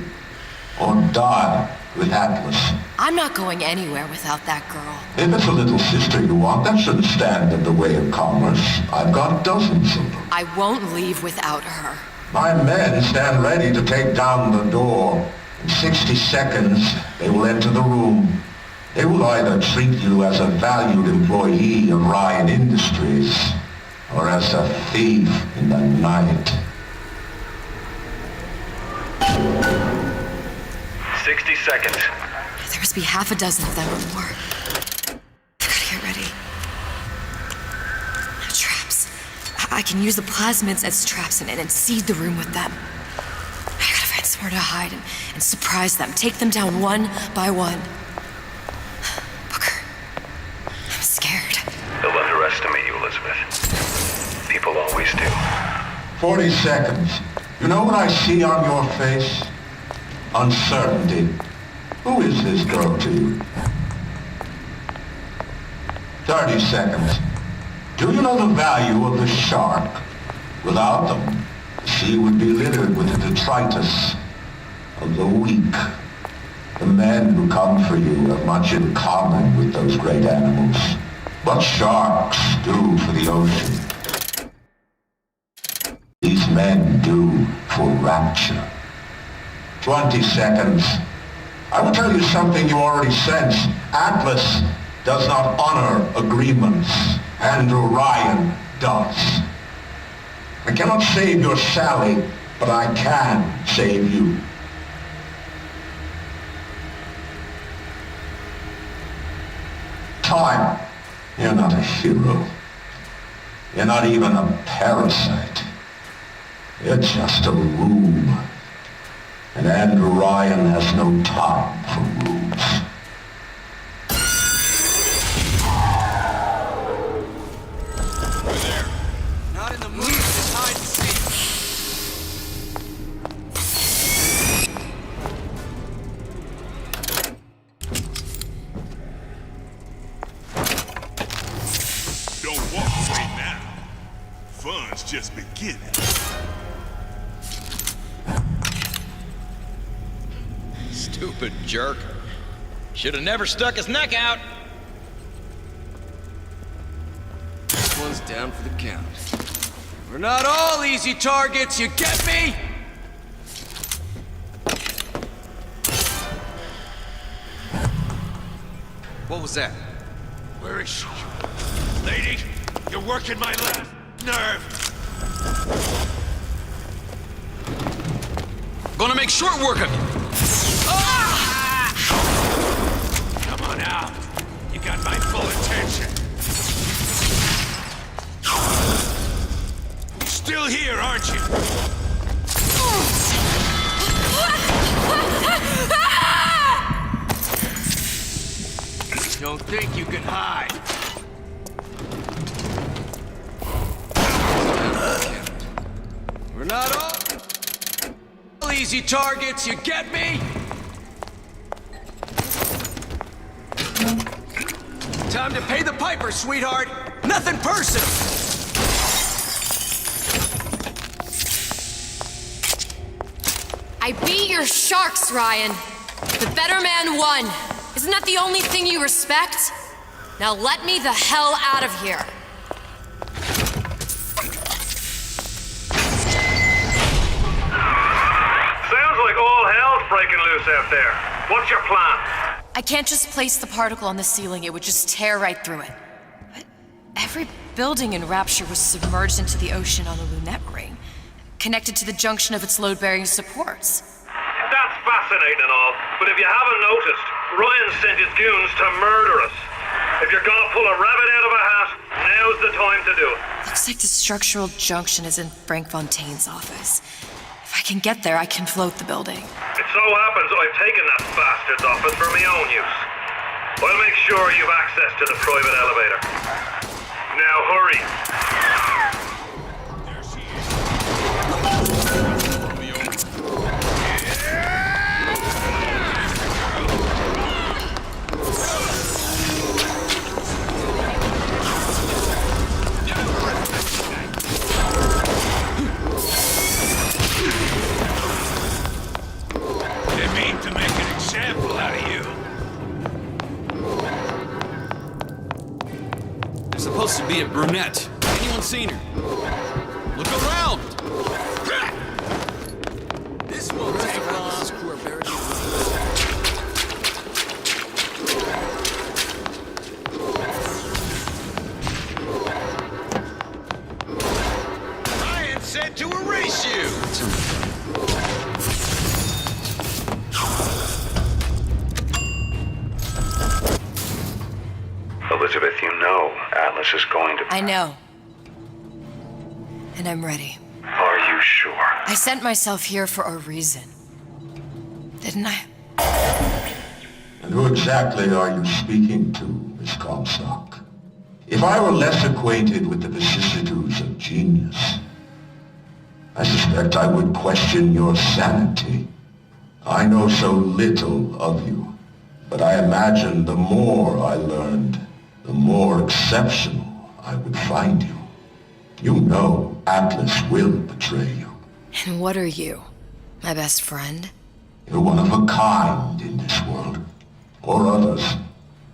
or die with Atlas. I'm not going anywhere without that girl. If it's a little sister you want, that shouldn't stand in the way of commerce. I've got dozens of them. I won't leave without her. My men stand ready to take down the door. In 60 seconds, they will enter the room. They will either treat you as a valued employee of Ryan Industries or as a thief in the night. 60 seconds. There must be half a dozen of them or more. I've got to get ready. Traps. I can use the plasmids as traps and seed the room with them. I gotta find somewhere to hide and surprise them. Take them down one by one. Booker, I'm scared. They'll underestimate you, Elizabeth. People always do. 40 seconds. You know what I see on your face? Uncertainty. Who is this girl to you? 30 seconds. Do you know the value of the shark? Without them, the sea would be littered with the detritus of the weak. The men who come for you have much in common with those great animals. What sharks do for the ocean, these men do for rapture. 20 seconds. I will tell you something you already sense. Atlas does not honor agreements, and Orion does. I cannot save your Sally, but I can save you. Time, you're not a hero. You're not even a parasite. You're just a rube. And Orion has no time for rubes. Not in the mood for this hide and seek. Don't walk away now. Fun's just beginning. Stupid jerk. Should have never stuck his neck out. This one's down for the count. We're not all easy targets, you get me? What was that? Where is she? Lady, you're working my left nerve. Gonna make short work of you. Come on out. You got my full attention. Still here, aren't you? Don't think you can hide. We're not all easy targets, you get me? Time to pay the piper, sweetheart. Nothing personal. I beat your sharks, Ryan. The better man won. Isn't that the only thing you respect? Now let me the hell out of here. Sounds like all hell's breaking loose out there. What's your plan? I can't just place the particle on the ceiling, it would just tear right through it. But every building in Rapture was submerged into the ocean on the Lunette ring, connected to the junction of its load-bearing supports. That's fascinating and all, but if you haven't noticed, Ryan sent his goons to murder us. If you're gonna pull a rabbit out of a hat, now's the time to do it. Looks like the structural junction is in Frank Fontaine's office. If I can get there, I can float the building. It so happens I've taken that bastard's office for my own use. I'll make sure you've access to the private elevator. Now hurry. To make an example out of you. There's supposed to be a brunette. Anyone seen her? Look around! This will take long. Screw our barricade. Ryan said to erase you! Elizabeth, you know Atlas is going to... I know. And I'm ready. Are you sure? I sent myself here for a reason. Didn't I? And who exactly are you speaking to, Miss Comstock? If I were less acquainted with the vicissitudes of genius, I suspect I would question your sanity. I know so little of you, but I imagine the more I learned, the more exceptional I would find you. You know Atlas will betray you. And what are you? My best friend? You're one of a kind in this world, or others.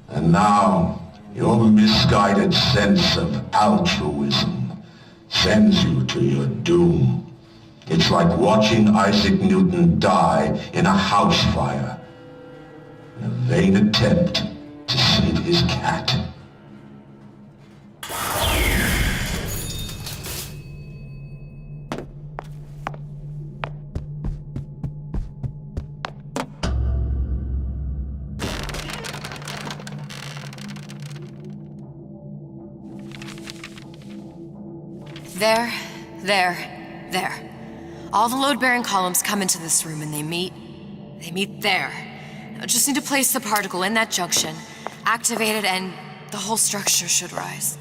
And now, your misguided sense of altruism sends you to your doom. It's like watching Isaac Newton die in a house fire. in a vain attempt to save his cat. There. All the load-bearing columns come into this room and they meet there. I just need to place the particle in that junction, activate it, and the whole structure should rise.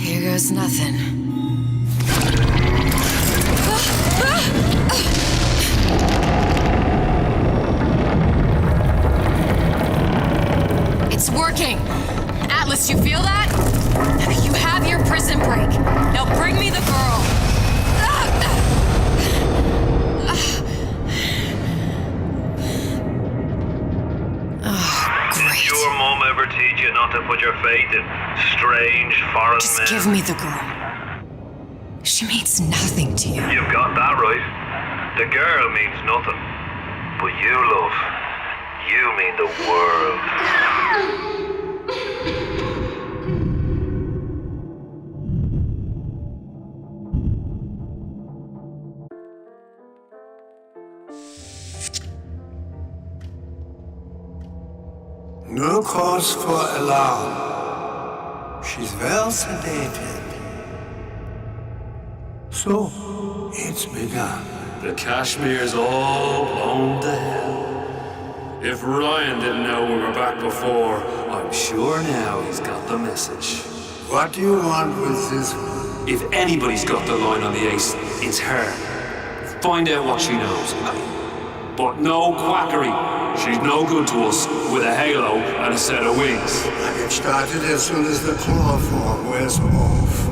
Here goes nothing. It's working! Atlas, you feel that? You have your prison break. Now bring me the girl. Did your mom ever teach you not to put your faith in strange foreign men? Just give me the girl. She means nothing to you. You've got that right. The girl means nothing. But you, love, you mean the world. No cause for alarm. She's well sedated. So, it's begun. The Kashmir's all blown to hell. If Ryan didn't know we were back before, I'm sure now he's got the message. What do you want with this one? If anybody's got the line on the ace, it's her. Find out what she knows. But no quackery. She's no good to us with a halo and a set of wings. I get started as soon as the claw form wears off.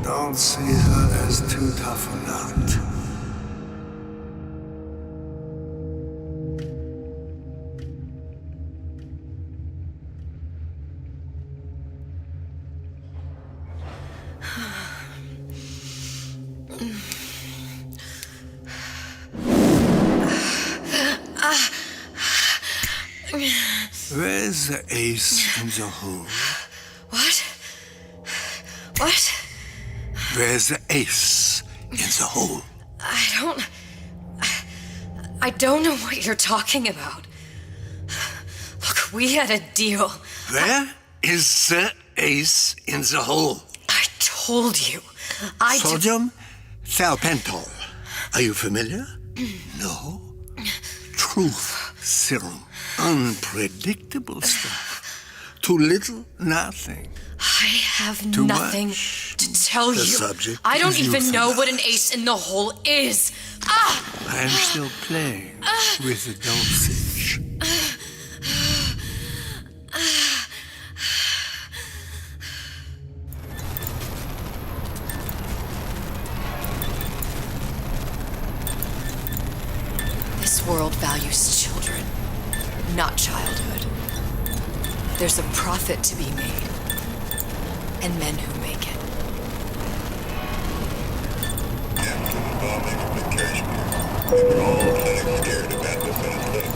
Don't see her as too tough a nut. Where's the ace in the hole? What? Where's the ace in the hole? I don't know what you're talking about. Look, we had a deal. Where is the ace in the hole? I told you. Sodium thiopental. Are you familiar? No. Truth serum. Unpredictable stuff. Too little, nothing. I have Too nothing much. to tell The you. subject I don't is even know what an euthanized. ace in the hole is. I'm still playing with the dosage. This world values children, not childhood. There's a profit to be made, and men who make it. After the bombing of the Kashmir, we were all plenty scared of Atlas and his thugs.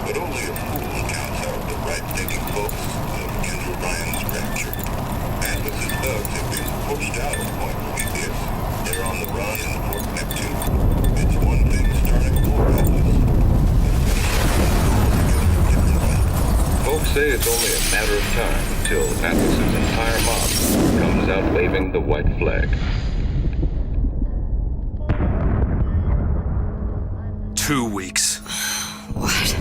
But only a fool counts out the right-thinking folks of General Ryan's rapture. Atlas's thugs have been pushed out of Point Prometheus. They're on the run in the Port Neptune. It's one thing starting for Atlas. Folks say it's only a matter of time until Atlas's entire mob comes out waving the white flag. 2 weeks. What?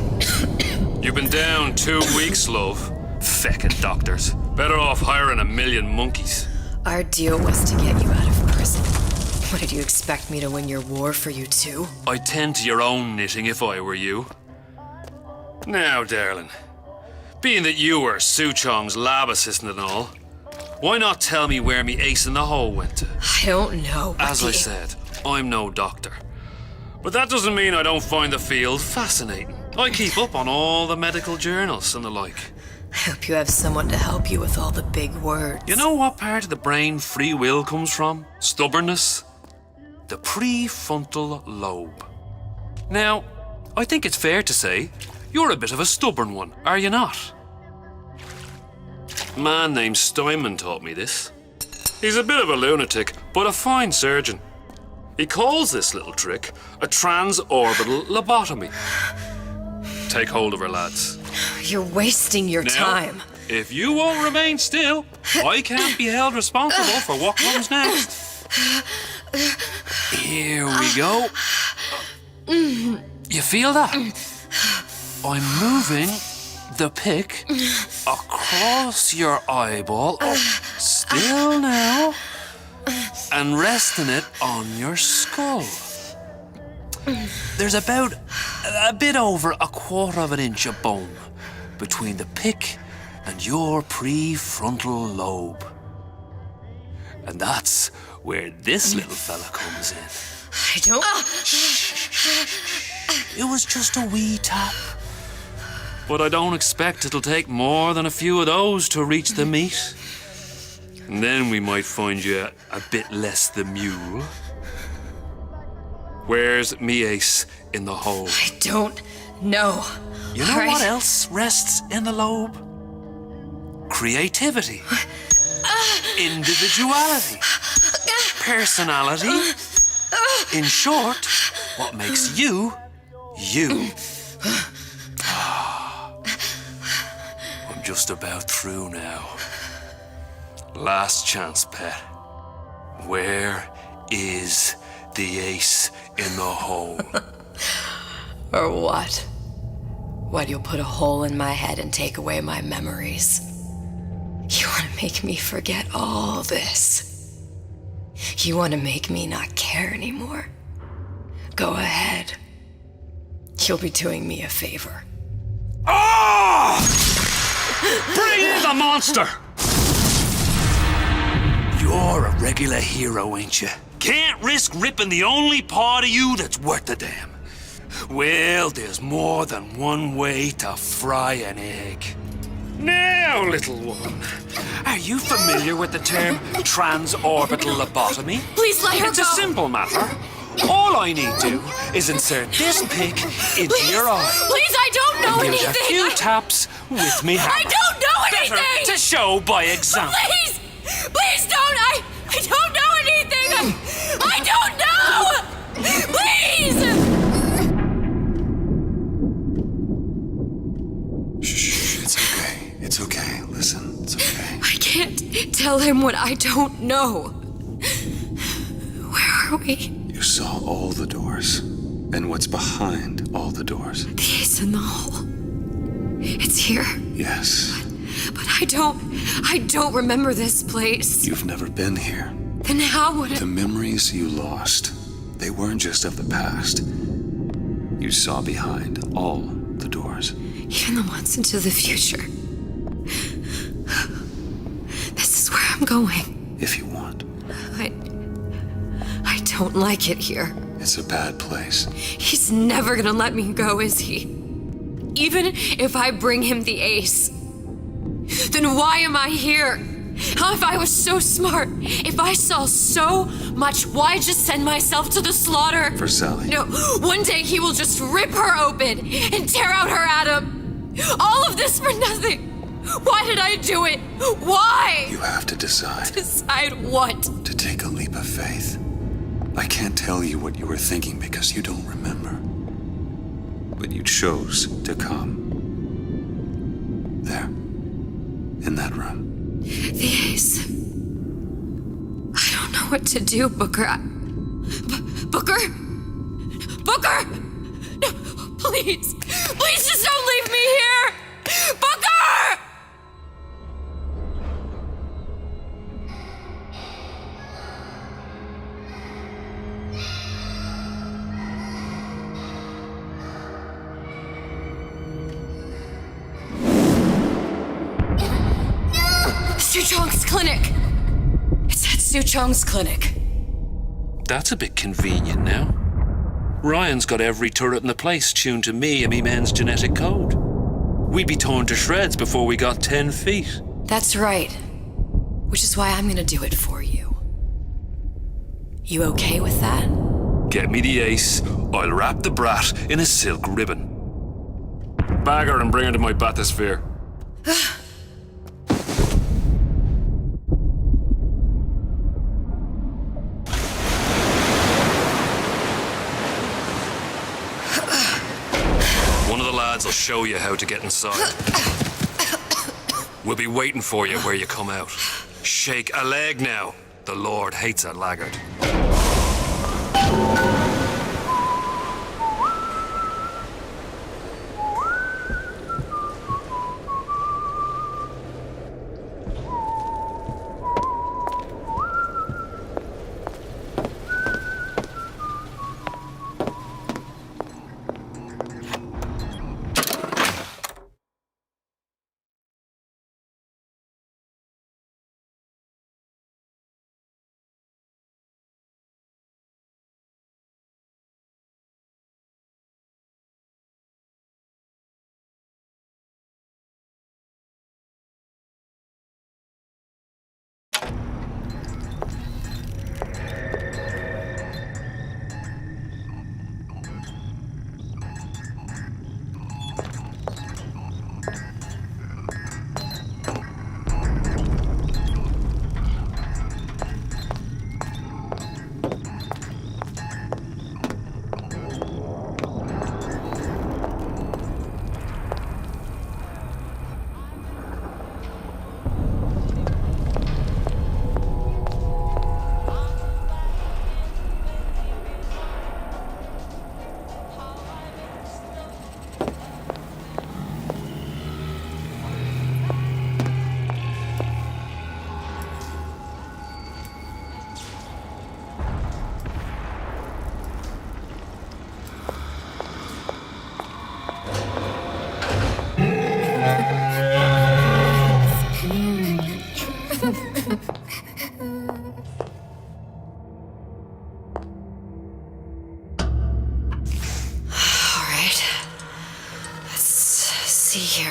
You've been down 2 weeks, love. Feckin' doctors. Better off hiring 1,000,000 monkeys. Our deal was to get you out of prison. What, did you expect me to win your war for you too? I'd tend to your own knitting if I were you. Now, darling, being that you were Su Chong's lab assistant and all, why not tell me where me ace in the hole went to? I don't know. As I said, I'm no doctor. But that doesn't mean I don't find the field fascinating. I keep up on all the medical journals and the like. I hope you have someone to help you with all the big words. You know what part of the brain free will comes from? Stubbornness? The prefrontal lobe. Now, I think it's fair to say you're a bit of a stubborn one, are you not? A man named Steinman taught me this. He's a bit of a lunatic, but a fine surgeon. He calls this little trick a transorbital lobotomy. Take hold of her, lads. You're wasting your time. If you won't remain still, I can't be held responsible for what comes next. Here we go. You feel that? I'm moving the pick across your eyeball, still now, and resting it on your skull. There's about a bit over 1/4 of an inch of bone between the pick and your prefrontal lobe. And that's where this little fella comes in. I don't... It was just a wee tap. But I don't expect it'll take more than a few of those to reach the meat. And then we might find you a bit less the mule. Where's me ace in the hole? I don't know. You know what else rests in the lobe? Creativity. Individuality. Personality. In short, what makes you, you. I'm just about through now. Last chance, pet. Where is the ace in the hole? Or what? What, you'll put a hole in my head and take away my memories? You want to make me forget all this? You want to make me not care anymore? Go ahead. You'll be doing me a favor. Ah! Bring the monster! You're a regular hero, ain't you? Can't risk ripping the only part of you that's worth a damn. Well, there's more than one way to fry an egg. Now, little one, are you familiar with the term transorbital lobotomy? Please let her It's go. a simple matter. All I need to is insert this pick into your eye. Please, I don't know and give anything. it a few taps with me hammer. I don't know anything. Better to show by example. Please, please don't. I don't know anything. I don't know. Please. Shh, it's okay. It's okay. Listen, it's okay. I can't tell him what I don't know. Where are we? You saw all the doors. And what's behind all the doors? The ace in the hole. It's here. Yes. But I don't remember this place. You've never been here. Then how would it... The memories you lost, they weren't just of the past. You saw behind all the doors. Even the ones into the future. This is where I'm going. If you want. I don't like it here. It's a bad place. He's never gonna let me go, is he? Even if I bring him the ace. Then why am I here? How if I was so smart? If I saw so much, why just send myself to the slaughter? For Sally. No, one day he will just rip her open and tear out her atom. All of this for nothing. Why did I do it? Why? You have to decide. Decide what? To take a leap of faith. I can't tell you what you were thinking because you don't remember. But you chose to come. There. In that room. The ace. I don't know what to do, Booker. Booker? Booker! No, please. Please just don't leave me here! Booker! Suchong's clinic. It's at Suchong's clinic. That's a bit convenient now. Ryan's got every turret in the place tuned to me and me men's genetic code. We'd be torn to shreds before we got 10 feet. That's right. Which is why I'm gonna do it for you. You okay with that? Get me the ace, I'll wrap the brat in a silk ribbon. Bag her and bring her to my bathysphere. One of the lads will show you how to get inside. We'll be waiting for you where you come out. Shake a leg now. The Lord hates a laggard.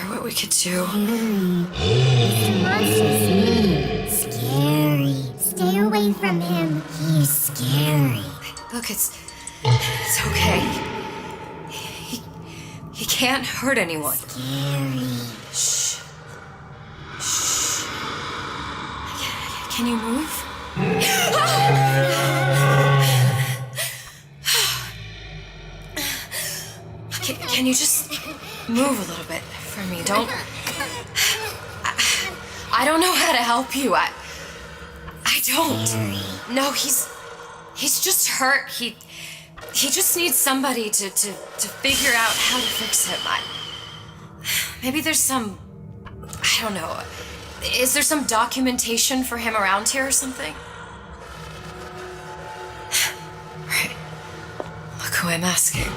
What we could do. Mr. Monster's scary. Stay away from him. He's scary. Look, it's okay. He can't hurt anyone. Scary. Shh. Shh. Can you move? Can you just move a little bit for me? Don't. I don't know how to help you. I don't. No, he's just hurt. He just needs somebody to figure out how to fix him. Maybe there's some. I don't know. Is there some documentation for him around here or something? Right. Look who I'm asking.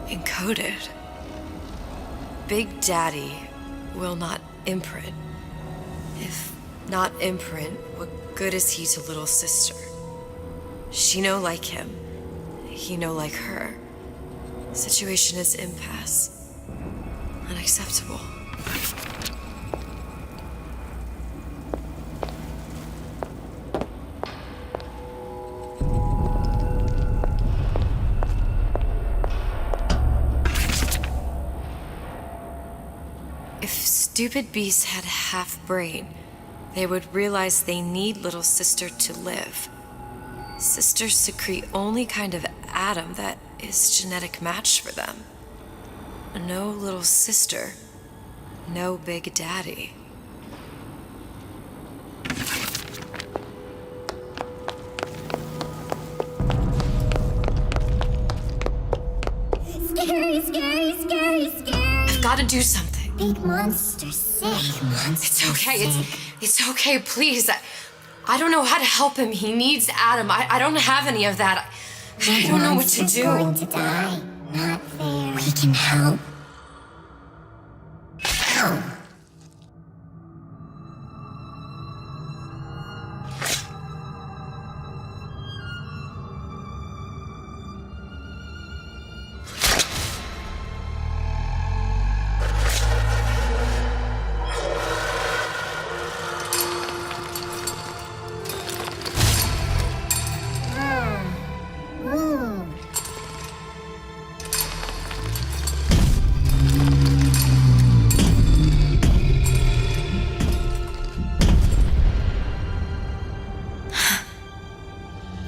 Encoded. Big Daddy will not imprint. If not imprint, what good is he to little sister? She no like him. He no like her. Situation is impasse. Unacceptable. If stupid beasts had half brain, they would realize they need little sister to live. Sisters secrete only kind of atom that is genetic match for them. No little sister, no Big Daddy. Scary, scary, scary, scary. I've got to do something. Big monster sick. It's okay. It's okay. Please. I don't know how to help him. He needs Adam. I don't have any of that. I don't know what to do. Going to die. Not fair. We can help. Help.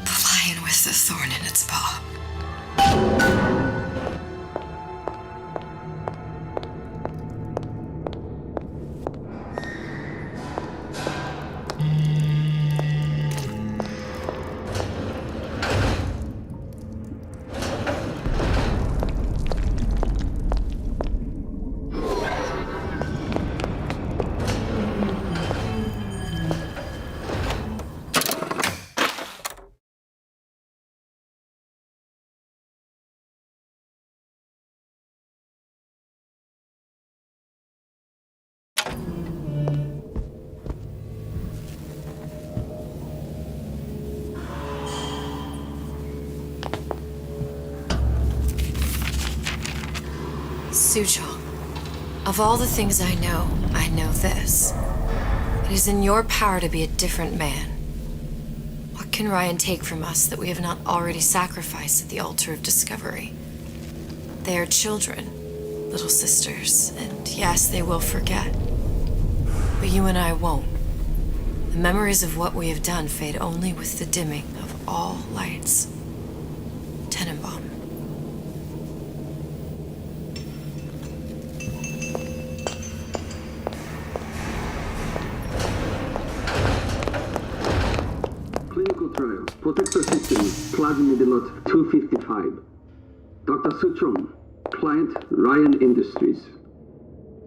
Flying with the thorn in its paw. Suchong, of all the things I know this. It is in your power to be a different man. What can Ryan take from us that we have not already sacrificed at the altar of discovery? They are children, little sisters, and yes, they will forget. But you and I won't. The memories of what we have done fade only with the dimming of all lights. Tenenbaum. Clinical trial. Protector system. Plasmid lot 255. Dr. Suchong. Client Ryan Industries.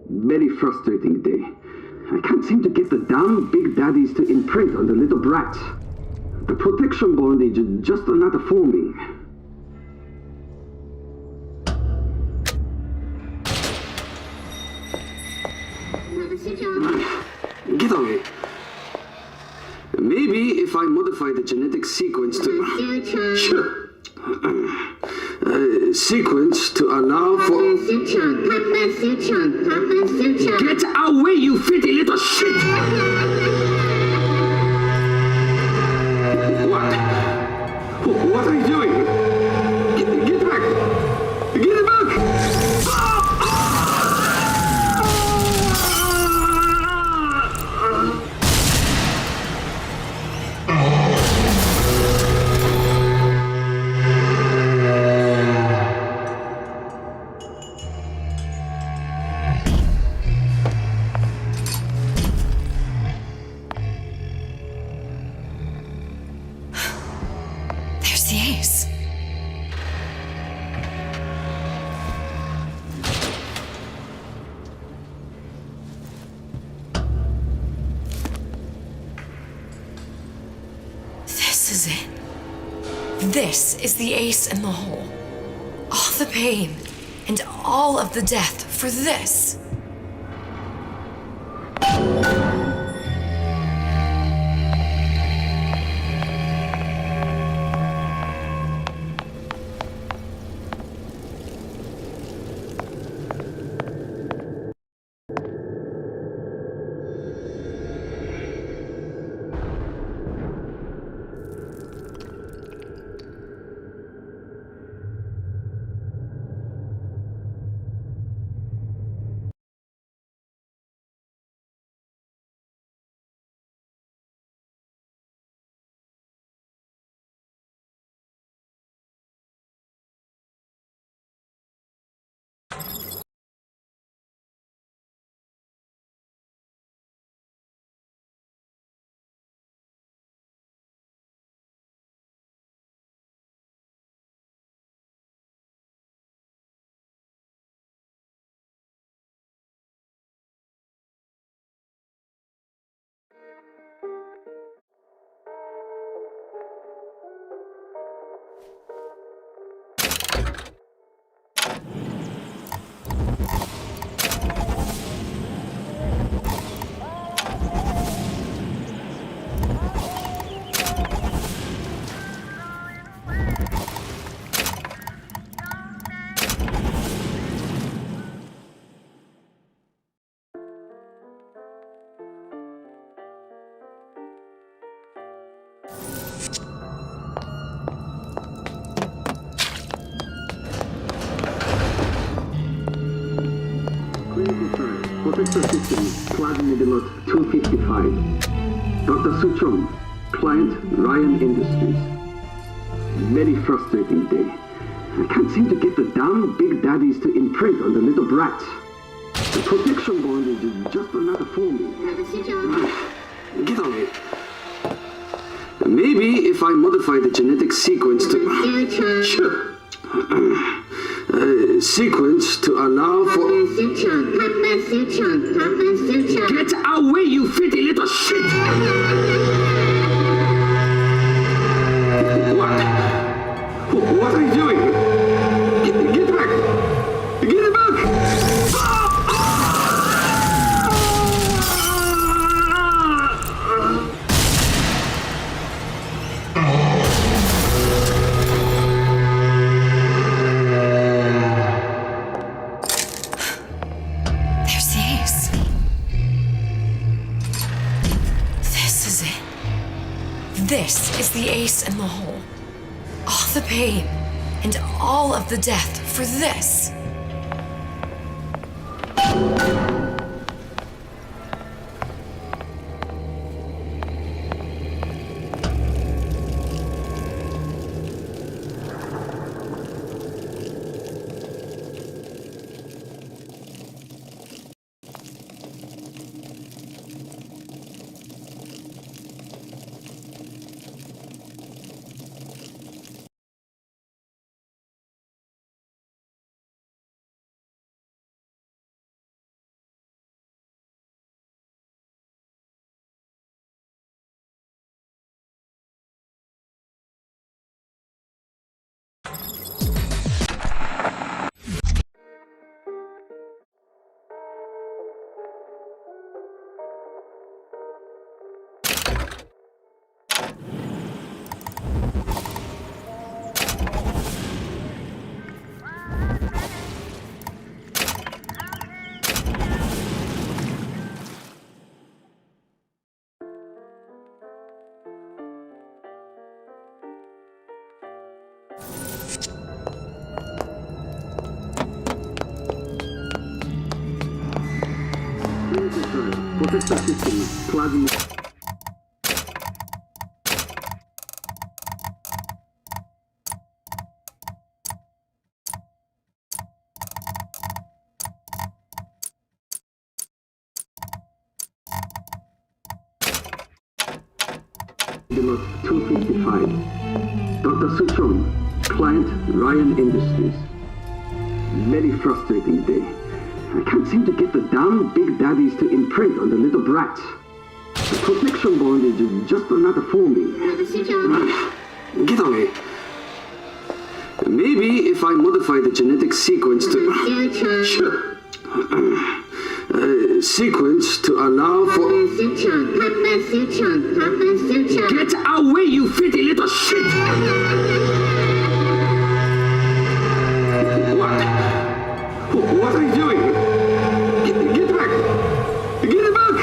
Very frustrating day. I can't seem to get the damn big daddies to imprint on the little brats. The protection bondage is just not forming. Get away. Maybe if I modify the genetic sequence to... sequence to allow for... Get away, you filthy little shit! What are you doing? Get back! Get back! There's the ace. This is it. This is the ace in the hole. All the pain and all of the death for this. Protector system, plasma lot 255. Dr. Suchong, client Ryan Industries. Very frustrating day. I can't seem to get the damn big daddies to imprint on the little brats. The protection bond is just another formula. Get on it. Maybe if I modify the genetic sequence to... sequence to allow for... Get away, you filthy little shit! What? What are you doing? Get back! Get back! There's the ace. This is it. This is the ace in the hole. All the pain and all of the death for this. Protector system, plasma... lot 255. Dr. Suchong, client Ryan Industries. Very frustrating day. I can't seem to get the damn big daddies to imprint on the little brats. The protection bond is just another forming. Get on it. Maybe if I modify the genetic sequence to... sequence to allow for... Get away, you filthy little shit! What? What are you doing? Get back! Get back!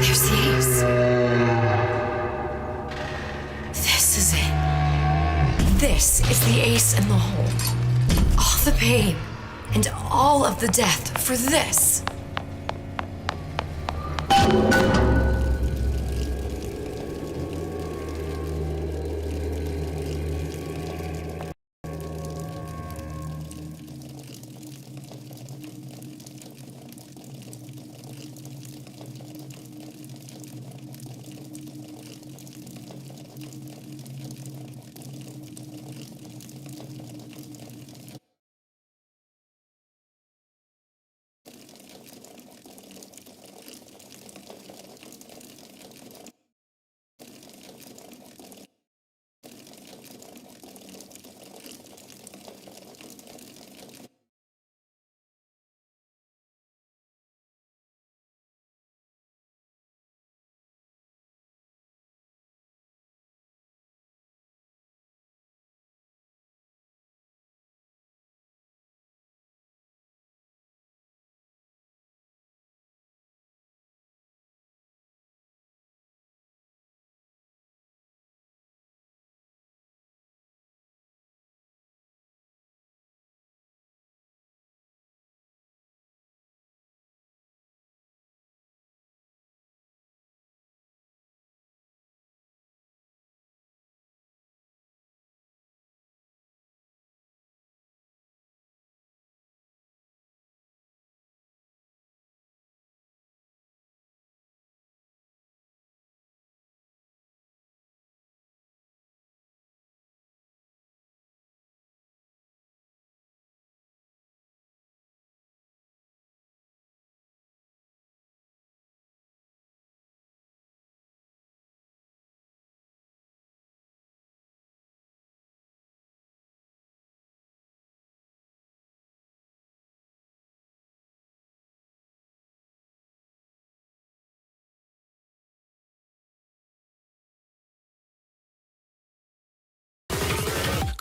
There's the ace. This is it. This is the ace in the hole. All the pain and all of the death for this.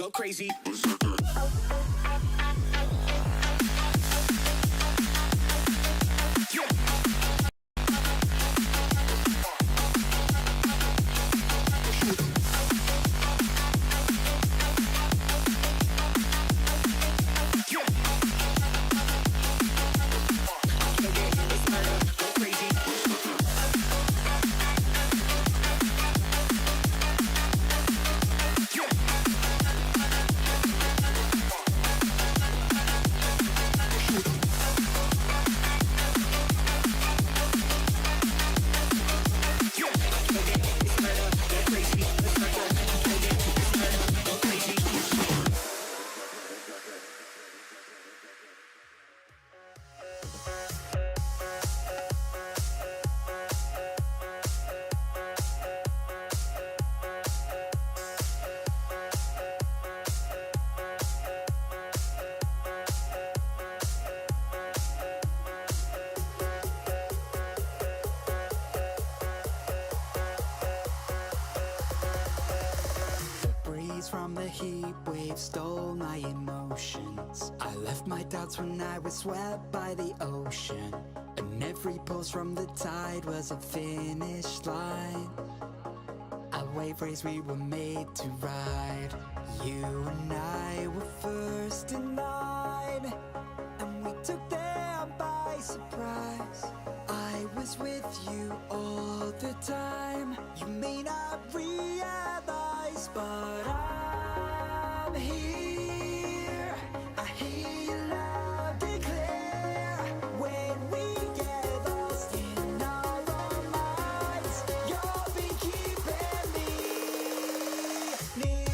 go crazy. From the heat wave stole my emotions. I left my doubts when I was swept by the ocean, and every pulse from the tide was a finish line. A wave race we were made to ride. You and I were first in line, and we took them by surprise. I was with you all the time. You may not realize, but I'm here. I hear you loud and clear. When we get lost in our own minds, you'll be keeping me near.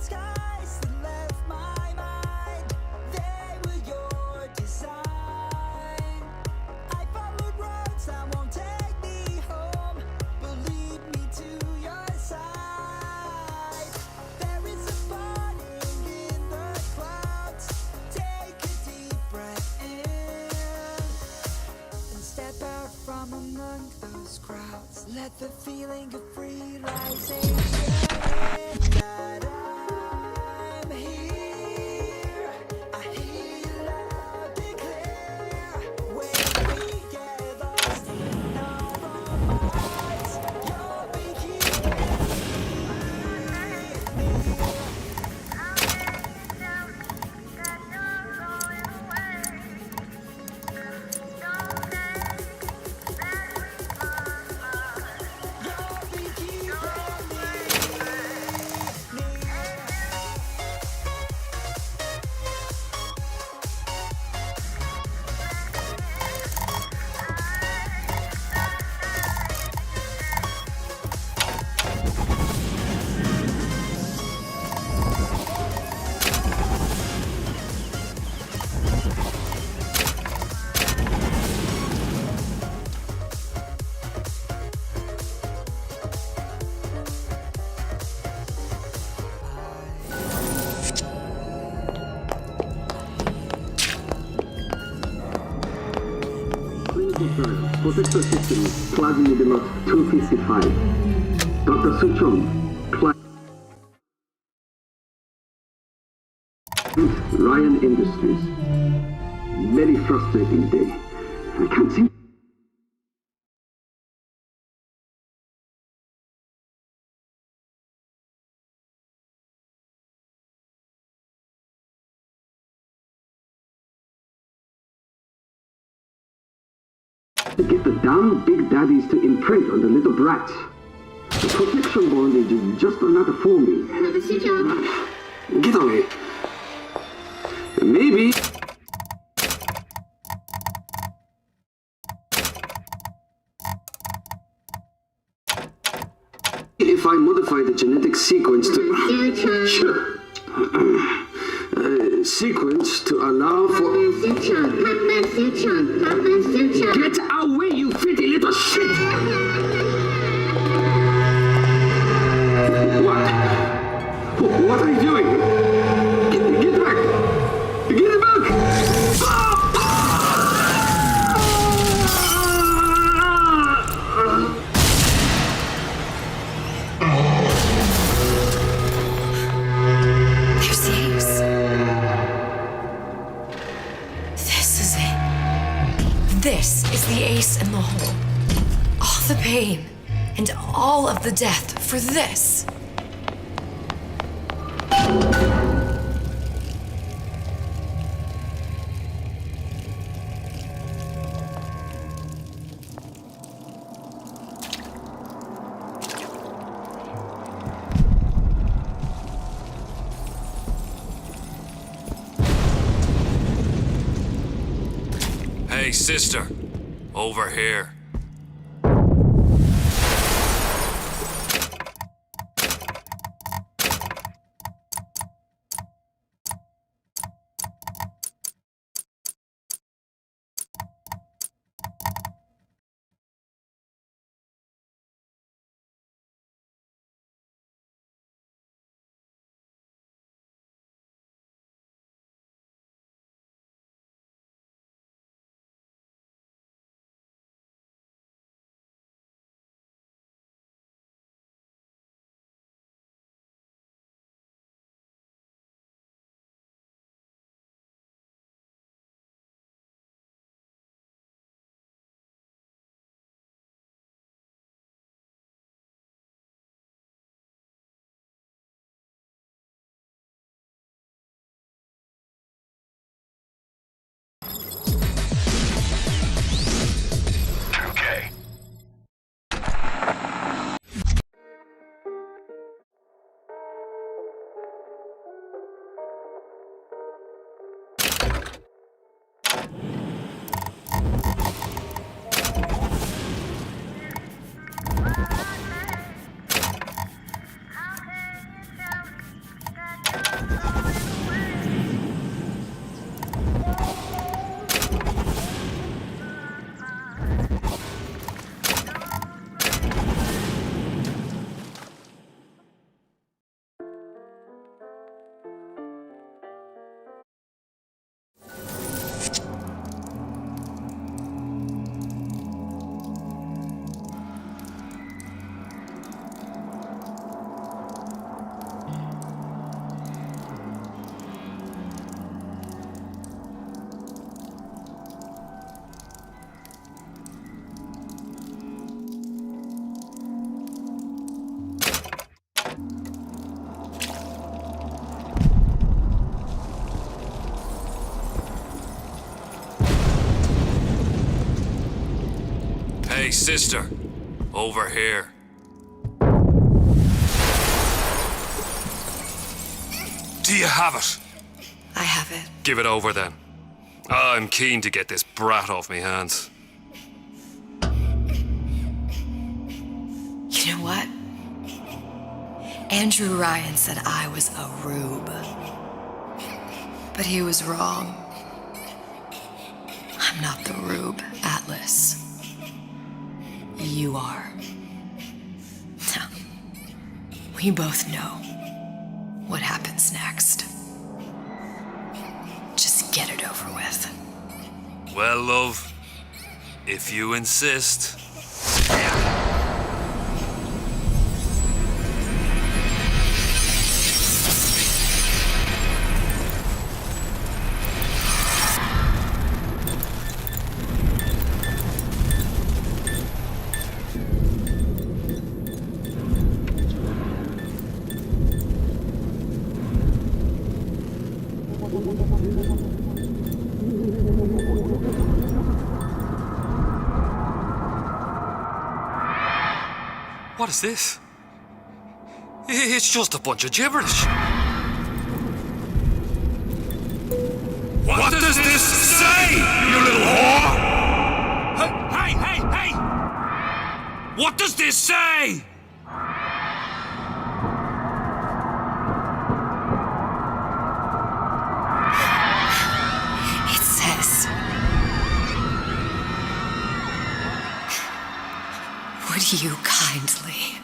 Skies that left my mind, they were your design. I followed roads that won't take me home, but lead me to your side. There is a burning in the clouds. Take a deep breath in and step out from among those crowds. Let the feeling of realization in that I'm here. I hear you loud and clear. When we get lost in our own minds, you'll be keeping me near. Protector system, plasmid lot 255. Dr. Suchong, Ryan Industries. Very frustrating day. I can't see. To get the damn big daddies to imprint on the little brats. The protection bondage is just another forming. Get away. Maybe. modify the genetic sequence to... sequence to allow for... Get away, you fitty little shit! What are you doing? Get back! Get back! There's the ace. This is it. This is the ace in the hole. All the pain and all of the death for this. Hey, sister. Over here. Hey, sister. Over here. Do you have it? I have it. Give it over then. I'm keen to get this brat off me hands. You know what? Andrew Ryan said I was a rube. But he was wrong. I'm not the rube, Atlas. You are. Now, we both know what happens next. Just get it over with. Well, love, if you insist. What is this? It's just a bunch of gibberish. What does this say, you little whore? Hey! What does this say? you kindly.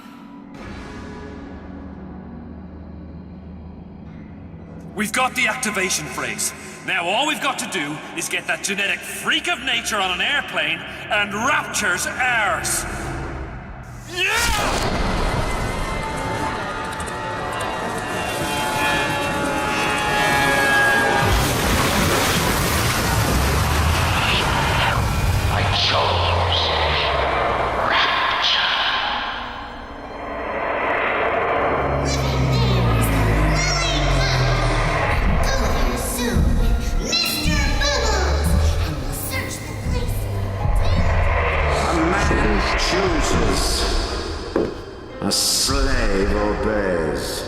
We've got the activation phrase. Now all we've got to do is get that genetic freak of nature on an airplane and Rapture's ours. Yeah! A slave obeys.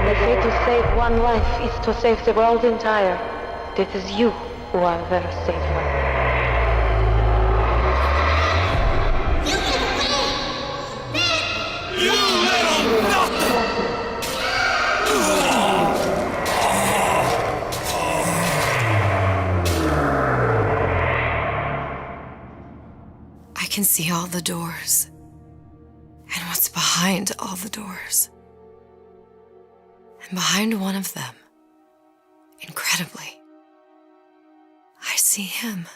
They say to save one life is to save the world entire. It is you who are the safe one. You little nothing! I can see all the doors, and what's behind all the doors. And behind one of them, incredibly, I see him.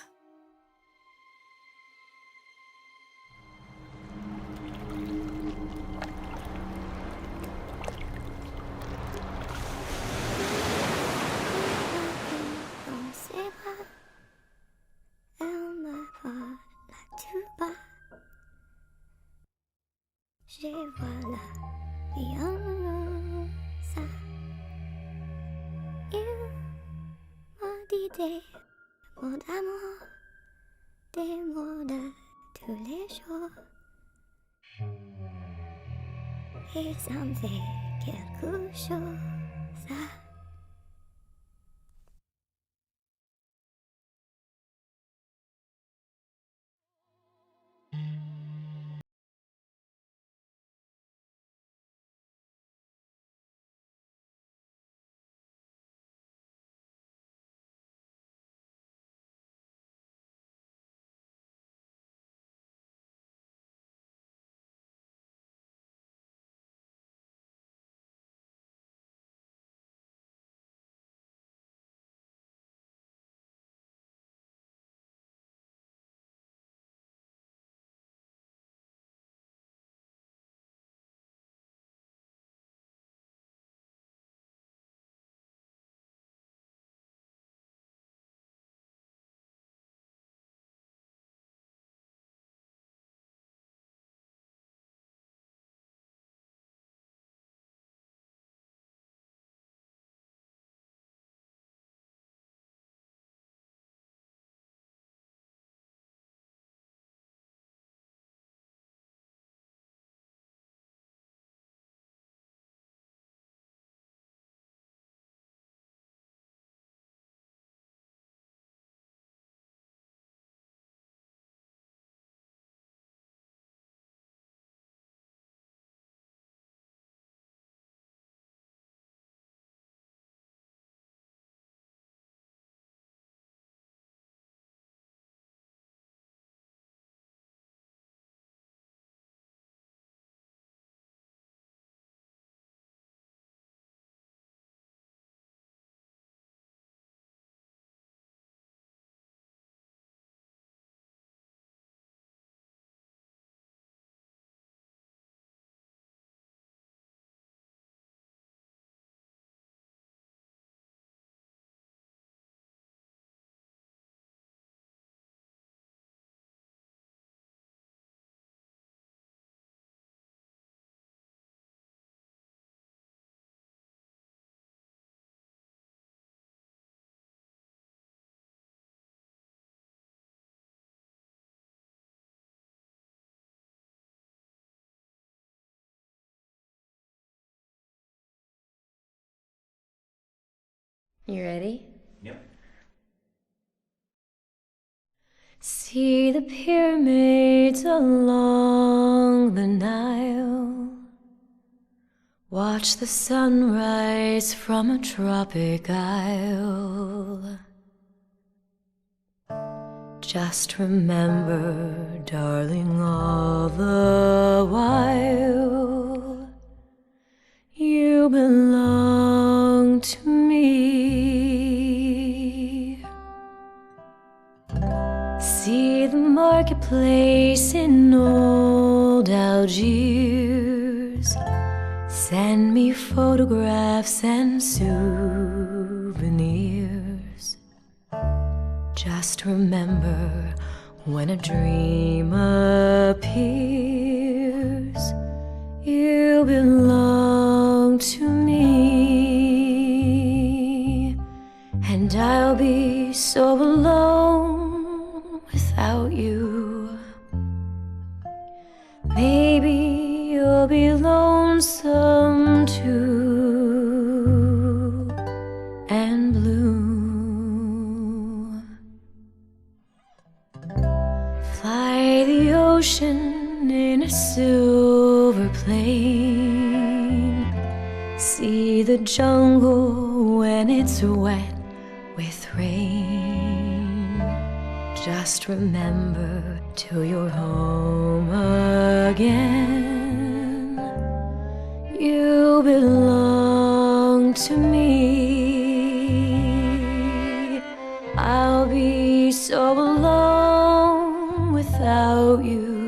Je vois la vie en rosa. Il m'a dit des mots d'amour, des mots de tous les jours. Et ça me fait quelque chose. You ready? Yep. See the pyramids along the Nile. Watch the sunrise from a tropic isle. Just remember, darling, all the while you belong to me. See the marketplace in old Algiers. Send me photographs and souvenirs. Just remember, when a dream appears, you belong to me. And I'll be so alone without you. Maybe you'll be lonesome too, and blue. Fly the ocean in a silver plane. See the jungle when it's wet with rain. Just remember, till you're home again, you belong to me. I'll be so alone without you.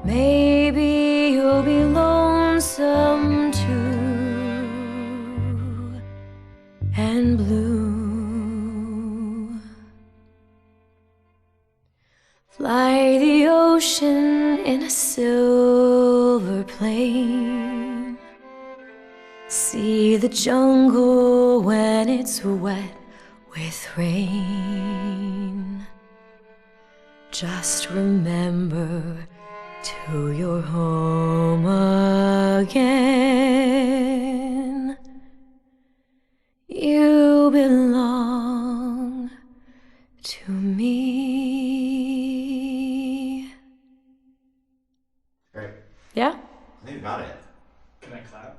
Maybe you'll be lonesome too, and blue. Fly the ocean in a silver plane. See the jungle when it's wet with rain. Just remember, till you're home again, you belong to me. Great. Yeah? I think you got it. Can I clap?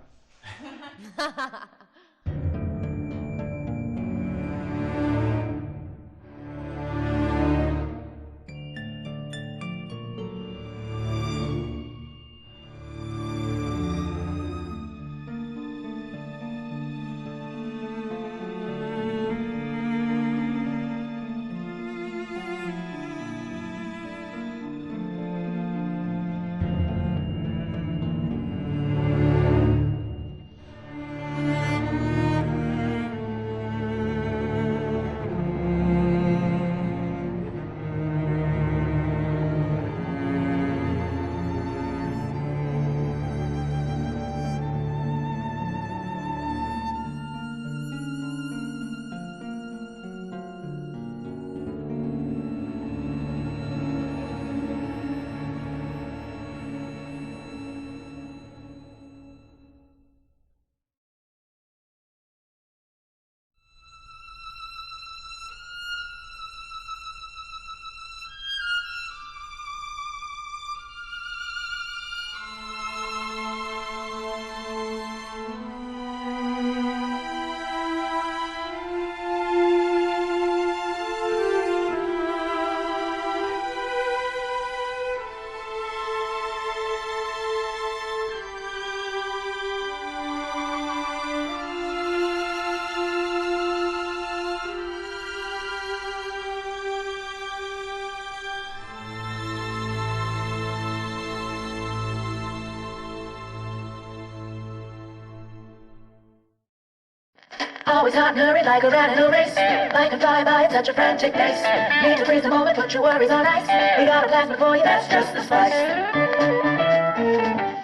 Always hot and hurried like a rat in a race. Life can fly by at such a frantic pace. Need to freeze the moment, put your worries on ice. We got a plasma for you, that's just the spice.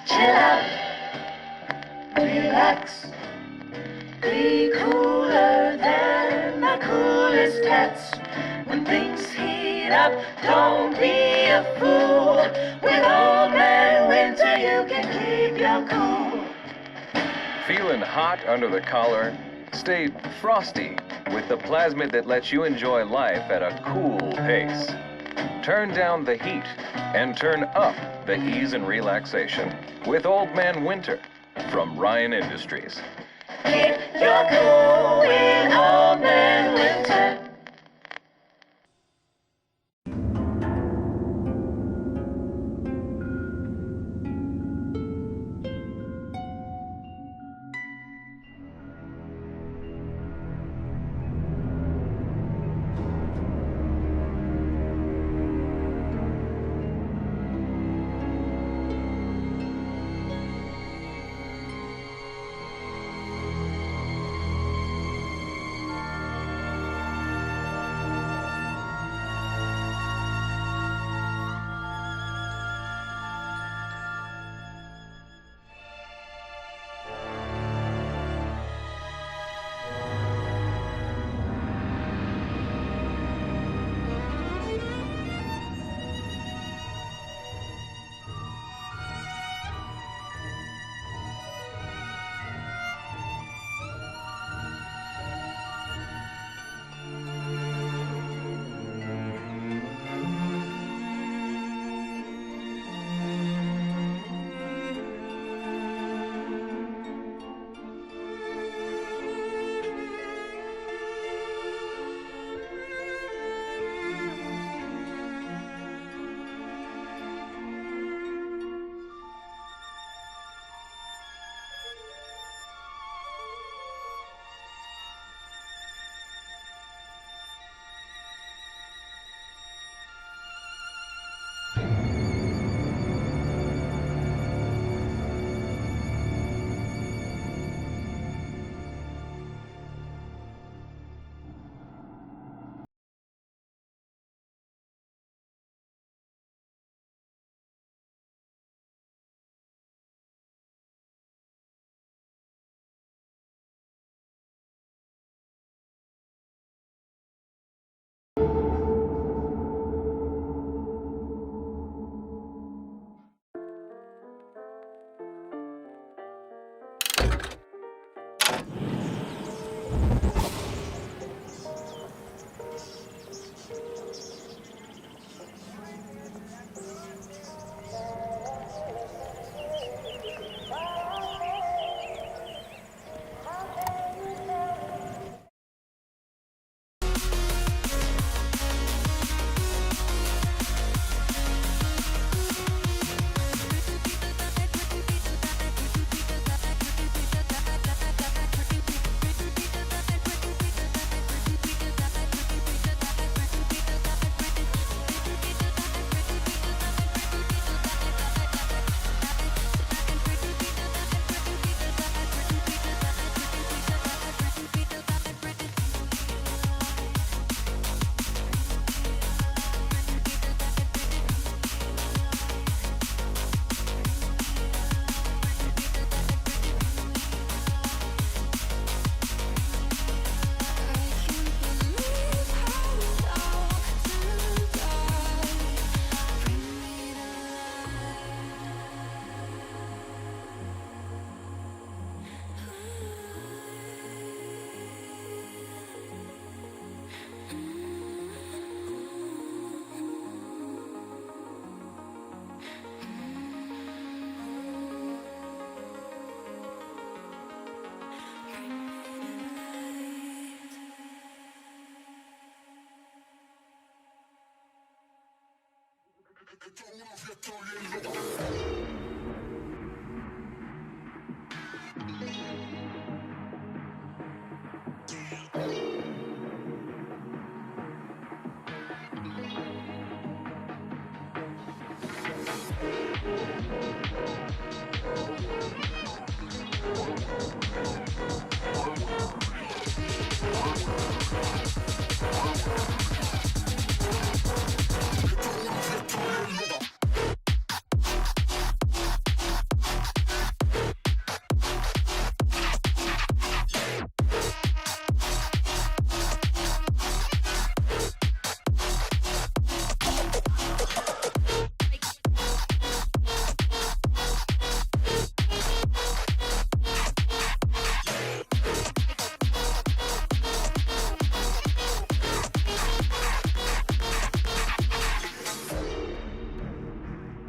Chill out, relax, be cooler than the coolest cats. When things heat up, don't be a fool. With Old Man Winter, you can keep your cool. Feeling hot under the collar? Stay frosty with the plasmid that lets you enjoy life at a cool pace. Turn down the heat and turn up the ease and relaxation with Old Man Winter from Ryan Industries. Keep your cool with Old Man Winter.